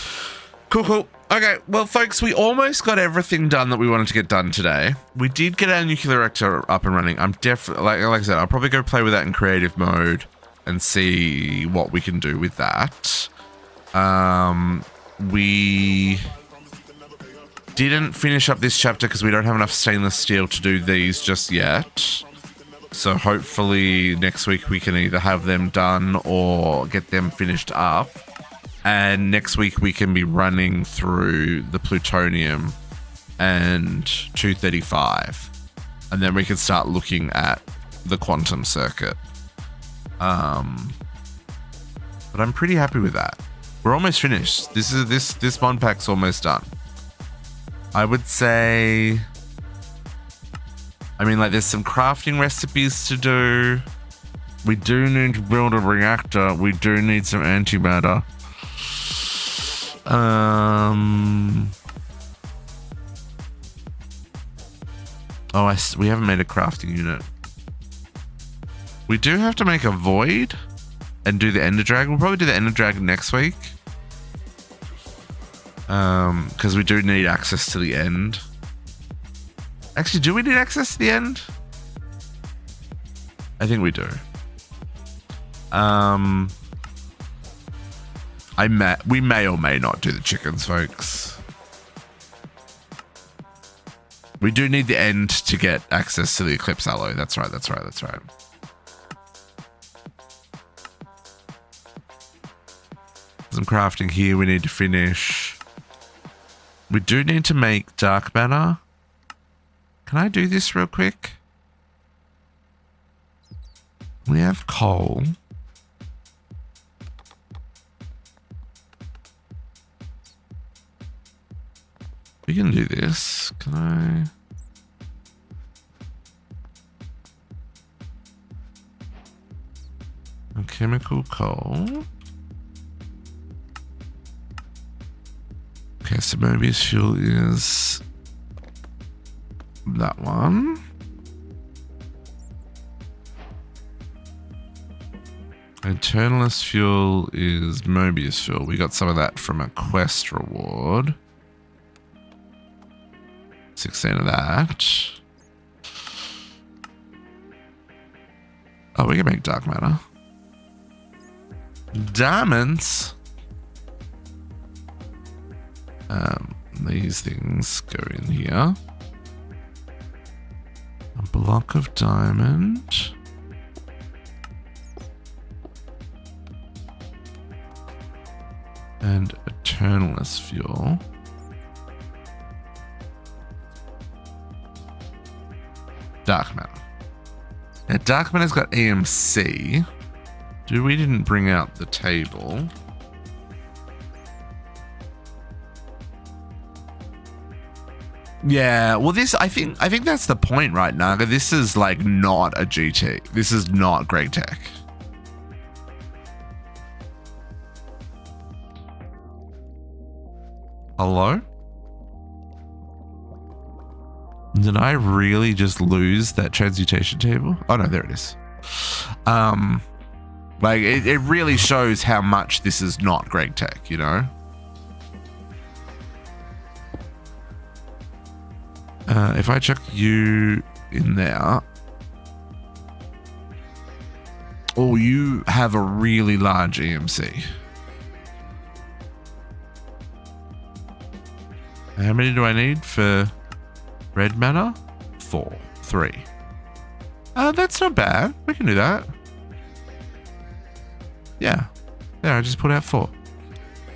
Cool. Okay, well, folks, we almost got everything done that we wanted to get done today. We did get our nuclear reactor up and running. I'm definitely, like I said, I'll probably go play with that in creative mode and see what we can do with that. We didn't finish up this chapter because we don't have enough stainless steel to do these just yet. So hopefully next week we can either have them done or get them finished up. And next week we can be running through the plutonium and 235. And then we can start looking at the quantum circuit. But I'm pretty happy with that. We're almost finished. This mod pack's almost done. I would say, I mean, like, there's some crafting recipes to do. We do need to build a reactor. We do need some antimatter. We haven't made a crafting unit. We do have to make a void and do the ender dragon. We'll probably do the ender dragon next week. Because we do need access to the end. Actually, do we need access to the end? I think we do. We may or may not do the chickens, folks. We do need the end to get access to the Eclipse alloy. That's right. Some crafting here we need to finish. We do need to make dark matter. Can I do this real quick? We have coal. We can do this. Can I? A chemical coal. Okay, Okay, so Mobius fuel is that one. Eternalist fuel is Mobius fuel. We got some of that from a quest reward. 16 of that. Oh, we can make dark matter. Diamonds. These things go in here. A block of diamond. And Eternalist fuel. Dark matter. Now, dark matter's got EMC. We didn't bring out the table. Yeah, well, this I think that's the point, right, Naga. This is like not a GT. This is not GraviTech. Hello? Did I really just lose that transmutation table? Oh no, there it is. Like it really shows how much this is not GraviTech, you know? If I chuck you in there. Oh, you have a really large EMC. How many do I need for red matter? 3. That's not bad. We can do that. Yeah. There, I just put out 4.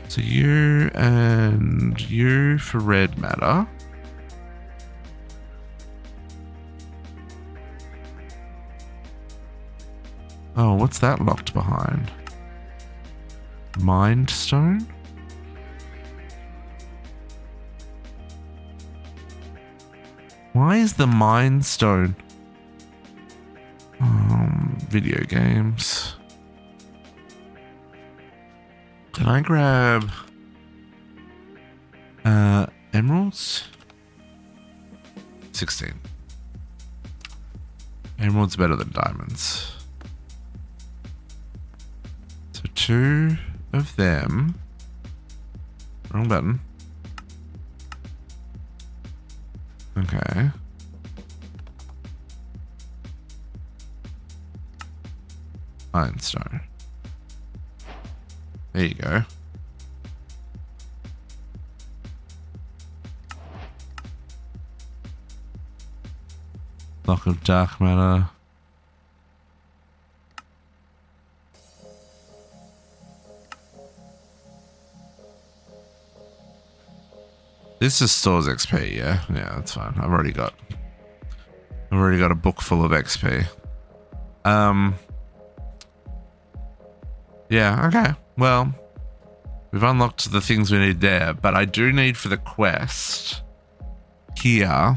So you and you for red matter. Oh, what's that locked behind? Mind stone? Why is the Mind Stone? Video games. Can I grab emeralds? 16. Emeralds better than diamonds. So 2 of them. Wrong button. Okay. Ironstone. There you go. Block of dark matter. This just stores XP, yeah? Yeah, that's fine. I've already got a book full of XP. Yeah, okay. Well, we've unlocked the things we need there, but I do need for the quest here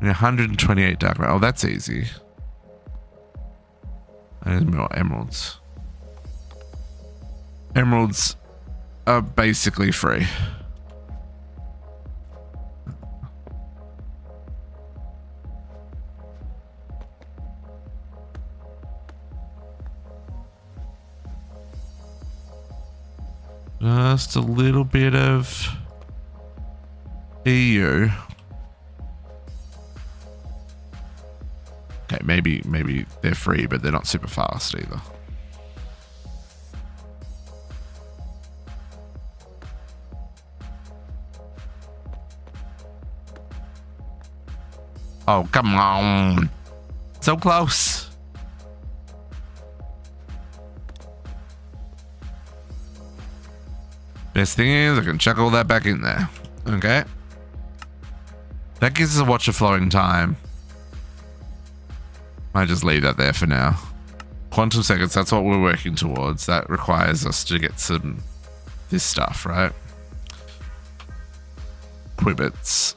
128 dark matter. Oh, that's easy. And more emeralds. Emeralds are basically free. Just a little bit of EU. Okay, maybe they're free, but they're not super fast either. Oh, come on. So close. Best thing is I can chuck all that back in there. Okay. That gives us a watch of flowing time. I just leave that there for now. Quantum seconds, that's what we're working towards. That requires us to get some this stuff, right? Quibbits.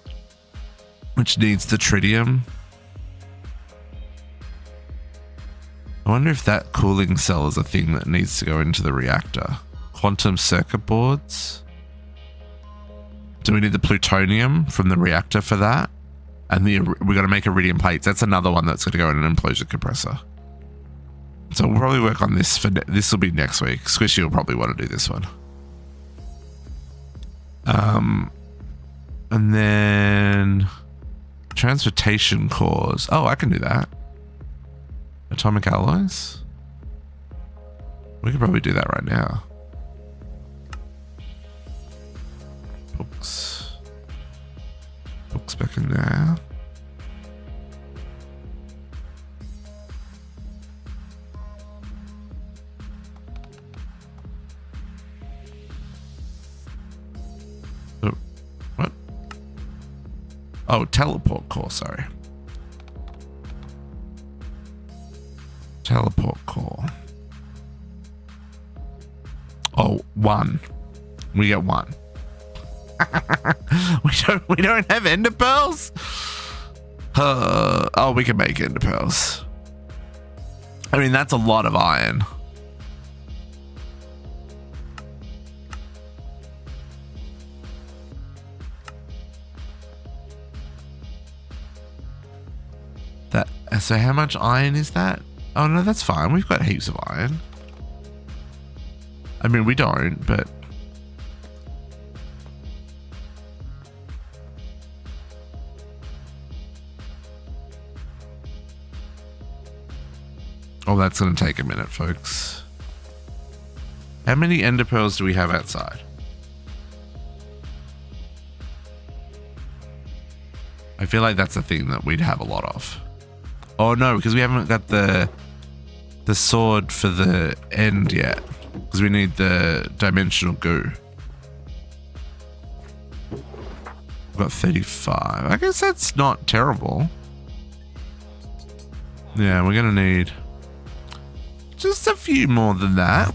Which needs the tritium. I wonder if that cooling cell is a thing that needs to go into the reactor. Quantum circuit boards. So we need the plutonium from the reactor for that. And we got to make iridium plates. That's another one that's going to go in an implosion compressor. So we'll probably work on this for this will be next week. Squishy will probably want to do this one. And then transportation cores. Oh, I can do that. Atomic alloys. We could probably do that right now. Books. Books back in there. Oh, what? Oh, teleport core, sorry. Teleport core. Oh, 1. We get 1. we don't have ender pearls. Oh, we can make ender pearls. I mean, that's a lot of iron. So how much iron is that? Oh no, that's fine. We've got heaps of iron. I mean, we don't, but oh, that's going to take a minute, folks. How many ender pearls do we have outside? I feel like that's a thing that we'd have a lot of. Oh no, because we haven't got the sword for the end yet. Because we need the dimensional goo. We've got 35. I guess that's not terrible. Yeah, we're going to need just a few more than that.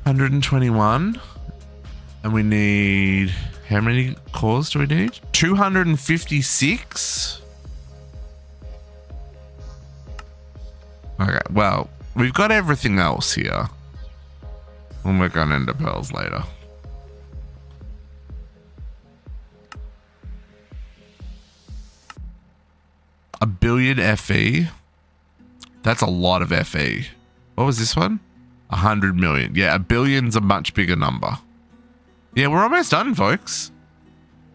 $121. And we need, how many cores do we need? 256. Okay, well, we've got everything else here. We'll work on ender pearls later. A billion FE. That's a lot of FE. What was this one? 100 million. Yeah, a billion's a much bigger number. Yeah, we're almost done, folks.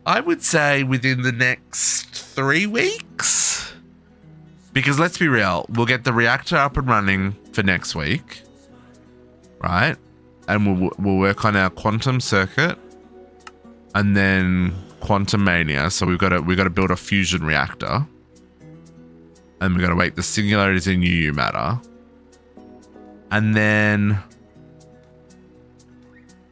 I would say within the next 3 weeks. Because let's be real, we'll get the reactor up and running for next week. Right? And we'll work on our quantum circuit. And then quantum mania. So we've got to build a fusion reactor. And we've got to make the singularities in UU matter. And then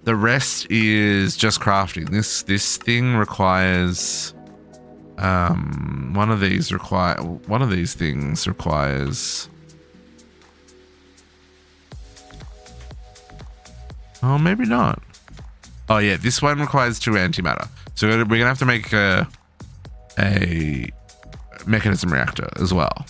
the rest is just crafting. This thing requires one of these things requires, oh, maybe not. Oh yeah, this one requires 2 antimatter. So we're gonna have to make a mechanism reactor as well.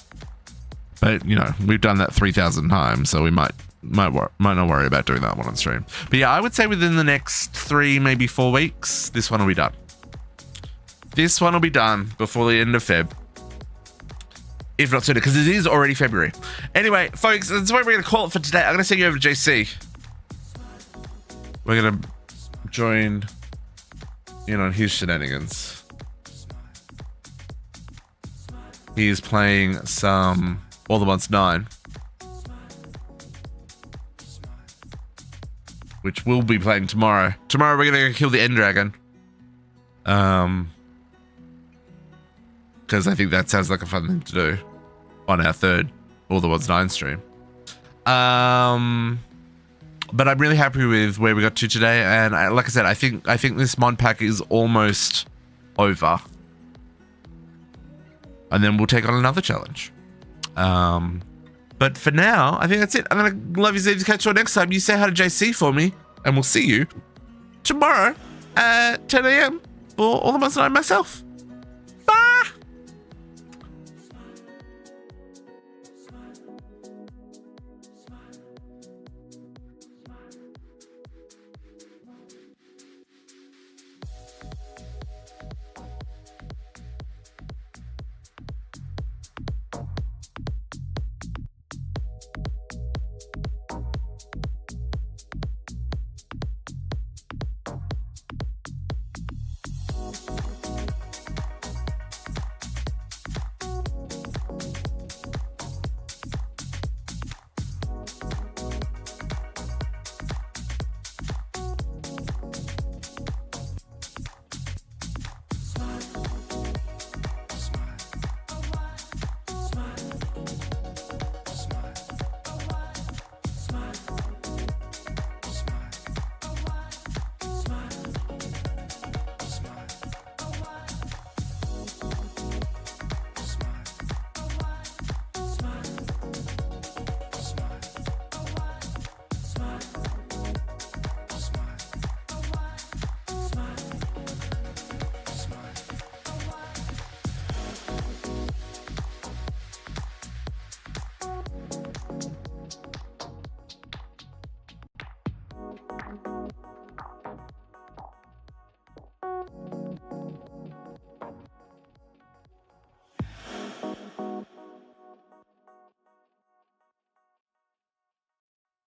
But you know, we've done that 3,000 times, so we might not worry about doing that one on stream. But yeah, I would say within the next 3, maybe 4 weeks, this one will be done. This one will be done before the end of Feb, if not sooner, because it is already February. Anyway, folks, that's what we're going to call it for today. I'm going to send you over to JC. We're going to join in on his shenanigans. He is playing some All the Ones 9, which we'll be playing tomorrow. Tomorrow we're going to kill the End Dragon. Because I think that sounds like a fun thing to do on our 3rd All the Ones 9 stream. But I'm really happy with where we got to today. And like I said, I think this mod pack is almost over. And then we'll take on another challenge. But for now, I think that's it. I'm going to love you, to catch you next time. You say hi to JC for me, and we'll see you tomorrow at 10 a.m. for All the Ones 9 myself.